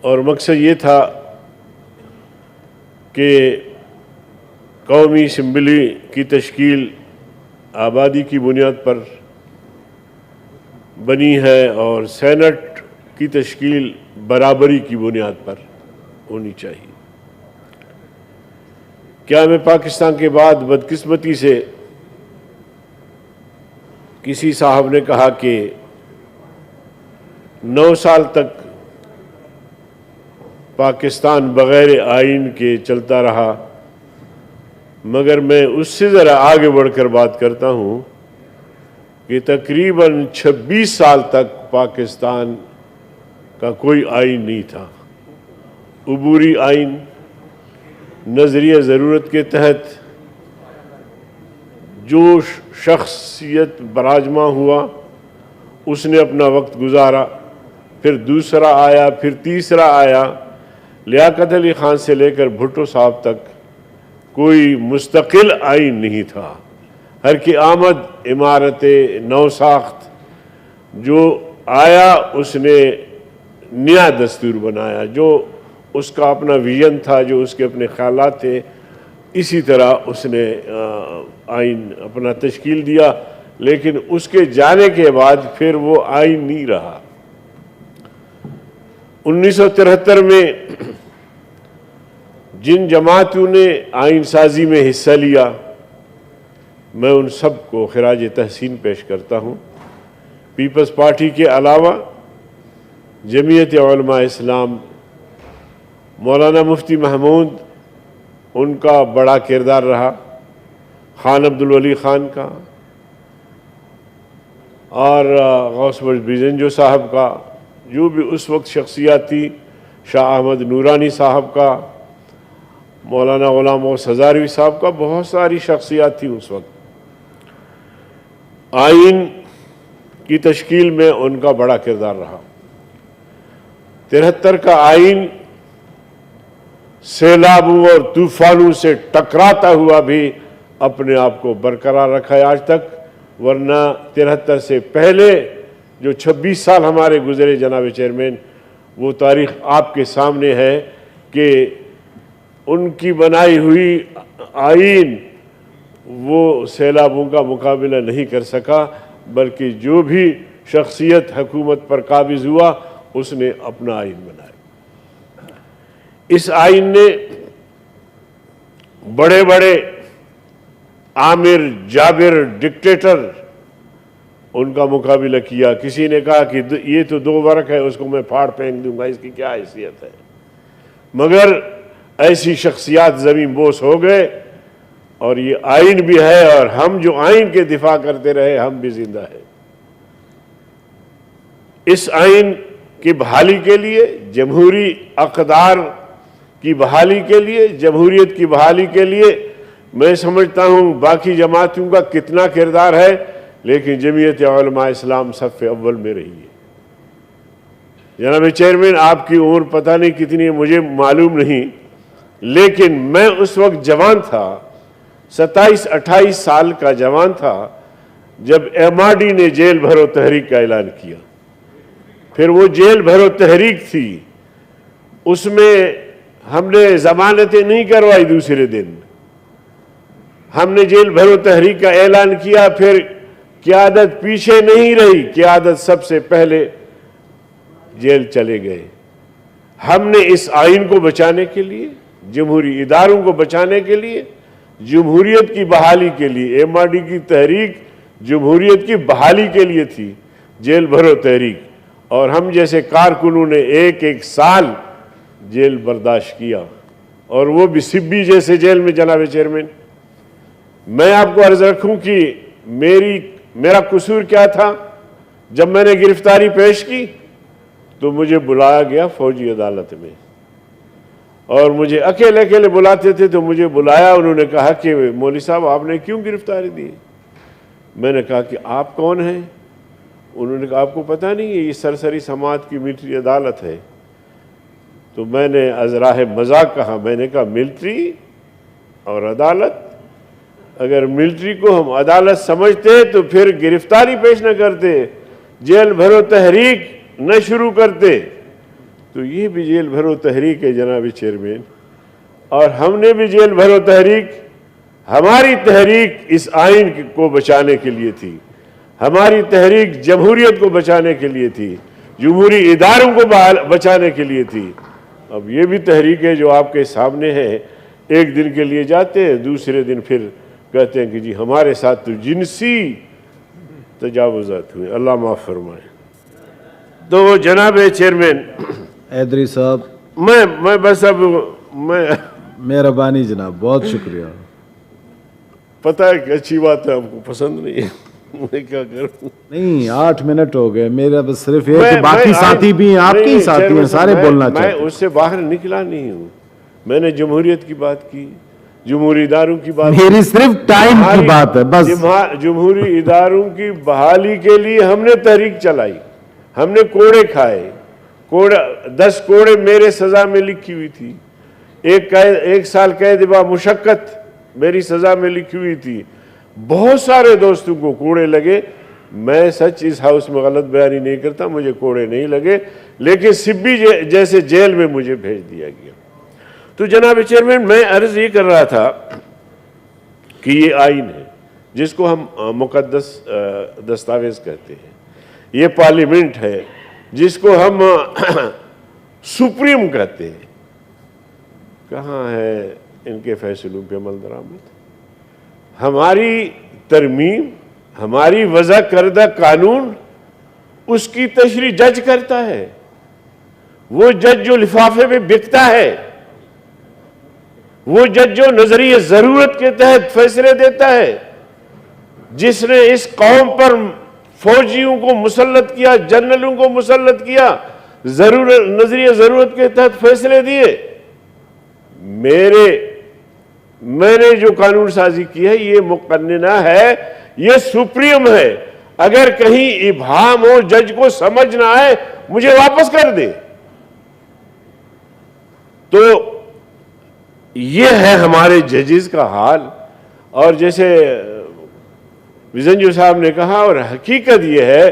اور مقصد یہ تھا کہ قومی اسمبلی کی تشکیل آبادی کی بنیاد پر بنی ہے اور سینٹ کی تشکیل برابری کی بنیاد پر ہونی چاہیے. کیا میں پاکستان کے بعد بدقسمتی سے کسی صاحب نے کہا کہ 9 سال تک پاکستان بغیر آئین کے چلتا رہا، مگر میں اس سے ذرا آگے بڑھ کر بات کرتا ہوں کہ تقریباً 26 سال تک پاکستان کا کوئی آئین نہیں تھا. عبوری آئین نظریہ ضرورت کے تحت جو شخصیت براجمہ ہوا اس نے اپنا وقت گزارا، پھر دوسرا آیا، پھر تیسرا آیا. لیاقت علی خان سے لے کر بھٹو صاحب تک کوئی مستقل آئین نہیں تھا. ہر کی آمد عمارت نو ساخت جو آیا اس نے نیا دستور بنایا، جو اس کا اپنا ویژن تھا، جو اس کے اپنے خیالات تھے، اسی طرح اس نے آئین اپنا تشکیل دیا. لیکن اس کے جانے کے بعد پھر وہ آئین نہیں رہا. 1973 میں جن جماعتوں نے آئین سازی میں حصہ لیا، میں ان سب کو خراج تحسین پیش کرتا ہوں. پیپلز پارٹی کے علاوہ جمعیت علماء اسلام، مولانا مفتی محمود، ان کا بڑا کردار رہا، خان عبدالولی خان کا، اور غوث بخش بیزنجو صاحب کا، جو بھی اس وقت شخصیات تھی، شاہ احمد نورانی صاحب کا، مولانا غلام غوث ہزاروی صاحب کا، بہت ساری شخصیات تھی اس وقت. آئین کی تشکیل میں ان کا بڑا کردار رہا. 73 کا آئین سیلابوں اور طوفانوں سے ٹکراتا ہوا بھی اپنے آپ کو برقرار رکھا ہے آج تک. ورنہ 73 سے پہلے جو 26 سال ہمارے گزرے جناب چیئرمین، وہ تاریخ آپ کے سامنے ہے کہ ان کی بنائی ہوئی آئین وہ سیلابوں کا مقابلہ نہیں کر سکا، بلکہ جو بھی شخصیت حکومت پر قابض ہوا اس نے اپنا آئین بنایا. اس آئین نے बड़े बड़े आमिर जाबिर डिक्टेटर उनका मुकाबला किया। किसी ने कहा कि ये तो 2 वर्क है, उसको मैं फाड़ फेंक दूंगा, इसकी क्या हैसियत है। मगर ऐसी शख्सियात ज़मीन बोस हो गए और ये आइन भी है, और हम जो आइन के दिफा करते रहे हम भी जिंदा है। इस आइन की बहाली के लिए, जमहूरी अक़दार की बहाली के लिए, जमहूरियत की बहाली के लिए मैं समझता हूँ बाकी जमातों का कितना किरदार है, लेकिन जमीयत उलमा इस्लाम सफ़ अव्वल में रही है। जनाब चेयरमैन, आपकी उम्र पता नहीं कितनी है, मुझे मालूम नहीं, लेकिन मैं उस वक्त जवान था, 27-28 साल का जवान था, जब MRD ने जेल भरो तहरीक का ऐलान किया। फिर वो जेल भरो तहरीक थी, उसमें हमने जमानतें नहीं करवाई, दूसरे दिन हमने जेल भरो तहरीक का ऐलान किया। फिर क़यादत पीछे नहीं रही, क़यादत सबसे पहले जेल चले गए। हमने इस आइन को बचाने के लिए, जमहूरी इदारों को बचाने के लिए, जमहूरियत की बहाली के लिए, MRD की तहरीक जमहूरियत की बहाली के लिए थी, जेल भरो तहरीक, और हम जैसे कारकुनों ने 1-1 साल जेल बर्दाश्त किया, और वो भी सिब्बी जैसे जेल में। जनाब चेयरमैन, मैं आपको अर्ज रखूं कि मेरा कसूर क्या था। जब मैंने गिरफ्तारी पेश की तो मुझे बुलाया गया फौजी अदालत में, और मुझे अकेले अकेले बुलाते थे, तो मुझे बुलाया, उन्होंने कहा कि मौलवी साहब आपने क्यों गिरफ्तारी दी। मैंने कहा कि आप कौन हैं। उन्होंने कहा आपको पता नहीं है, ये सरसरी समात की मिलिट्री अदालत है। तो मैंने अज़राह मजाक कहा, मैंने कहा मिलिट्री और अदालत, अगर मिलिट्री को हम अदालत समझते तो फिर गिरफ्तारी पेश न करते, जेल भरो तहरीक न शुरू करते। तो ये भी जेल भरो तहरीक है जनाब चेयरमैन, और हमने भी जेल भरो तहरीक, हमारी तहरीक इस आइन को बचाने के लिए थी, हमारी तहरीक जमहूरियत को बचाने के लिए थी, जमहूरी इदारों को बचाने के लिए थी। अब ये भी तहरीक है जो आपके सामने है। एक दिन के लिए जाते हैं, दूसरे दिन फिर कहते हैं कि जी हमारे साथ तो जिनसी तजावुज़ात हुए, अल्लाह माफ़ फरमाए। तो जनाब चेयरमैन हैदरी साहब, मैं बस अब मेहरबानी जनाब, बहुत शुक्रिया। पता है कि अच्छी बात है, आपको पसंद नहीं है, मैं क्या करूं। नहीं, 8 मिनट हो गए, मेरा बस सिर्फ ये, बाकी साथी भी हैं, आपके ही साथी हैं, सारे बोलना चाहते हैं। मैं उससे बाहर निकला नहीं हूँ। मैंने जमहूरियत की बात की, जमहूरी इदारों की बात, मेरी सिर्फ टाइम की बात है बस। जमहूरी इदारों की बहाली के लिए हमने तहरीक चलाई, हमने कोड़े खाए, 10 कोड़े मेरे सजा में लिखी हुई थी, 1 साल कैद बा मुशक्कत मेरी सजा में लिखी हुई थी। बहुत सारे दोस्तों को कोड़े लगे। मैं सच इस हाउस में गलत बयानी नहीं करता, मुझे कोड़े नहीं लगे, लेकिन सिब्बी जैसे जेल में मुझे भेज दिया गया। तो जनाब चेयरमैन, मैं अर्ज ये कर रहा था कि ये आइन है जिसको हम मुकद्दस दस्तावेज कहते हैं, ये पार्लियामेंट है जिसको हम सुप्रीम कहते हैं। कहाँ है इनके फैसलों पे अमल दरामद? हमारी तरमीम, हमारी वज़ा करदा कानून, उसकी तशरीह जज करता है। वो जज जो लिफाफे में बिकता है, वो जज जो नजरिए जरूरत के तहत फैसले देता है, जिसने इस कौम पर फौजियों को मुसल्लत किया, जनरलों को मुसल्लत किया, नजरिए जरूरत के तहत फैसले दिए। मैंने जो कानून साजी की है ये मुकन्नना है, ये सुप्रीम है। अगर कहीं इब्हाम हो, जज को समझ ना आए, मुझे वापस कर दे। तो ये है हमारे जजेस का हाल। और जैसे विजन साहब ने कहा, और हकीकत ये है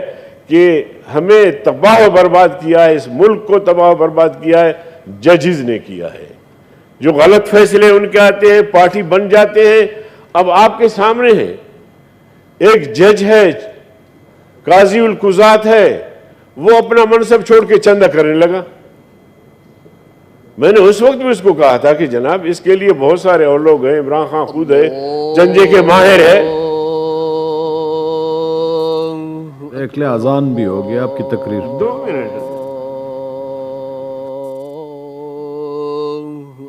कि हमें तबाह बर्बाद किया है, इस मुल्क को तबाह बर्बाद किया है जजेस ने किया है। जो गलत फैसले उनके आते हैं, पार्टी बन जाते हैं। अब आपके सामने है, एक जज है, काजी उल कुजात है, वो अपना मनसब छोड़ के चंदा करने लगा। میں نے اس وقت بھی اس کو کہا تھا کہ جناب اس کے لیے بہت سارے اور لوگ ہیں, عمران خان خود ہے, جنجے کے ماہر ہے. ایک لے اذان بھی ہو گیا آپ کی تقریر. 2 منٹ.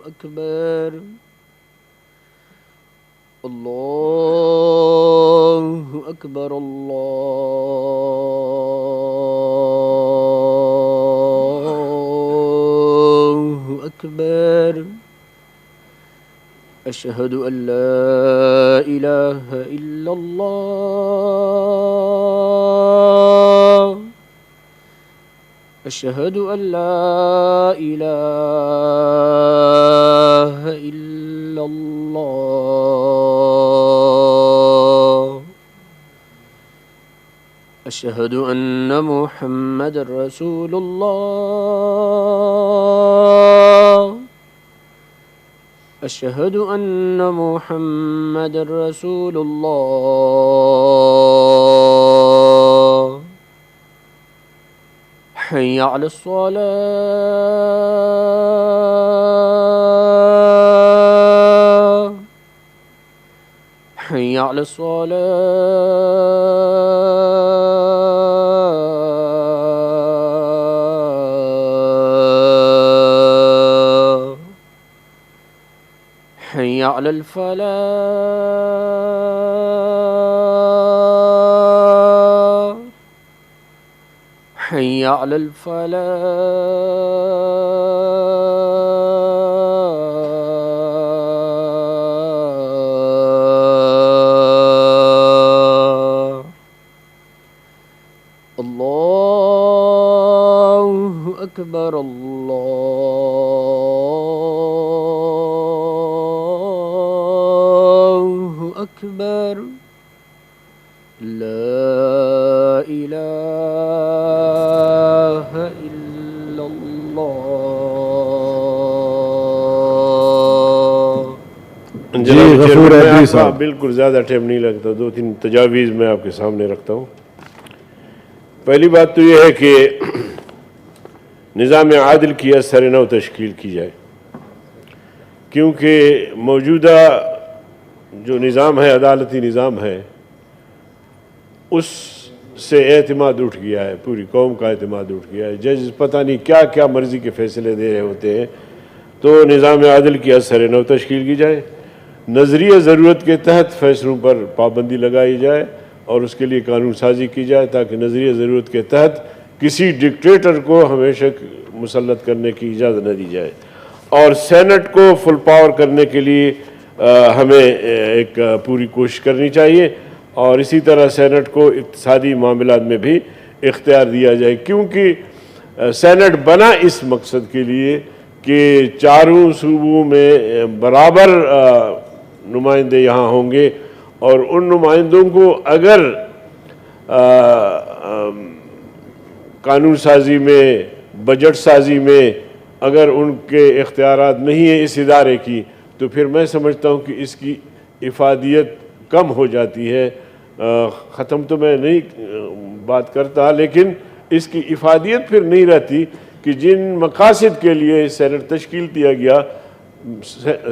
اکبر اللہ اکبر اللہ اکبر اشہد ان لا الہ الا اللہ اشہد ان لا الہ الا اللہ اشہد ان محمد رسول اللہ اشہد ان محمد رسول اللہ حی علی الصلاة حی علی الصلاة حی علی الفلاح حی علی الفلاح اللہ اکبر اللہ اکبر لا الہ الا اللہ. جناب غفور چیئرمین, حیدری میں صاحب. بالکل زیادہ ٹائم نہیں لگتا, 2-3 تجاویز میں آپ کے سامنے رکھتا ہوں. پہلی بات تو یہ ہے کہ نظام عادل کی اثر نو تشکیل کی جائے, کیونکہ موجودہ جو نظام ہے, عدالتی نظام ہے, اس سے اعتماد اٹھ گیا ہے, پوری قوم کا اعتماد اٹھ گیا ہے. جج پتہ نہیں کیا کیا مرضی کے فیصلے دے رہے ہوتے ہیں. تو نظام عادل کی اثر نو تشکیل کی جائے, نظریہ ضرورت کے تحت فیصلوں پر پابندی لگائی جائے اور اس کے لیے قانون سازی کی جائے, تاکہ نظریہ ضرورت کے تحت کسی ڈکٹیٹر کو ہمیشہ مسلط کرنے کی اجازت نہ دی جائے. اور سینٹ کو فل پاور کرنے کے لیے ہمیں ایک پوری کوشش کرنی چاہیے, اور اسی طرح سینٹ کو اقتصادی معاملات میں بھی اختیار دیا جائے, کیونکہ سینٹ بنا اس مقصد کے لیے کہ چاروں صوبوں میں برابر نمائندے یہاں ہوں گے, اور ان نمائندوں کو اگر قانون سازی میں, بجٹ سازی میں اگر ان کے اختیارات نہیں ہیں اس ادارے کی, تو پھر میں سمجھتا ہوں کہ اس کی افادیت کم ہو جاتی ہے. ختم تو میں نہیں بات کرتا, لیکن اس کی افادیت پھر نہیں رہتی کہ جن مقاصد کے لیے سینٹ تشکیل دیا گیا,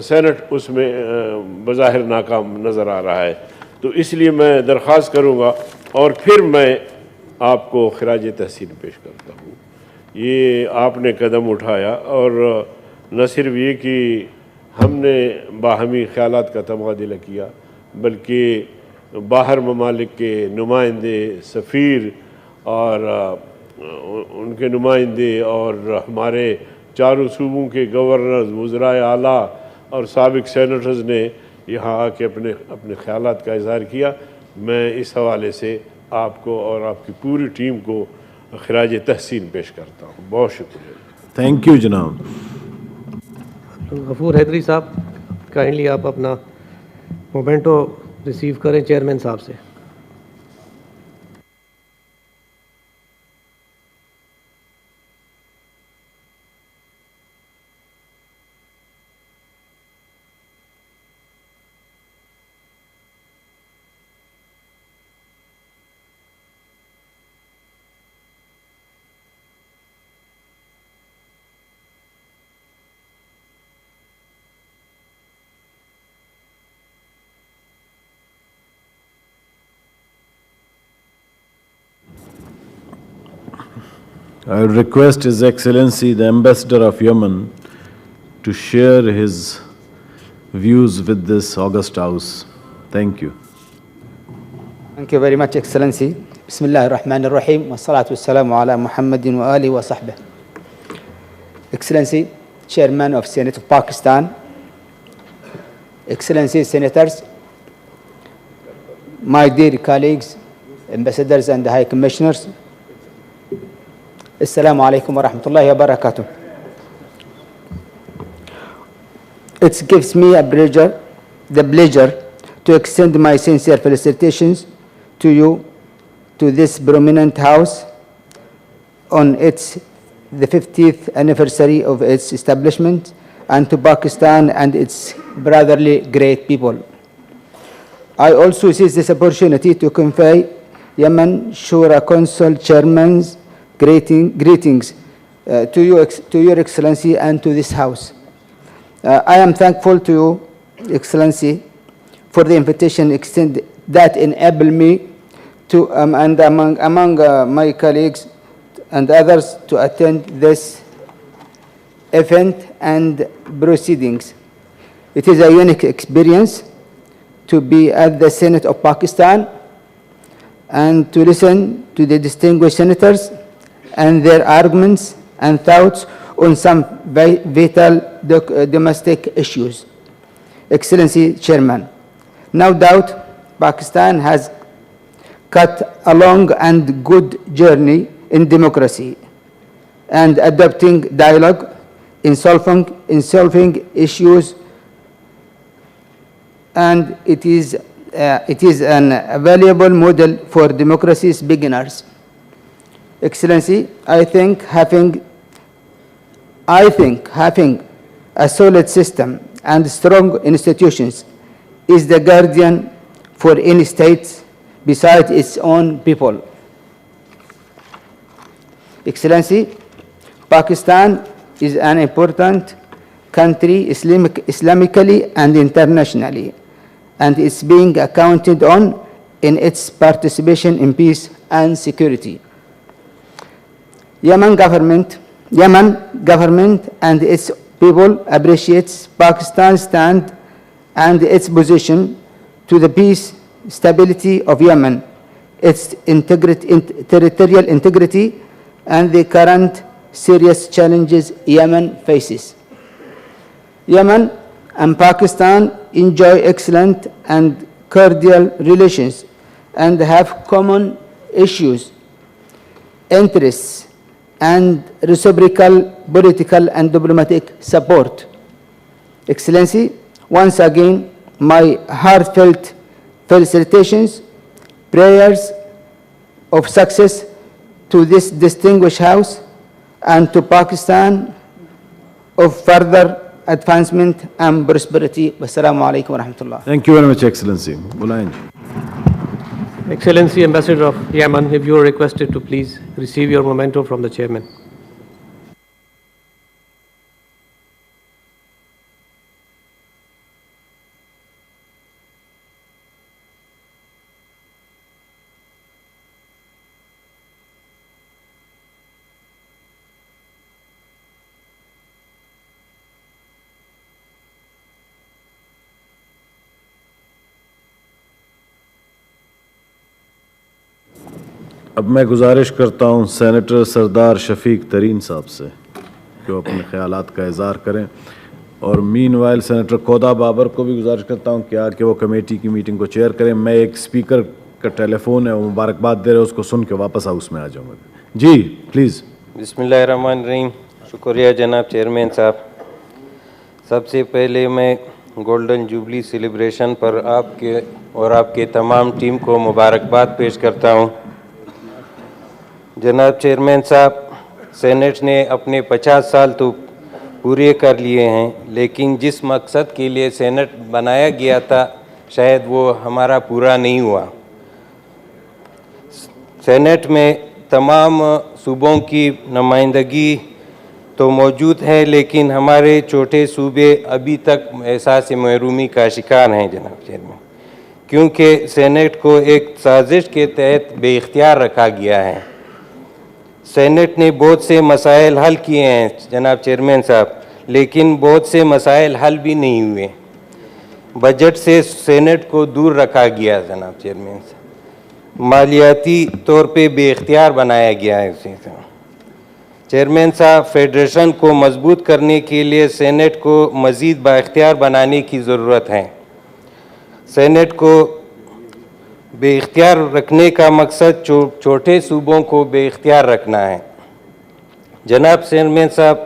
سینٹ اس میں بظاہر ناکام نظر آ رہا ہے. تو اس لیے میں درخواست کروں گا, اور پھر میں آپ کو خراج تحسین پیش کرتا ہوں. یہ آپ نے قدم اٹھایا, اور نہ صرف یہ کہ ہم نے باہمی خیالات کا تبادلہ کیا, بلکہ باہر ممالک کے نمائندے, سفیر اور ان کے نمائندے, اور ہمارے چاروں صوبوں کے گورنرز, وزرائے اعلیٰ اور سابق سینیٹرز نے یہاں آ کے اپنے خیالات کا اظہار کیا. میں اس حوالے سے آپ کو اور آپ کی پوری ٹیم کو خراج تحسین پیش کرتا ہوں. بہت شکریہ. تھینک یو جناب. غفور حیدری صاحب, کائنڈلی آپ اپنا مومنٹو ریسیو کریں چیئرمین صاحب سے. I request His Excellency, the Ambassador of Yemen, to share his views with this august House. Thank you. Thank you very much, Excellency. Bismillahir Rahmanir Rahim. Wa salatu wassalamu ala Muhammadin wa alihi wa sahbihi. Excellency, Chairman of Senate of Pakistan, Excellency, Senators, my dear colleagues, ambassadors and high commissioners, Assalamu alaikum wa rahmatullahi wa barakatuh. It gives me the pleasure to extend my sincere felicitations to you, to this prominent House, on the 50th anniversary of its establishment, and to Pakistan and its brotherly great people. I also seize this opportunity to convey Yemen Shura Council Chairman's greetings to Your Excellency and to this House. I am thankful to you, Excellency, for the invitation extended that enabled me to, and among my colleagues and others, to attend this event and proceedings. It is a unique experience to be at the Senate of Pakistan and to listen to the distinguished senators and their arguments and thoughts on some vital domestic issues. Excellency Chairman, no doubt Pakistan has cut a long and good journey in democracy and adopting dialogue in solving issues, and it is a valuable model for democracy's beginners. Excellency, I think having a solid system and strong institutions is the guardian for any state besides its own people. Excellency, Pakistan is an important country Islamically and internationally, and is being accounted on in its participation in peace and security. Yemen government and its people appreciates Pakistan's stand and its position to the peace, stability of Yemen, its territorial integrity, and the current serious challenges Yemen faces. Yemen and Pakistan enjoy excellent and cordial relations and have common issues, interests, and reciprocal political and diplomatic support. Excellency, once again, my heartfelt felicitations, prayers of success to this distinguished House and to Pakistan of further advancement and prosperity. Wassalamu alaikum wa rahmatullah. Thank you very much, Excellency. Bulayan. Excellency, Ambassador of Yemen, if you are requested to please receive your memento from the Chairman. अब मैं गुजारिश करता हूं senator सरदार शफीक तरीन साहब से कि वो अपने ख्यालात का इज़हार करें, और मीनवाइल सेनेटर खोदा बाबर को भी गुजारिश करता हूं कि आके वो कमेटी की मीटिंग को चेयर करें। मैं एक स्पीकर का टेलीफोन है, वो मुबारकबाद दे रहे, उसको सुन के वापस हाउस में आ जाऊँगा। जी प्लीज़। बिस्मिल्लाहिर्रहमानिर्रहीम। शुक्रिया जनाब चेयरमैन साहब। सबसे पहले मैं गोल्डन जुबली सेलिब्रेशन पर आपके और आपके तमाम टीम को मुबारकबाद पेश करता हूँ। जनाब चेयरमैन साहब, सेनेट ने अपने 50 साल तो पूरे कर लिए हैं, लेकिन जिस मकसद के लिए सेनेट बनाया गया था शायद वो हमारा पूरा नहीं हुआ। सेनेट में तमाम सूबों की नुमाइंदगी तो मौजूद है, लेकिन हमारे छोटे सूबे अभी तक एहसास महरूमी का शिकार हैं जनाब चेयरमैन, क्योंकि सेनेट को एक साजिश के तहत बेइख्तियार रखा गया है। سینٹ نے بہت سے مسائل حل کیے ہیں جناب چیئرمین صاحب، لیکن بہت سے مسائل حل بھی نہیں ہوئے. بجٹ سے سینٹ کو دور رکھا گیا جناب چیئرمین صاحب، مالیاتی طور پہ بے اختیار بنایا گیا ہے اسے. چیئرمین صاحب، فیڈریشن کو مضبوط کرنے کے لیے سینٹ کو مزید بااختیار بنانے کی ضرورت ہے. سینٹ کو بے اختیار رکھنے کا مقصد چھوٹے صوبوں کو بے اختیار رکھنا ہے. جناب چیئرمین صاحب،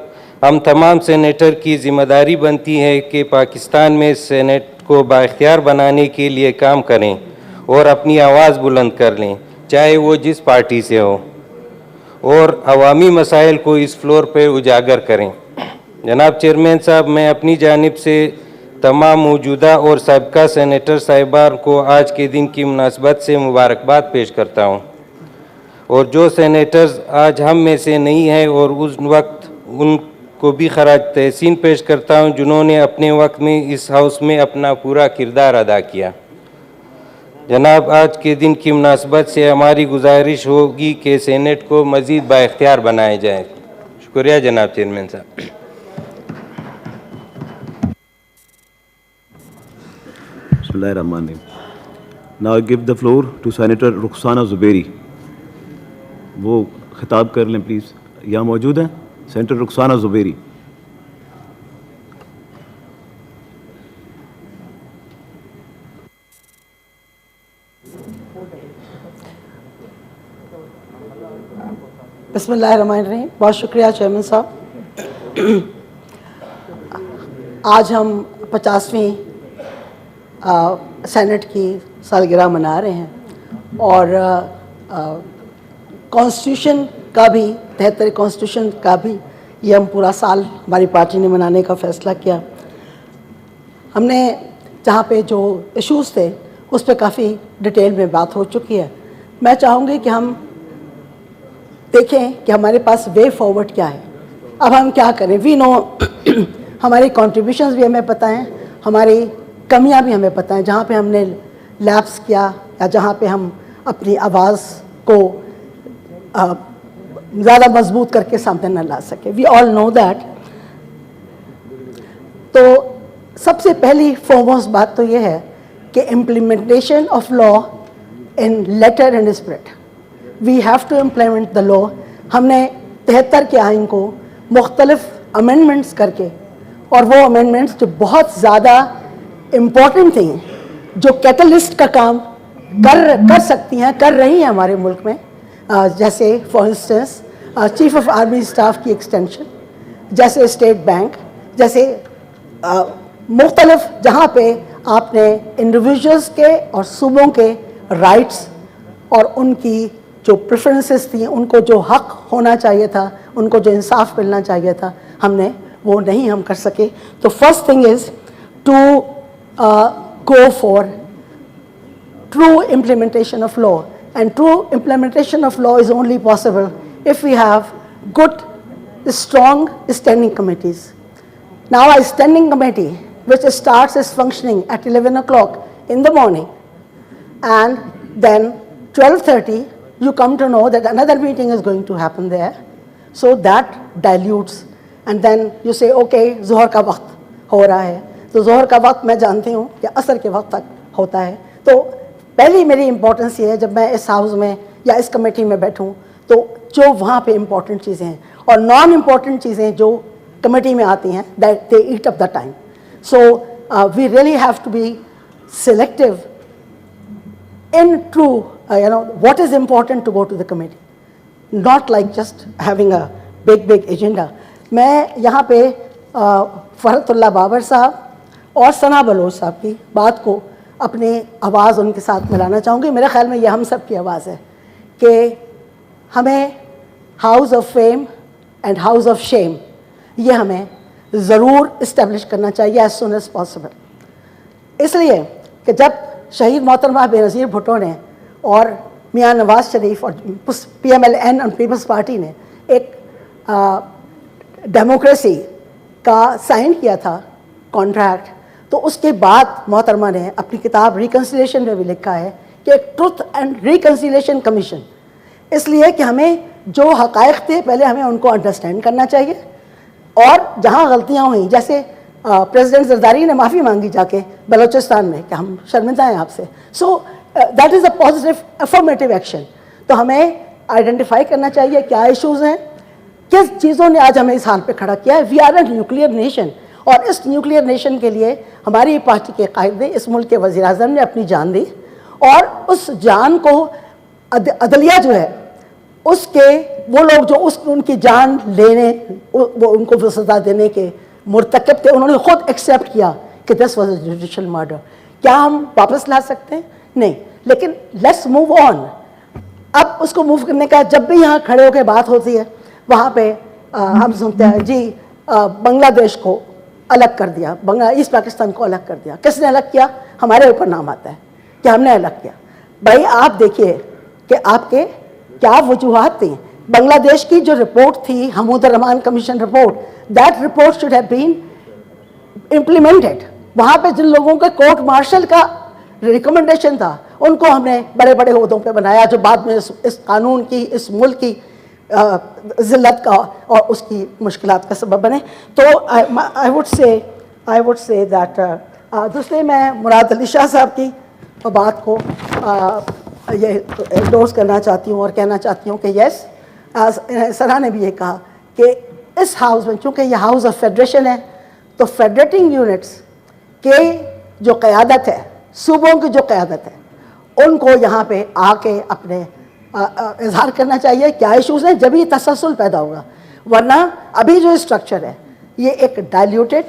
ہم تمام سینیٹر کی ذمہ داری بنتی ہے کہ پاکستان میں سینٹ کو بااختیار بنانے کے لیے کام کریں اور اپنی آواز بلند کر لیں، چاہے وہ جس پارٹی سے ہو، اور عوامی مسائل کو اس فلور پہ اجاگر کریں. جناب چیئرمین صاحب، میں اپنی جانب سے تمام موجودہ اور سابقہ سینیٹر صاحبان کو آج کے دن کی مناسبت سے مبارکباد پیش کرتا ہوں، اور جو سینیٹرز آج ہم میں سے نہیں ہیں اور اس وقت ان کو بھی خراج تحسین پیش کرتا ہوں جنہوں نے اپنے وقت میں اس ہاؤس میں اپنا پورا کردار ادا کیا. جناب، آج کے دن کی مناسبت سے ہماری گزارش ہوگی کہ سینٹ کو مزید بااختیار بنایا جائے. شکریہ جناب چیئرمین صاحب. بسم اللہ الرحمن الرحیم. Now I give the floor to Senator Rukhsana Zubairi. وہ خطاب کر لیں پلیز. یہاں موجود ہیں سینیٹر رخسانہ زبیری. بسم اللہ الرحمن الرحیم. بہت شکریہ چیئرمین صاحب. آج ہم 50ویں سینٹ کی سالگرہ منا رہے ہیں، اور کانسٹیٹیوشن کا بھی 73 کانسٹیٹیوشن کا بھی یہ ہم پورا سال ہماری پارٹی نے منانے کا فیصلہ کیا. ہم نے جہاں پہ جو ایشوز تھے اس پہ کافی ڈیٹیل میں بات ہو چکی ہے. میں چاہوں گی کہ ہم دیکھیں کہ ہمارے پاس وے فارورڈ کیا ہے. اب ہم کیا کریں؟ وی نو ہماری کنٹریبیوشنز بھی ہمیں پتہ ہیں، ہماری کمیاں بھی ہمیں پتہ ہیں، جہاں پہ ہم نے لیپس کیا یا جہاں پہ ہم اپنی آواز کو زیادہ مضبوط کر کے سامنے نہ لا سکے. وی آل نو دیٹ. تو سب سے پہلی فارموسٹ بات تو یہ ہے کہ implementation of law in letter and spirit. We have to implement the law. ہم نے 73 کے آئین کو مختلف امینڈمنٹس کر کے، اور وہ امینڈمنٹس جو بہت زیادہ امپورٹنٹ تھیں، جو کیٹلسٹ کا کام کر سکتی ہیں، کر رہی ہیں ہمارے ملک میں، جیسے for instance chief of army staff کی ایکسٹینشن، جیسے اسٹیٹ بینک، جیسے مختلف جہاں پہ آپ نے انڈیویجولس کے اور صوبوں کے رائٹس اور ان کی جو پریفرنسز تھیں، ان کو جو حق ہونا چاہیے تھا، ان کو جو انصاف ملنا چاہیے تھا، ہم نے وہ نہیں ہم کر سکے. تو first thing is to go for true implementation of law, and true implementation of law is only possible if we have good, strong standing committees. Now a standing committee which starts its functioning at 11 o'clock in the morning, and then 12:30 you come to know that another meeting is going to happen there, so that dilutes, and then you say okay ظہر کا وقت ہو رہا ہے، تو ظہر کا وقت میں جانتی ہوں کہ عصر کے وقت تک ہوتا ہے. تو پہلی میری امپورٹنس یہ ہے جب میں اس ہاؤس میں یا اس کمیٹی میں بیٹھوں تو جو وہاں پہ امپورٹنٹ چیزیں ہیں اور نان امپورٹنٹ چیزیں جو کمیٹی میں آتی ہیں that they eat up the time. So we really have to be selective in true, what is important to go to the committee, not like just having a big agenda. میں یہاں پہ فرحت اللہ بابر صاحب اور ثنا بلوچ صاحب کی بات کو اپنی آواز ان کے ساتھ ملانا چاہوں گی. میرے خیال میں یہ ہم سب کی آواز ہے کہ ہمیں house of fame and house of shame یہ ہمیں ضرور اسٹیبلش کرنا چاہیے ایز سون ایز پاسبل. اس لیے کہ جب شہید محترمہ بے نظیر بھٹو نے اور میاں نواز شریف اور پی ایم ایل این اور پیپلز پارٹی نے ایک ڈیموکریسی کا سائن کیا تھا کانٹریکٹ، تو اس کے بعد محترمہ نے اپنی کتاب ریکنسیلیشن میں بھی لکھا ہے کہ ایک ٹروتھ اینڈ ریکنسیلیشن کمیشن، اس لیے کہ ہمیں جو حقائق تھے پہلے ہمیں ان کو انڈرسٹینڈ کرنا چاہیے، اور جہاں غلطیاں ہوئیں جیسے پریزیڈنٹ زرداری نے معافی مانگی جا کے بلوچستان میں کہ ہم شرمندہ ہیں آپ سے، so that is a positive affirmative action. تو ہمیں آئیڈینٹیفائی کرنا چاہیے کیا ایشوز ہیں، کس چیزوں نے آج ہمیں اس حال پہ کھڑا کیا ہے. We are a nuclear nation, اور اس نیوکلیئر نیشن کے لیے ہماری پارٹی کے قائد نے، اس ملک کے وزیر اعظم نے اپنی جان دی، اور اس جان کو عدلیہ جو ہے اس کے وہ لوگ جو ان کی جان لینے، وہ ان کو سزا دینے کے مرتکب تھے، انہوں نے خود ایکسیپٹ کیا کہ this was a judicial murder. کیا ہم واپس لا سکتے ہیں؟ نہیں. لیکن لیٹس موو آن. اب اس کو موو کرنے کا جب بھی یہاں کھڑے ہو کے بات ہوتی ہے وہاں پہ ہم سنتے ہیں جی بنگلہ دیش کو الگ کر دیا، ایسٹ پاکستان کو الگ کر دیا. کس نے الگ کیا؟ ہمارے اوپر نام آتا ہے کہ ہم نے الگ کیا. بھائی آپ دیکھیے کہ آپ کے کیا وجوہات تھیں. بنگلہ دیش کی جو رپورٹ تھی Hamood ur Rahman commission report, that report should have been implemented. وہاں پہ جن لوگوں کے کورٹ مارشل کا ریکمنڈیشن تھا ان کو ہم نے بڑے بڑے عہدوں پہ بنایا، جو بعد میں اس قانون کی، اس ملک کی ذلت کا اور اس کی مشکلات کا سبب بنے. تو آئی وڈ سے دیٹ دوسرے میں مراد علی شاہ صاحب کی بات کو یہ انڈورس کرنا چاہتی ہوں اور کہنا چاہتی ہوں کہ یس، سرا نے بھی یہ کہا کہ اس ہاؤس میں چونکہ یہ ہاؤس آف فیڈریشن ہے تو فیڈریٹنگ یونٹس کے جو قیادت ہے، صوبوں کی جو قیادت ہے، ان کو یہاں پہ آ کے اپنے اظہار کرنا چاہیے کیا ایشوز ہیں، جب ہی تسلسل پیدا ہوگا. ورنہ ابھی جو اسٹرکچر ہے یہ ایک ڈائلیوٹڈ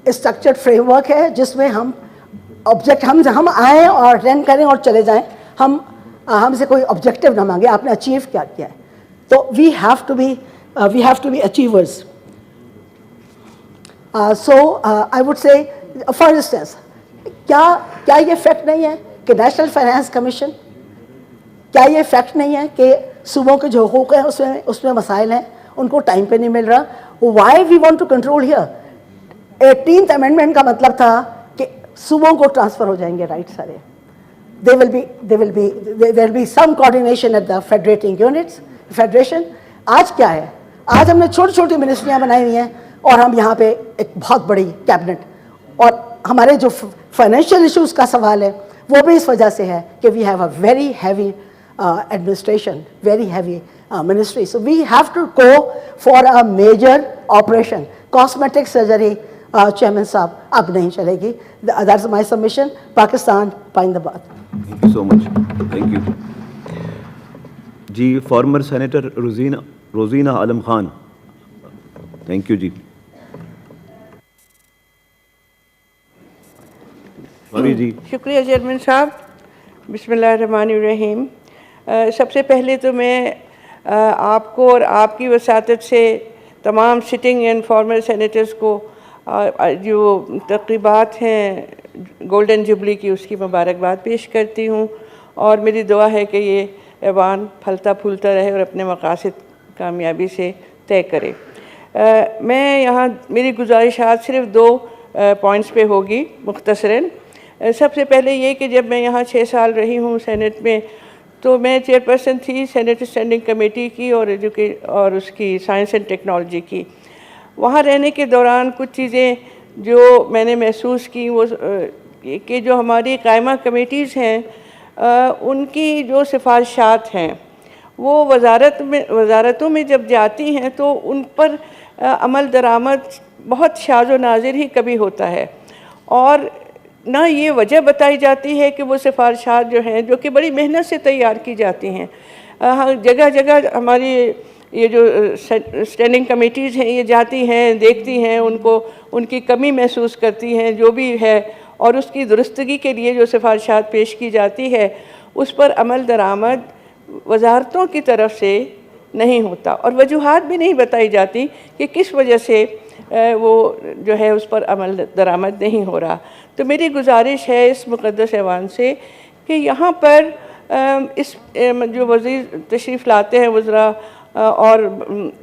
اسٹرکچرڈ فریم ورک ہے جس میں ہم ہم آئیں اور رن کریں اور چلے جائیں، ہم سے کوئی آبجیکٹیو نہ مانگے آپ نے اچیو کیا کیا ہے. تو we have to be achievers. So I would say for instance کیا یہ فیکٹ نہیں ہے کہ نیشنل فائنانس کمیشن، کیا یہ فیکٹ نہیں ہے کہ صوبوں کے جو حقوق ہیں اس میں مسائل ہیں، ان کو ٹائم پہ نہیں مل رہا. Why we want to control here. 18th amendment کا مطلب تھا کہ صوبوں کو ٹرانسفر ہو جائیں گے رائٹ سارے. there will be some coordination at the federating units, federation. آج کیا ہے؟ آج ہم نے چھوٹی چھوٹی منسٹریاں بنائی ہوئی ہیں اور ہم یہاں پہ ایک بہت بڑی کیبنٹ، اور ہمارے جو فائنینشیل ایشوز کا سوال ہے وہ بھی اس وجہ سے ہے کہ we have a very heavy administration, very heavy ministry. So we have to go for a major operation. Cosmetic surgery, Chairman Saab, اب نہیں چلے گی. That's my submission. Pakistan, Paindabad. Thank you so much. Thank you. جی former senator Rozina Alam Khan. Thank you جی. جی شکریہ chairman صاحب. بسم اللہ الرحمن الرحیم. سب سے پہلے تو میں آپ کو اور آپ کی وساطت سے تمام سٹنگ اینڈ فارمر سینیٹرز کو جو تقریبات ہیں گولڈن جوبلی کی اس کی مبارکباد پیش کرتی ہوں، اور میری دعا ہے کہ یہ ایوان پھلتا پھولتا رہے اور اپنے مقاصد کامیابی سے طے کرے. میں یہاں میری گزارشات صرف 2 پوائنٹس پہ ہوگی مختصراً. سب سے پہلے یہ کہ جب میں یہاں 6 سال رہی ہوں سینٹ میں، تو میں چیئرپرسن تھی سینٹ اسٹینڈنگ کمیٹی کی اور اس کی سائنس اینڈ ٹیکنالوجی کی. وہاں رہنے کے دوران کچھ چیزیں جو میں نے محسوس کی وہ کہ جو ہماری قائمہ کمیٹیز ہیں ان کی جو سفارشات ہیں وہ وزارتوں میں جب جاتی ہیں تو ان پر عمل درآمد بہت شاذ و نادر ہی کبھی ہوتا ہے، اور نہ یہ وجہ بتائی جاتی ہے کہ وہ سفارشات جو ہیں جو کہ بڑی محنت سے تیار کی جاتی ہیں. جگہ جگہ ہماری یہ جو اسٹینڈنگ کمیٹیز ہیں یہ جاتی ہیں، دیکھتی ہیں، ان کی کمی محسوس کرتی ہیں جو بھی ہے، اور اس کی درستگی کے لیے جو سفارشات پیش کی جاتی ہے اس پر عمل درآمد وزارتوں کی طرف سے نہیں ہوتا، اور وجوہات بھی نہیں بتائی جاتی کہ کس وجہ سے وہ جو ہے اس پر عمل درآمد نہیں ہو رہا. تو میری گزارش ہے اس مقدس ایوان سے کہ یہاں پر اس جو وزیر تشریف لاتے ہیں وزراء، اور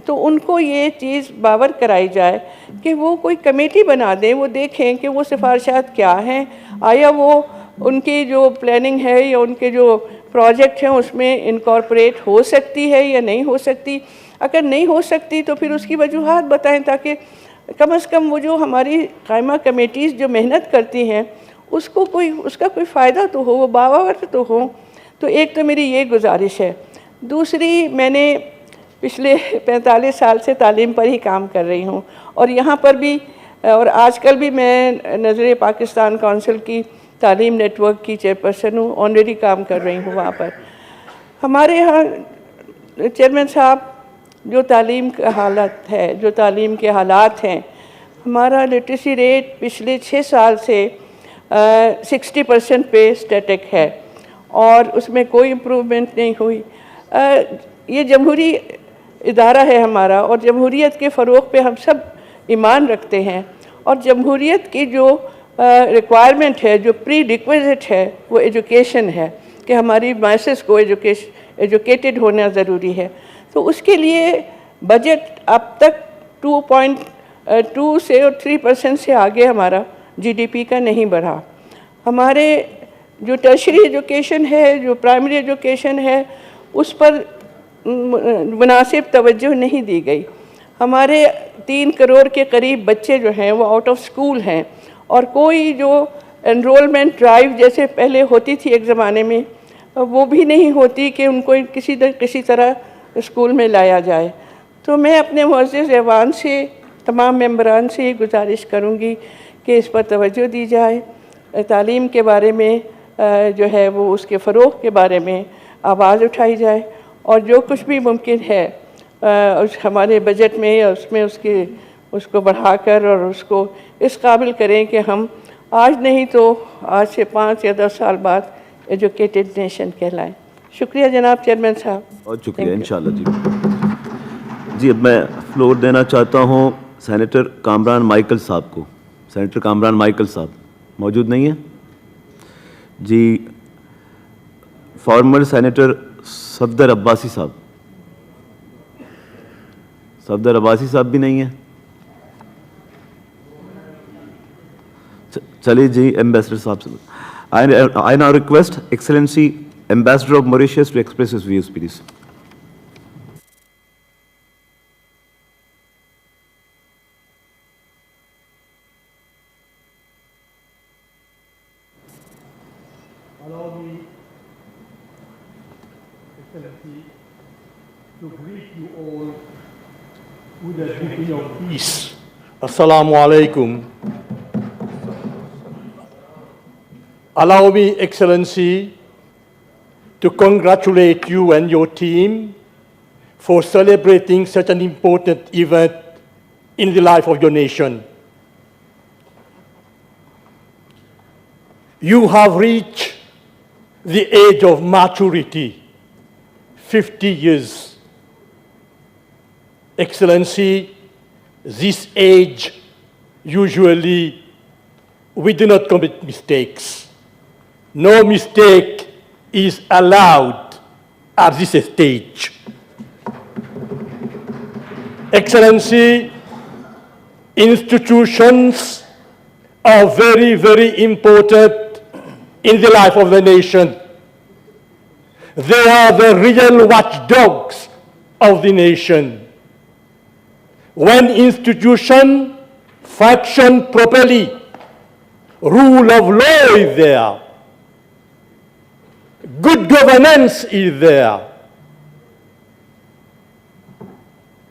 تو ان کو یہ چیز باور کرائی جائے کہ وہ کوئی کمیٹی بنا دیں، وہ دیکھیں کہ وہ سفارشات کیا ہیں، آیا وہ ان کی جو پلاننگ ہے یا ان کے جو प्रोजेक्ट हैं उसमें इनकॉर्पोरेट हो सकती है या नहीं हो सकती। अगर नहीं हो सकती तो फिर उसकी वजूहात बताएं, ताकि कम से कम वो जो हमारी कायमा कमेटीज़ जो मेहनत करती हैं उसको उसका कोई फ़ायदा तो हो, वो बावजूद तो हो। तो एक तो मेरी ये गुजारिश है। दूसरी, मैंने पिछले 45 साल से तालीम पर ही काम कर रही हूँ और यहाँ पर भी और आजकल भी मैं नज़र पाकिस्तान काउंसिल की तालीम नेटवर्क की चेयरपर्सन हूँ, ऑनरेडी काम कर रही हूँ वहाँ पर। हमारे यहाँ चेयरमैन साहब, जो तालीम का हालत है, जो तालीम के हालात हैं, हमारा लिटरेसी रेट पिछले 6 साल से 60% पे स्टैटिक है और उसमें कोई इम्प्रूवमेंट नहीं हुई। ये जमहूरी इदारा है हमारा और जमहूरियत के फ़रोग़ पे हम सब ईमान रखते हैं और जमहूरियत की जो रिक्वायरमेंट है, जो प्री रिक्विजिट है, वो एजुकेशन है कि हमारी मासेस को एजुकेटेड होना ज़रूरी है। तो उसके लिए बजट अब तक 2.2 से और 3% से आगे हमारा जीडीपी का नहीं बढ़ा। हमारे जो टर्शरी एजुकेशन है, जो प्राइमरी एजुकेशन है, उस पर मुनासिब तवज्जो नहीं दी गई। हमारे 3 करोड़ के करीब बच्चे जो हैं वो आउट ऑफ स्कूल हैं और कोई जो एनरोलमेंट ड्राइव जैसे पहले होती थी एक ज़माने में, वो भी नहीं होती कि उनको किसी तरह स्कूल में लाया जाए। तो मैं अपने मुअज़्ज़िज़ ऐवान से, तमाम मेंबरान से ये गुजारिश करूँगी कि इस पर तवज्जो दी जाए, तालीम के बारे में जो है वो उसके फ़रोग़ के बारे में आवाज़ उठाई जाए और जो कुछ भी मुमकिन है हमारे बजट में उसमें उसको बढ़ाकर और उसको इस काबिल करें कि हम आज नहीं तो आज से 5 या 10 साल बाद एजुकेटेड नेशन कहलाएं। शुक्रिया जनाब चेयरमैन साहब। बहुत शुक्रिया। इंशाल्लाह जी। अब मैं फ्लोर देना चाहता हूँ सेनेटर कामरान माइकल साहब को। सेनेटर कामरान माइकल साहब मौजूद नहीं है जी। फॉर्मर सेनेटर सफदर अब्बासी साहब, सफदर अब्बासी साहब भी नहीं है। चलिए जी, एम्बेसडर साहब से I now request excellency ambassador of Mauritius to express his views please. Allow me, Excellency, to greet you all with a greeting of peace. Assalamu alaikum. Allow me, Excellency, to congratulate you and your team for celebrating such an important event in the life of your nation. You have reached the age of maturity, 50 years. Excellency, this age, usually we do not commit mistakes. No mistake is allowed at this stage. Excellency, institutions are very, very important in the life of the nation. They are the real watchdogs of the nation. When institutions function properly, rule of law is there, good governance is there,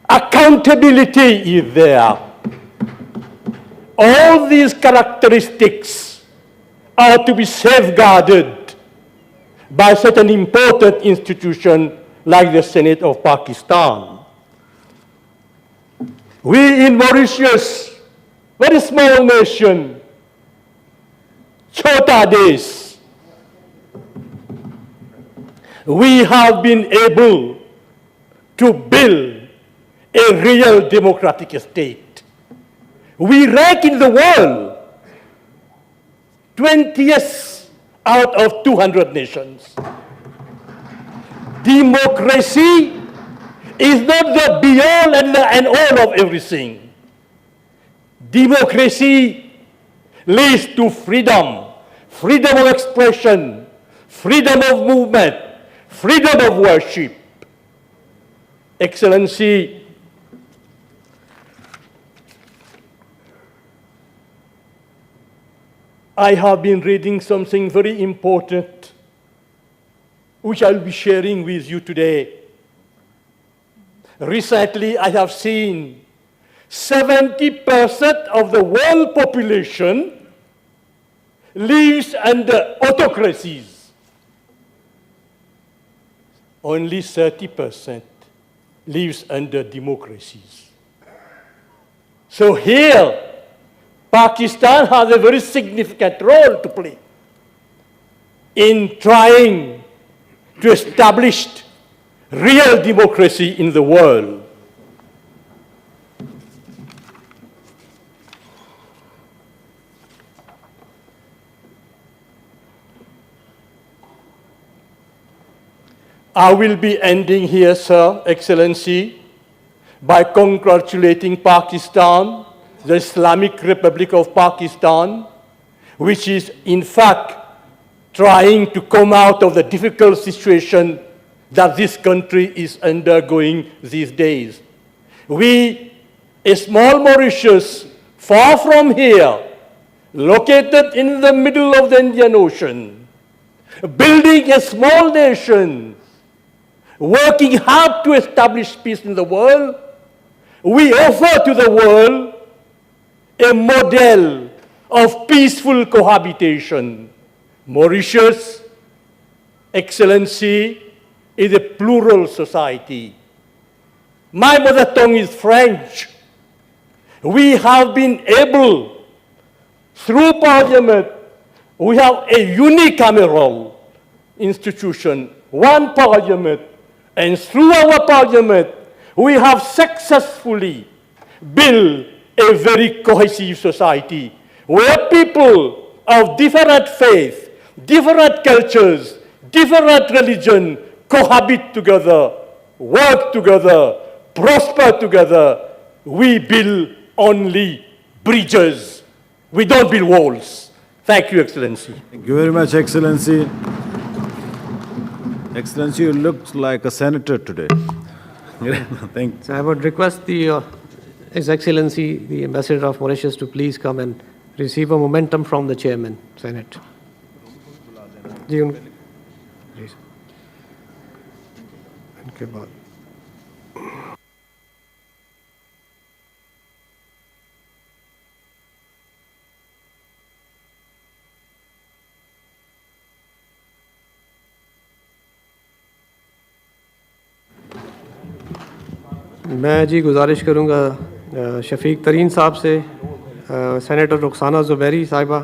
accountability is there. All these characteristics are to be safeguarded by such an important institution like the Senate of Pakistan. We in Mauritius, very small nation, Chota Desh, we have been able to build a real democratic state. We rank in the world 20th out of 200 nations. Democracy is not the be-all and all of everything. Democracy leads to freedom, freedom of expression, freedom of movement, freedom of worship. Excellency, I have been reading something very important, which I'll be sharing with you today. Recently, I have seen 70% of the world population lives under autocracies. Only 30% lives under democracies. So here, Pakistan has a very significant role to play in trying to establish real democracy in the world. I will be ending here, Sir, Excellency, by congratulating Pakistan, the Islamic Republic of Pakistan, which is in fact trying to come out of the difficult situation that this country is undergoing these days. We, a small Mauritius, far from here, located in the middle of the Indian Ocean, building a small nation, working hard to establish peace in the world, we offer to the world a model of peaceful cohabitation. Mauritius, Excellency, is a plural society. My mother tongue is French. We have been able, through Parliament, we have a unicameral institution, one Parliament, and through our Parliament, we have successfully built a very cohesive society where people of different faith, different cultures, different religion cohabit together, work together, prosper together. We build only bridges. We don't build walls. Thank you, Excellency. Thank you very much, Excellency. Excellency, you look like a senator today. Thank you. So I would request the His Excellency, the Ambassador of Mauritius, to please come and receive a momentum from the Chairman, Senate. Please. इनके बाद मैं जी गुजारिश करूँगा शफीक तरीन साहब से, senator Rukhsana Zubairi साहिबा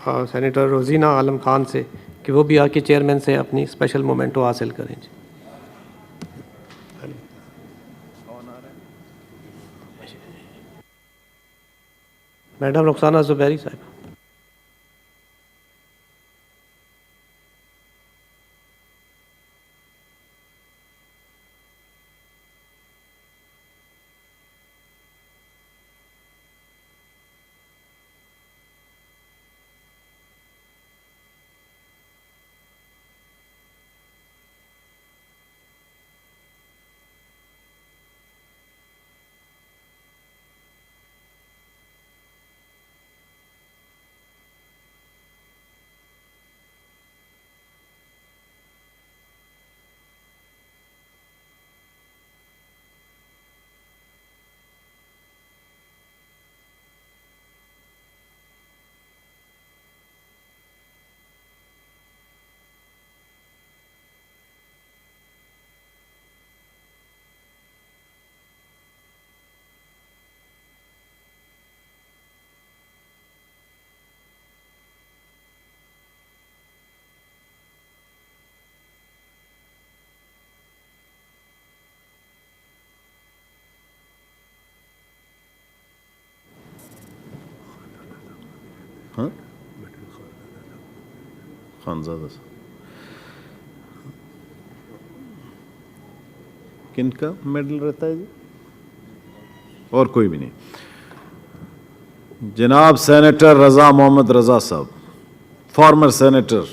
और सेनेटर रोज़ीना आलम ख़ान से कि वो भी आके चेयरमैन से अपनी स्पेशल मोमेंटो हासिल करें। मैडम रुखसाना ज़ुबैरी साहिबा। हाँ खानजादा किनका मेडल रहता है जी? और कोई भी नहीं। जनाब सेनेटर रज़ा मोहम्मद रज़ा साहब, फॉर्मर सेनेटर।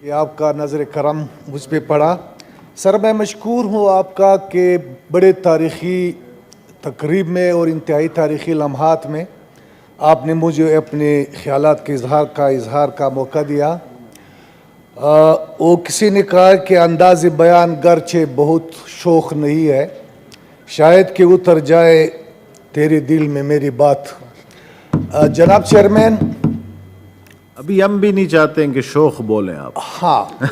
کہ آپ کا نظر کرم مجھ پہ پڑا. سر میں مشکور ہوں آپ کا کہ بڑے تاریخی تقریب میں اور انتہائی تاریخی لمحات میں آپ نے مجھے اپنے خیالات کے اظہار کا موقع دیا. وہ کسی نے کہا کہ انداز بیان گرچہ بہت شوخ نہیں ہے، شاید کہ اتر جائے تیرے دل میں میری بات. جناب چیئرمین، ابھی ہم بھی نہیں چاہتے ہیں کہ شوخ بولیں آپ. ہاں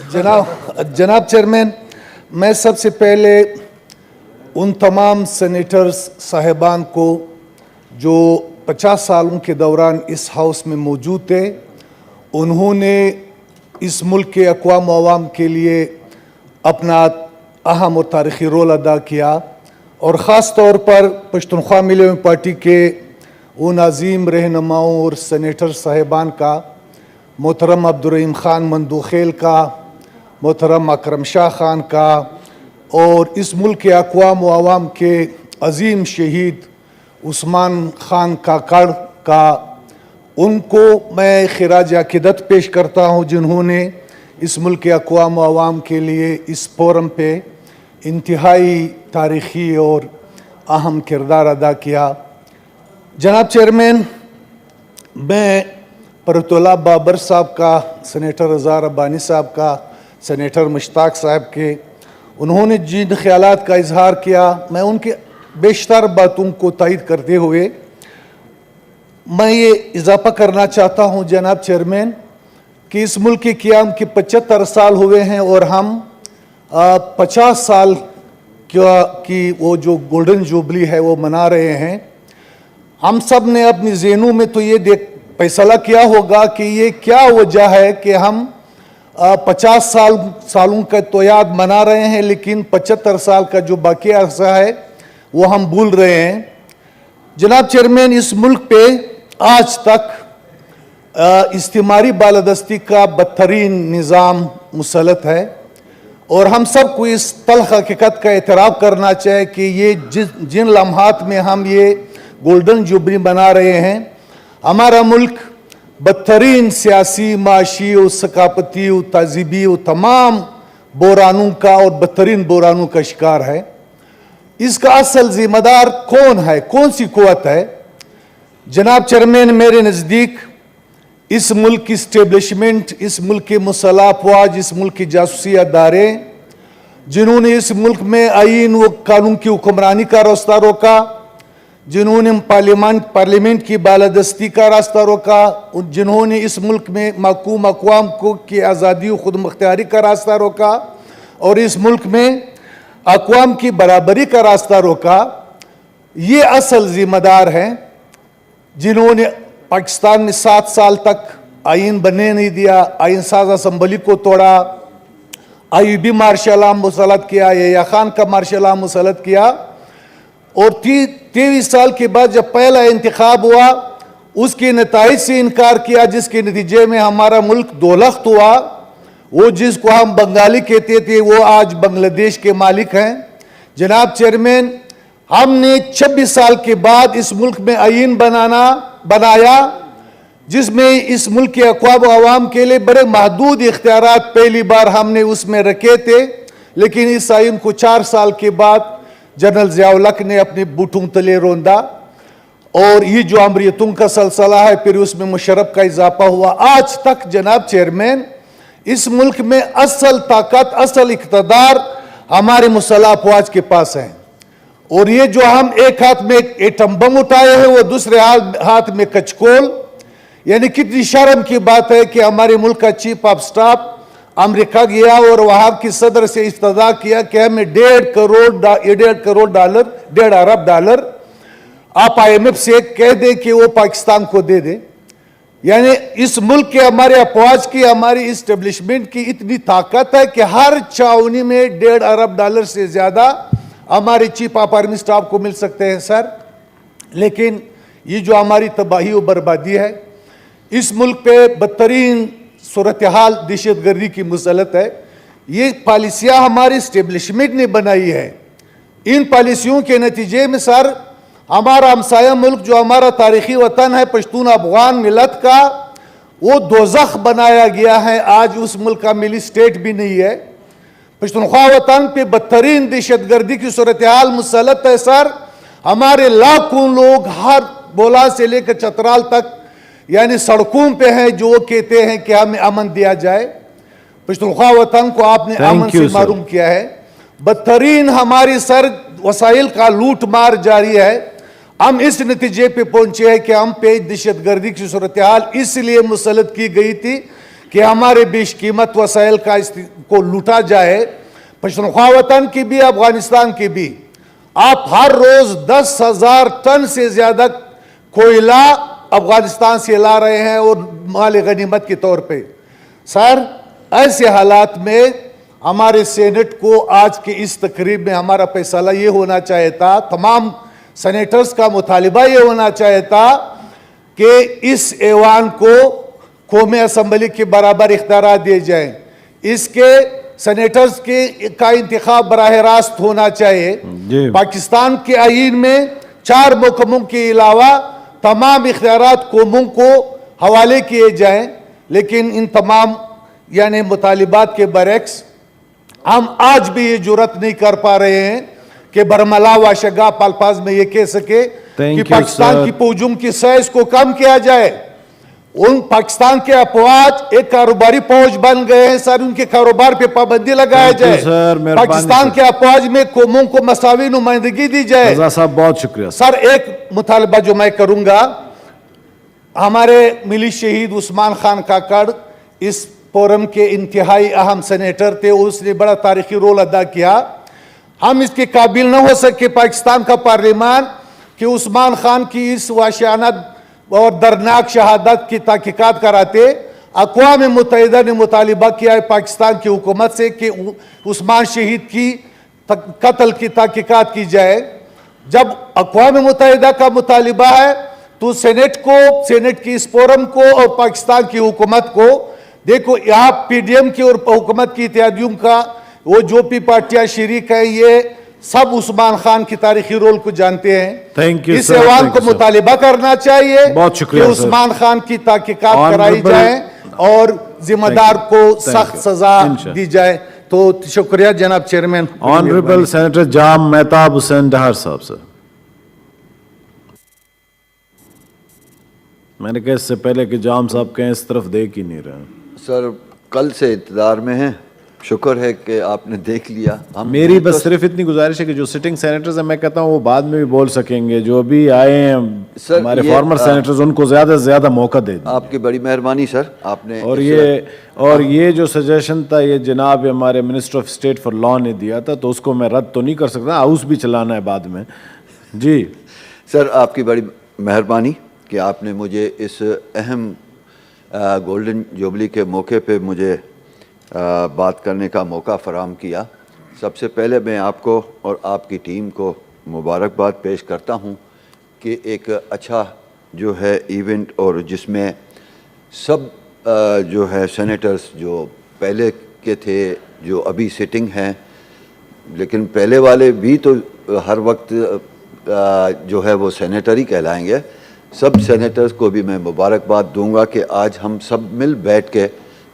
جناب چیئرمین، میں سب سے پہلے ان تمام سینیٹرز صاحبان کو جو 50 سالوں کے دوران اس ہاؤس میں موجود تھے، انہوں نے اس ملک کے اقوام و عوام کے لیے اپنا اہم اور تاریخی رول ادا کیا، اور خاص طور پر پشتونخوا ملیون پارٹی کے ان عظیم رہنماؤں اور سینیٹر صاحبان کا، محترم عبدالرحیم خان مندوخیل کا، محترم اکرم شاہ خان کا، اور اس ملک کے اقوام و عوام کے عظیم شہید عثمان خان کاکڑ کا، ان کو میں خراج عقیدت پیش کرتا ہوں جنہوں نے اس ملک کے اقوام و عوام کے لیے اس فورم پہ انتہائی تاریخی اور اہم کردار ادا کیا. جناب چیئرمین، میں پرت اللہ بابر صاحب کا، سینیٹر رضا ربانی صاحب کا، سینیٹر مشتاق صاحب کے، انہوں نے جن خیالات کا اظہار کیا، میں ان کے بیشتر باتوں کو تائید کرتے ہوئے میں یہ اضافہ کرنا چاہتا ہوں جناب چیئرمین کہ اس ملک کے قیام کے 75 سال ہوئے ہیں، اور ہم 50 سال کی وہ جو گولڈن جوبلی ہے وہ منا رہے ہیں. ہم سب نے اپنی ذہنوں میں تو یہ فیصلہ کیا ہوگا کہ یہ کیا وجہ ہے کہ ہم 50 سالوں کا تو یاد منا رہے ہیں، لیکن 75 سال کا جو باقی عرصہ ہے وہ ہم بھول رہے ہیں. جناب چیئرمین، اس ملک پہ آج تک استعماری بالادستی کا بدترین نظام مسلط ہے، اور ہم سب کو اس تلخ حقیقت کا اعتراف کرنا چاہے کہ یہ جن لمحات میں ہم یہ گولڈن جوبلی بنا رہے ہیں، ہمارا ملک بدترین سیاسی، معاشی و ثقافتی و تہذیبی و تمام بحرانوں کا اور بدترین بحرانوں کا شکار ہے. اس کا اصل ذمہ دار کون ہے؟ کون سی قوت ہے؟ جناب چیئرمین، میرے نزدیک اس ملک کی اسٹیبلشمنٹ، اس ملک کے مسلح افواج، اس ملک کے جاسوسی ادارے، جنہوں نے اس ملک میں آئین و قانون کی حکمرانی کا راستہ روکا، جنہوں نے پارلیمنٹ کی بالادستی کا راستہ روکا، جنہوں نے اس ملک میں محکوم اقوام کی آزادی و خود مختاری کا راستہ روکا، اور اس ملک میں اقوام کی برابری کا راستہ روکا، یہ اصل ذمہ دار ہیں جنہوں نے پاکستان میں 7 سال تک آئین بننے نہیں دیا، آئین ساز اسمبلی کو توڑا، ایوبی مارشل لا مسلط کیا، یا خان کا مارشل لا مسلط کیا، اور 23 سال کے بعد جب پہلا انتخاب ہوا اس کے نتائج سے انکار کیا، جس کے نتیجے میں ہمارا ملک دولخت ہوا. وہ جس کو ہم بنگالی کہتے تھے وہ آج بنگلہ دیش کے مالک ہیں. جناب چیئرمین، ہم نے 26 سال کے بعد اس ملک میں آئین بنایا جس میں اس ملک کے اقوام و عوام کے لیے بڑے محدود اختیارات پہلی بار ہم نے اس میں رکھے تھے، لیکن اس آئین کو 4 سال کے بعد جنرل ضیاء الحق نے اپنے بوٹوں تلے روندا، اور یہ جو امریتوں کا سلسلہ ہے پھر اس میں مشرف کا اضافہ ہوا. آج تک جناب چیئرمین اس ملک میں اصل طاقت، اصل اقتدار ہمارے مسلح افواج کے پاس ہیں، اور یہ جو ہم ایک ہاتھ میں ایٹم بم اٹھائے ہیں وہ دوسرے ہاتھ میں کچکول، یعنی کتنی شرم کی بات ہے کہ ہمارے ملک کا چیف آف سٹاف امریکہ گیا اور وہاں کی صدر سے استدعا کیا کہ ہمیں 1.5 ارب ڈالر آپ IMF سے کہہ دیں کہ وہ پاکستان کو دے دیں. یعنی اس ملک کے ہمارے افواج کی، ہماری اسٹیبلشمنٹ کی اتنی طاقت ہے کہ ہر چھاونی میں 1.5 ارب ڈالر سے زیادہ ہمارے چیف آف آرمی سٹاف کو مل سکتے ہیں سر. لیکن یہ جو ہماری تباہی و بربادی ہے، اس ملک پہ بدترین صورتحال دہشت گردی کی مسلط ہے. یہ پالیسیاں ہماری اسٹیبلشمنٹ نے بنائی ہے. ان پالیسیوں کے نتیجے میں سر ہمارا ہمسایہ ملک جو ہمارا تاریخی وطن ہے پشتون افغان ملت کا، وہ دوزخ بنایا گیا ہے. آج اس ملک کا ملی سٹیٹ بھی نہیں ہے. پشتونخوا وطن پہ بدترین دہشت گردی کی صورتحال مسلط ہے سر. ہمارے لاکھوں لوگ ہر بولا سے لے کر چترال تک یعنی سڑکوں پہ ہیں جو کہتے ہیں کہ ہمیں امن دیا جائے. پشتونخوا وطن کو آپ نے امن سے محروم کیا ہے. بدترین ہماری سر وسائل کا لوٹ مار جاری ہے. ہم اس نتیجے پہ پہنچے ہیں کہ ہم پہ دہشت گردی کی صورتحال اس لیے مسلط کی گئی تھی کہ ہمارے بیش قیمت وسائل کو لوٹا جائے. پشتونخوا وطن کی بھی افغانستان کی بھی. آپ ہر روز 10,000 ٹن سے زیادہ کوئلہ افغانستان سے لا رہے ہیں اور مال غنیمت کے طور پہ. سر ایسے حالات میں ہمارے سینٹ کو آج کی اس تقریب میں ہمارا فیصلہ یہ ہونا چاہیے تھا, تمام سینیٹرز کا مطالبہ یہ ہونا چاہیے تھا کہ اس ایوان کو قومی اسمبلی کے برابر اختیارات دیے جائیں. اس کے سینیٹرز کا انتخاب براہ راست ہونا چاہیے. پاکستان کے آئین میں 4 محکموں کے علاوہ تمام اختیارات قوموں کو حوالے کیے جائیں, لیکن ان تمام یعنی مطالبات کے برعکس ہم آج بھی یہ جرات نہیں کر پا رہے ہیں کہ برملا و شگاف الفاظ میں یہ کہہ سکے کہ پاکستان کی فوجوں کی سائز کو کم کیا جائے. ان پاکستان کے افواج ایک کاروباری فوج بن گئے ہیں سر, ان کے کاروبار پہ پابندی لگایا جائے. پاکستان کے افواج میں قوموں کو مساوی نمائندگی دی جائے. رضا صاحب بہت شکریہ سر. ایک مطالبہ جو میں کروں گا, ہمارے ملی شہید عثمان خان کاکڑ اس فورم کے انتہائی اہم سینیٹر تھے, اس نے بڑا تاریخی رول ادا کیا. ہم اس کے قابل نہ ہو سکے پاکستان کا پارلیمان کہ عثمان خان کی اس وحشیانہ اور دردناک شہادت کی تحقیقات کراتے. اقوام متحدہ نے مطالبہ کیا ہے پاکستان کی حکومت سے کہ عثمان شہید کی قتل کی تحقیقات کی جائے. جب اقوام متحدہ کا مطالبہ ہے تو سینٹ کی اس فورم کو اور پاکستان کی حکومت کو دیکھو, یہاں پی ڈی ایم کی اور حکومت کی اتحادیوں کا وہ جو بھی پارٹیاں شریک ہیں یہ سب عثمان خان کی تاریخی رول کو جانتے ہیں. اس ایوان کو مطالبہ کرنا چاہیے کہ عثمان خان کی تحقیقات کرائی جائیں اور ذمہ دار کو سخت سزا دی جائے. تو شکریہ جناب چیئرمین. آنریبل سینیٹر جام مہتاب حسین ڈہر صاحب سے. میں نے کہا اس سے پہلے کہ جام صاحب کہیں اس طرف دیکھ ہی نہیں رہے. سر کل سے انتظار میں ہیں, شکر ہے کہ آپ نے دیکھ لیا. میری بس صرف اتنی گزارش ہے کہ جو سٹنگ سینیٹرز ہیں میں کہتا ہوں وہ بعد میں بھی بول سکیں گے, جو بھی آئے ہیں ہمارے فارمر سینیٹرز ان کو زیادہ سے زیادہ موقع دے دیں. آپ کی بڑی مہربانی سر, آپ نے. اور یہ جو سجیشن تھا یہ جناب ہمارے minister of state for law نے دیا تھا, تو اس کو میں رد تو نہیں کر سکتا, ہاؤس بھی چلانا ہے بعد میں. جی سر, آپ کی بڑی مہربانی کہ آپ نے مجھے اس اہم گولڈن جوبلی کے موقع پہ مجھے بات کرنے کا موقع فراہم کیا. سب سے پہلے میں آپ کو اور آپ کی ٹیم کو مبارکباد پیش کرتا ہوں کہ ایک اچھا جو ہے ایونٹ, اور جس میں سب جو ہے سینیٹرز جو پہلے کے تھے جو ابھی سٹنگ ہیں, لیکن پہلے والے بھی تو ہر وقت جو ہے وہ سینیٹر ہی کہلائیں گے. سب سینیٹرز کو بھی میں مبارکباد دوں گا کہ آج ہم سب مل بیٹھ کے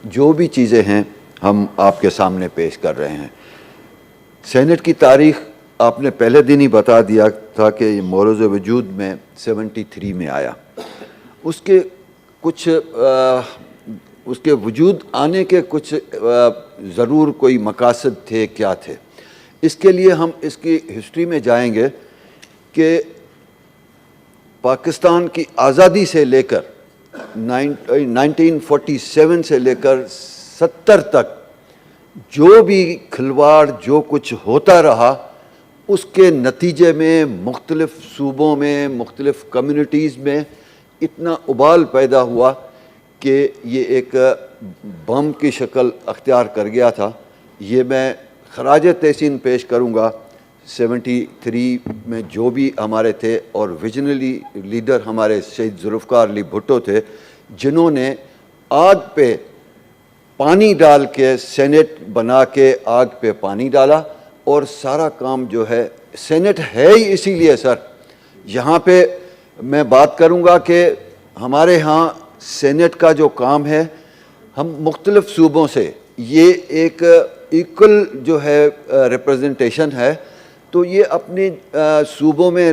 جو بھی چیزیں ہیں ہم آپ کے سامنے پیش کر رہے ہیں. سینٹ کی تاریخ آپ نے پہلے دن ہی بتا دیا تھا کہ یہ موروز وجود میں 73 میں آیا. اس کے وجود آنے کے کچھ ضرور کوئی مقاصد تھے, کیا تھے. اس کے لیے ہم اس کی ہسٹری میں جائیں گے کہ پاکستان کی آزادی سے لے کر 1947 سے لے کر 70 تک جو بھی کھلواڑ جو کچھ ہوتا رہا, اس کے نتیجے میں مختلف صوبوں میں مختلف کمیونٹیز میں اتنا ابال پیدا ہوا کہ یہ ایک بم کی شکل اختیار کر گیا تھا. یہ میں خراج تحسین پیش کروں گا 73 میں جو بھی ہمارے تھے, اور ویژنری لیڈر ہمارے شہید ذوالفقار علی بھٹو تھے, جنہوں نے آگ پہ پانی ڈال کے سینٹ بنا کے آگ پہ پانی ڈالا. اور سارا کام جو ہے سینٹ ہے ہی اسی لیے سر. یہاں پہ میں بات کروں گا کہ ہمارے ہاں سینٹ کا جو کام ہے ہم مختلف صوبوں سے یہ ایک ایکول جو ہے ریپرزنٹیشن ہے تو یہ اپنے صوبوں میں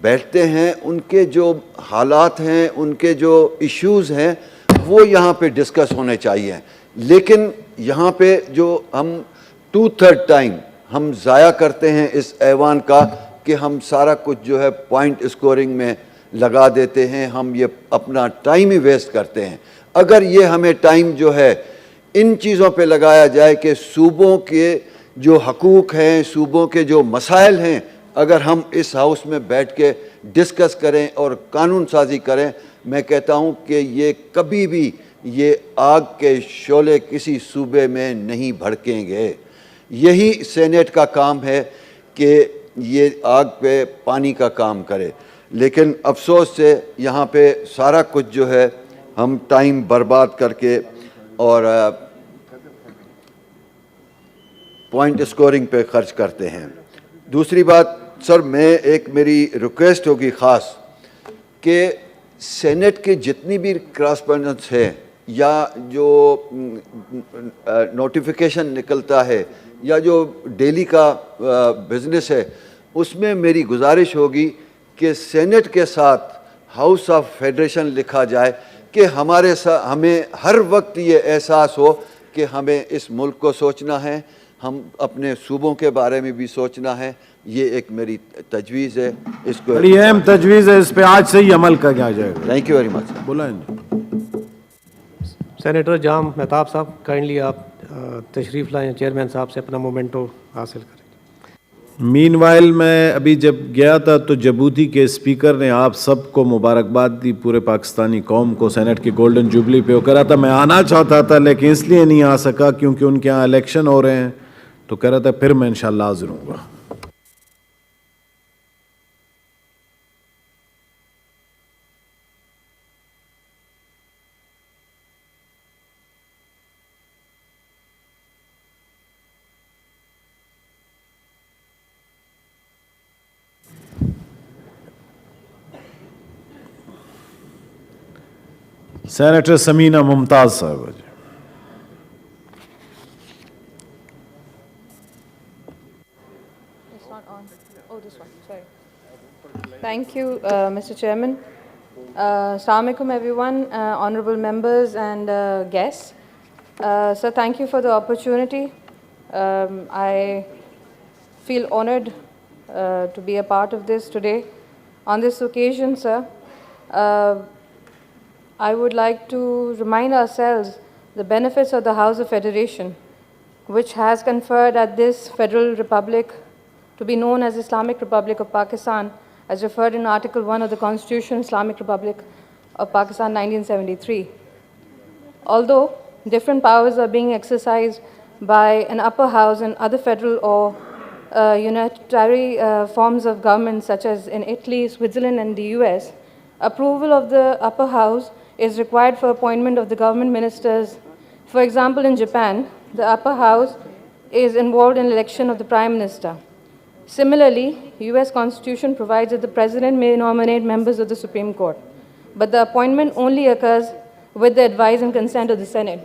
بیٹھتے ہیں ان کے جو حالات ہیں ان کے جو ایشوز ہیں وہ یہاں پہ ڈسکس ہونے چاہیے لیکن یہاں پہ جو ہم 2/3 ٹائم ہم ضائع کرتے ہیں اس ایوان کا کہ ہم سارا کچھ جو ہے پوائنٹ اسکورنگ میں لگا دیتے ہیں ہم یہ اپنا ٹائم ہی ویسٹ کرتے ہیں اگر یہ ہمیں ٹائم جو ہے ان چیزوں پہ لگایا جائے کہ صوبوں کے جو حقوق ہیں صوبوں کے جو مسائل ہیں اگر ہم اس ہاؤس میں بیٹھ کے ڈسکس کریں اور قانون سازی کریں میں کہتا ہوں کہ یہ کبھی بھی یہ آگ کے شعلے کسی صوبے میں نہیں بھڑکیں گے یہی سینٹ کا کام ہے کہ یہ آگ پہ پانی کا کام کرے لیکن افسوس سے یہاں پہ سارا کچھ جو ہے ہم ٹائم برباد کر کے اور پوائنٹ اسکورنگ پہ خرچ کرتے ہیں دوسری بات سر میں ایک میری ریکویسٹ ہوگی خاص کہ سینٹ کے جتنی بھی کراسپونڈنس ہے یا جو نوٹیفیکیشن نکلتا ہے یا جو ڈیلی کا بزنس ہے اس میں میری گزارش ہوگی کہ سینٹ کے ساتھ ہاؤس آف فیڈریشن لکھا جائے کہ ہمیں ہر وقت یہ احساس ہو کہ ہمیں اس ملک کو سوچنا ہے ہم اپنے صوبوں کے بارے میں بھی سوچنا ہے یہ ایک میری تجویز ہے اس کو بڑی اہم تجویز ہے اس پہ آج سے ہی عمل کیا جائے گا تھینک یو ویری مچ بلائیں سینیٹر جام مہتاب صاحب کائنڈلی آپ تشریف لائیں چیئرمین صاحب سے اپنا مومنٹو حاصل کریں مین وائل میں ابھی جب گیا تھا تو جبوتی کے اسپیکر نے آپ سب کو مبارکباد دی پورے پاکستانی قوم کو سینٹ کی گولڈن جوبلی پہ وہ کہہ رہا تھا میں آنا چاہتا تھا لیکن اس لیے نہیں آ سکا کیونکہ ان کے ہاں الیکشن ہو رہے ہیں تو کہہ رہا تھا پھر میں انشاءاللہ حاضر ہوں گا سینیٹر سمینہ ممتاز صاحب جی Thank you, Mr. Chairman. Assalamu alaikum, everyone, honorable members and guests. So thank you for the opportunity. I feel honored to be a part of this today. On this occasion, sir, I would like to remind ourselves the benefits of the House of Federation, which has conferred at this Federal Republic to be known as Islamic Republic of Pakistan, as referred in Article 1 of the Constitution, Islamic Republic of Pakistan, 1973. Although different powers are being exercised by an upper house and other federal or unitary forms of government, such as in Italy, Switzerland, and the US, approval of the upper house is required for appointment of the government ministers. For example, in Japan, the upper house is involved in election of the prime minister. Similarly, US Constitution provides that the president may nominate members of the Supreme Court, but the appointment only occurs with the advice and consent of the Senate.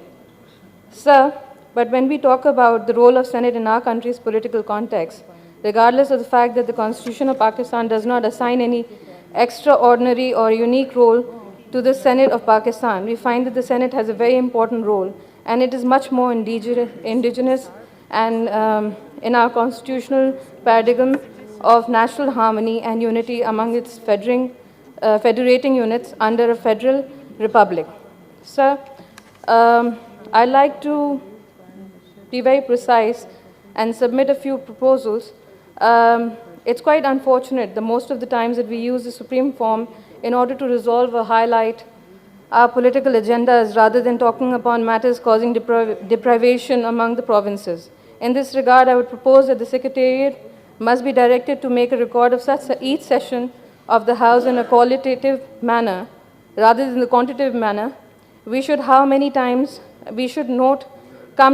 Sir, but when we talk about the role of Senate in our country's political context, regardless of the fact that the Constitution of Pakistan does not assign any extraordinary or unique role to the Senate of Pakistan, we find that the Senate has a very important role, and it is much more indigenous and in our constitutional paradigm of national harmony and unity among its federating units under a federal republic. Sir, I'd like to be very precise and submit a few proposals. It's quite unfortunate that most of the times that we use the Supreme Form in order to resolve or highlight our political agendas rather than talking upon matters causing deprivation among the provinces. In this regard, I would propose that the Secretariat must be directed to make a record of each session of the House in a qualitative manner rather than the quantitative manner. We should come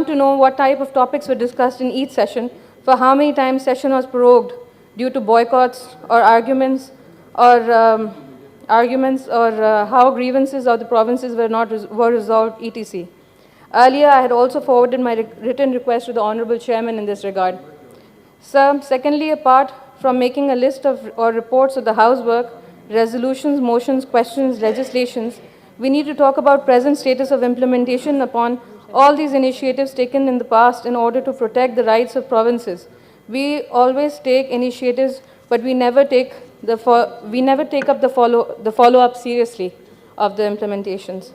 to know what type of topics were discussed in each session, for how many times session was prorogued due to boycotts or arguments or arguments or how grievances of the provinces were resolved, etc. Earlier, I had also forwarded my written request to the Honorable Chairman in this regard. Sir, secondly, apart from making a list of or reports of the House work, resolutions, motions, questions, legislations, we need to talk about present status of implementation upon all these initiatives taken in the past in order to protect the rights of provinces. We always take initiatives, but we never take up the follow-up seriously of the implementations.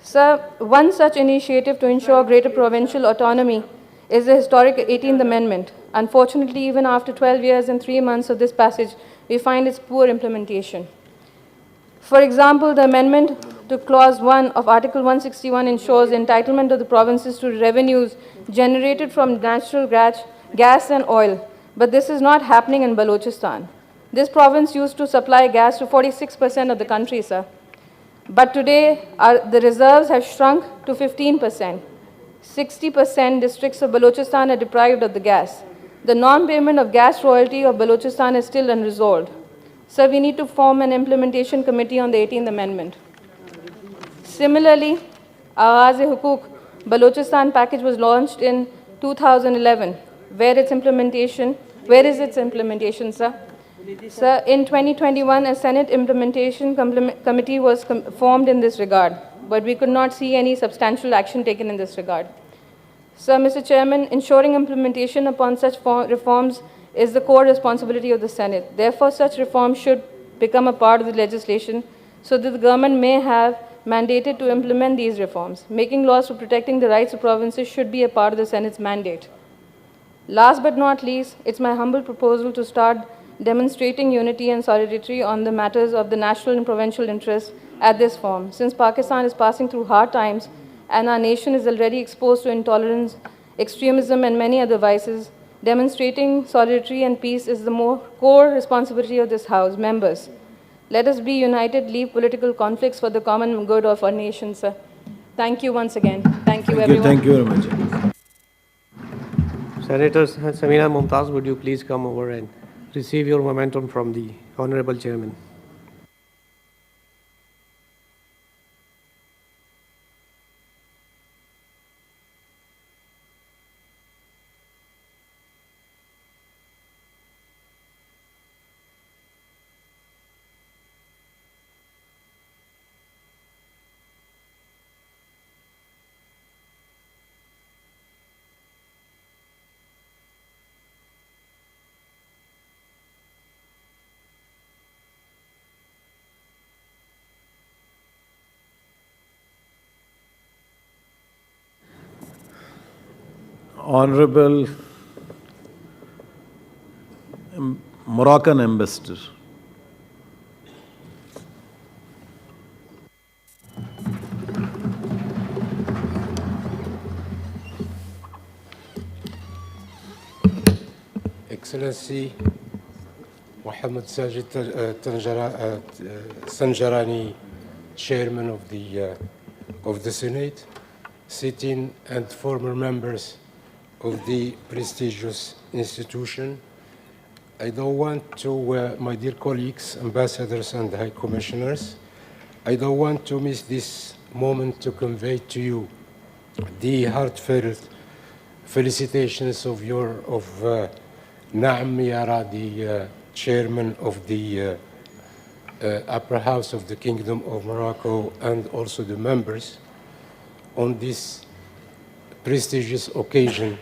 Sir, one such initiative to ensure greater provincial autonomy is the historic 18th Amendment. Unfortunately, even after 12 years and 3 months of this passage, we find its poor implementation. For example, the amendment to Clause 1 of Article 161 ensures entitlement of the provinces to revenues generated from natural gas and oil, but this is not happening in Balochistan. This province used to supply gas to 46% of the country, sir. But today, the reserves have shrunk to 15%. 60% districts of Balochistan are deprived of the gas. The non-payment of gas royalty of Balochistan is still unresolved. Sir, we need to form an implementation committee on the 18th Amendment. Similarly, Awaaz-e-Hukuk Balochistan package was launched in 2011. Where is its implementation, sir? Sir, in 2021, a Senate implementation committee was formed in this regard, but we could not see any substantial action taken in this regard. Sir, Mr. Chairman, ensuring implementation upon such reforms is the core responsibility of the Senate. Therefore, such reforms should become a part of the legislation so that the government may have mandated to implement these reforms. Making laws for protecting the rights of provinces should be a part of the Senate's mandate. Last but not least, it's my humble proposal to start demonstrating unity and solidarity on the matters of the national and provincial interest at this forum. Since Pakistan is passing through hard times and our nation is already exposed to intolerance, extremism, and many other vices, demonstrating solidarity and peace is the more core responsibility of this House. Members, let us be united, leave political conflicts for the common good of our nation, sir. Thank you once again. Thank you, everyone. Thank you very much. Senators Samina Mumtaz, would you please come over and receive your momentum from the Honorable Chairman. Honorable Moroccan Ambassador. Excellency Mohammed Sajid Sanjarani, Chairman of the Senate, sitting and former members of the prestigious institution. I don't want to, my dear colleagues, ambassadors and high commissioners, I don't want to miss this moment to convey to you the heartfelt felicitations of Naam Yara, the chairman of the Upper House of the Kingdom of Morocco, and also the members on this prestigious occasion,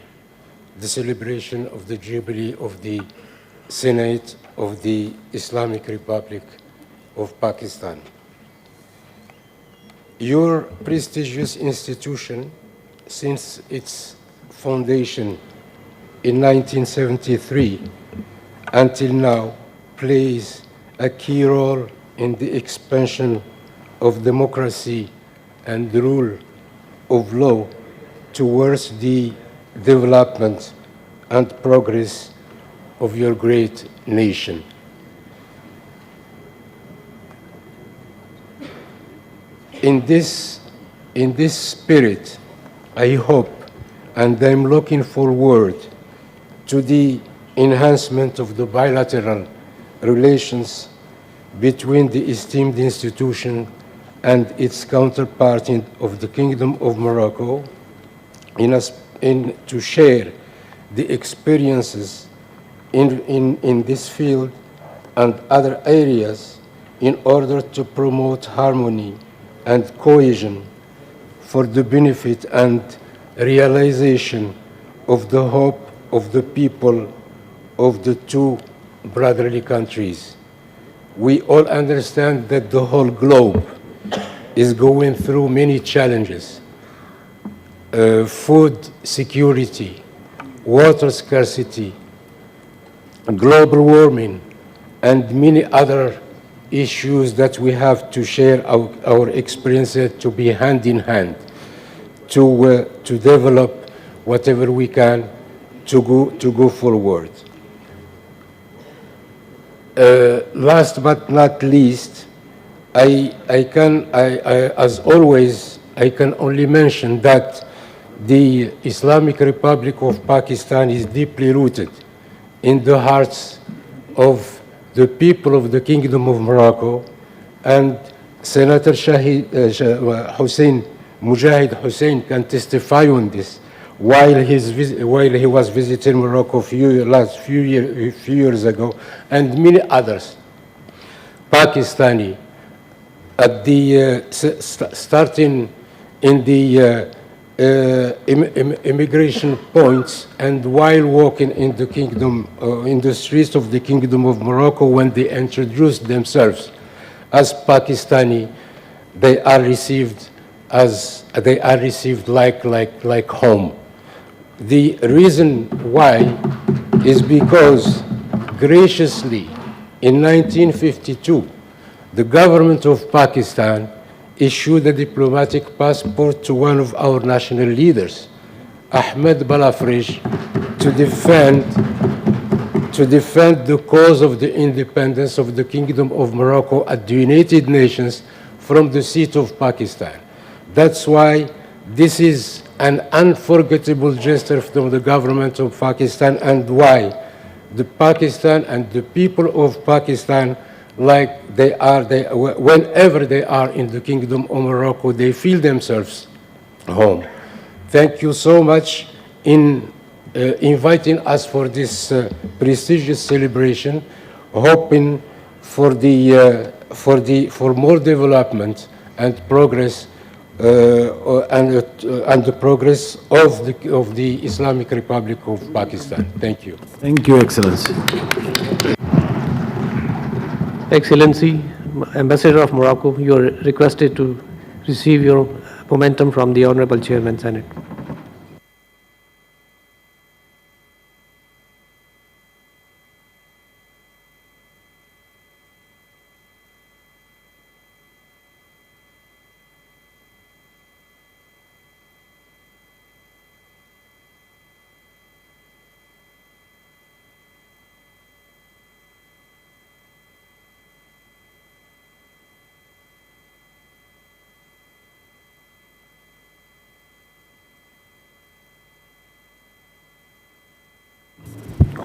the celebration of the Jubilee of the Senate of the Islamic Republic of Pakistan. Your prestigious institution, since its foundation in 1973 until now, plays a key role in the expansion of democracy and the rule of law towards the development and progress of your great nation. In this spirit, I hope and I'm looking forward to the enhancement of the bilateral relations between the esteemed institution and its counterpart of the Kingdom of Morocco to share the experiences in this field and other areas in order to promote harmony and cohesion for the benefit and realization of the hope of the people of the two brotherly countries. We all understand that the whole globe is going through many challenges: food security, water scarcity, global warming, and many other issues that we have to share our experiences, to be hand in hand, to develop whatever we can to go forward. Last but not least, as always, I can only mention that the Islamic Republic of Pakistan is deeply rooted in the hearts of the people of the Kingdom of Morocco, and Senator Mujahid Hussein can testify on this. While he was visiting Morocco few years ago, and many others, Pakistani, at the starting in the immigration points, and while walking in the kingdom, in the streets of the Kingdom of Morocco, when they introduced themselves as Pakistani, they are received like home. The reason why is because graciously in 1952, the government of Pakistan issued a diplomatic passport to one of our national leaders, Ahmed Balafrish, to defend the cause of the independence of the Kingdom of Morocco at the United Nations from the seat of Pakistan. That's why this is an unforgettable gesture from the government of Pakistan, and why the Pakistan and the people of Pakistan, whenever they are in the Kingdom of Morocco, they feel themselves home. Thank you so much in inviting us for this prestigious celebration, hoping for more development and progress, and the progress of the Islamic Republic of Pakistan. Thank you. Thank you, Excellency. Excellency, Ambassador of Morocco, you are requested to receive your momentum from the Honorable Chairman, Senate.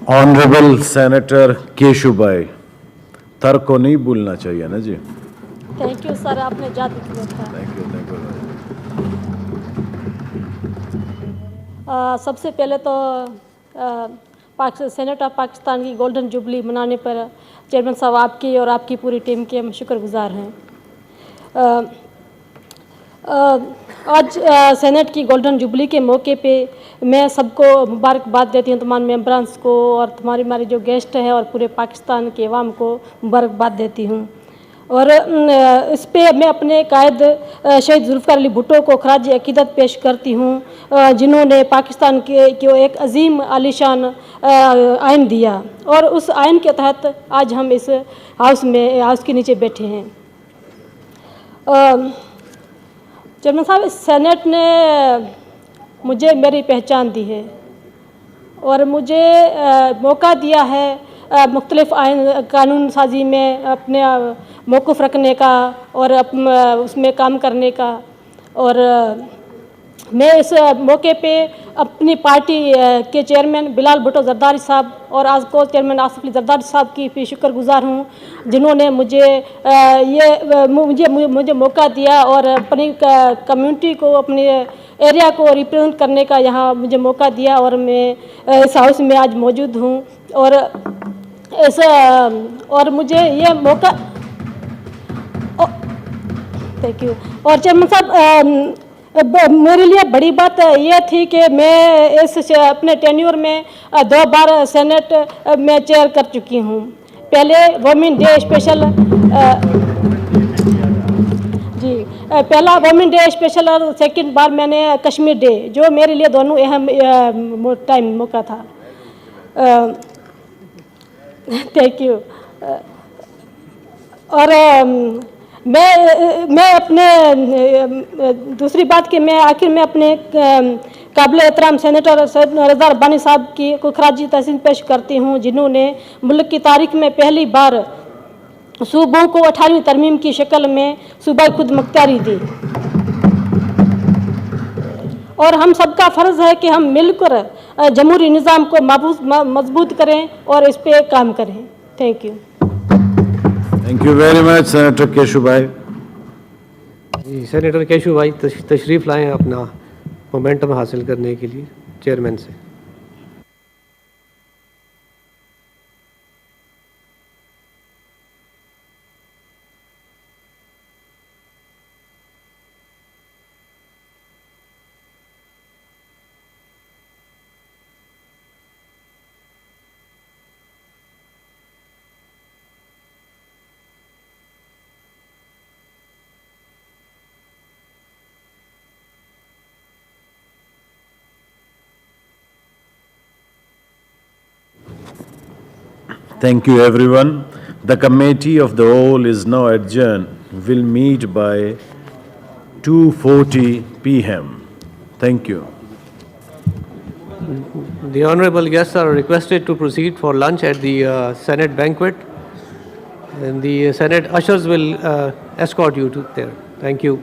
Honourable senator Keshubhai, तर्क को नहीं भूलना चाहिए ना जी। Thank you sir, आपने जादू किया था। थैंक यू सबसे पहले तो सेनेट ऑफ पाकिस्तान की गोल्डन जुबली मनाने पर चेयरमैन साहब आपकी और आपकी पूरी टीम के हम शुक्रगुजार हैं। आज सेनेट की गोल्डन जुबली के मौके पे मैं सबको मुबारकबाद देती हूँ, तमाम मेंबरान्स को और हमारे जो गेस्ट हैं और पूरे पाकिस्तान के अवाम को मुबारकबाद देती हूँ। और इस पे मैं अपने कायद शहीद जुल्फ़िकार अली भुट्टो को खराज अकीदत पेश करती हूँ, जिन्होंने पाकिस्तान को एक अजीम आलीशान आइन दिया, और उस आइन के तहत आज हम इस हाउस के नीचे बैठे हैं। चेयरमैन साहब, इस सेनेट ने मुझे मेरी पहचान दी है और मुझे मौका दिया है मुख्तलिफ़ आइन कानून साजी में अपने मौक़िफ़ रखने का और उसमें काम करने का। और मैं इस मौके पे अपनी पार्टी के चेयरमैन बिलाल भुट्टो जरदारी साहब और आज को चेयरमैन आसिफ अली जरदारी साहब की भी शुक्रगुजार हूँ, जिन्होंने मुझे मौका दिया और अपनी कम्युनिटी को, अपने एरिया को रिप्रेजेंट करने का यहाँ मुझे मौका दिया, और मैं इस हाउस में आज मौजूद हूँ। और मुझे ये मौका, थैंक यू। और चेयरमैन साहब, मेरे लिए बड़ी बात ये थी कि मैं अपने टेन्योर में 2 बार सेनेट में चेयर कर चुकी हूँ। पहले वुमेन डे स्पेशल, पहला वुमेन डे स्पेशल और सेकंड बार मैंने कश्मीर डे, जो मेरे लिए दोनों अहम टाइम मौका था। Thank you. और मैं अपने दूसरी बात कि मैं आखिर में अपने काबिल एहतराम सेनेटर सैयद रज़ा रब्बानी साहब को खराजी तहसीन पेश करती हूँ, जिन्होंने मुल्क की तारीख में पहली बार सूबों को 18वीं तरमीम की शक्ल में सूबाई खुद मुख्तारी दी। और हम सबका फ़र्ज़ है कि हम मिलकर जमहूरी निज़ाम को मजबूत करें और इस पे काम करें। Thank you. Thank you very much, Senator Keshu Bhai. Senator Keshu Bhai तशरीफ़ लाएं अपना मोमेंटम हासिल करने के लिए चेयरमैन से। Thank you, everyone. The committee of the whole is now adjourned. We'll meet by 2:40 p.m. Thank you. The honorable guests are requested to proceed for lunch at the Senate banquet, and the Senate ushers will escort you to there. Thank you.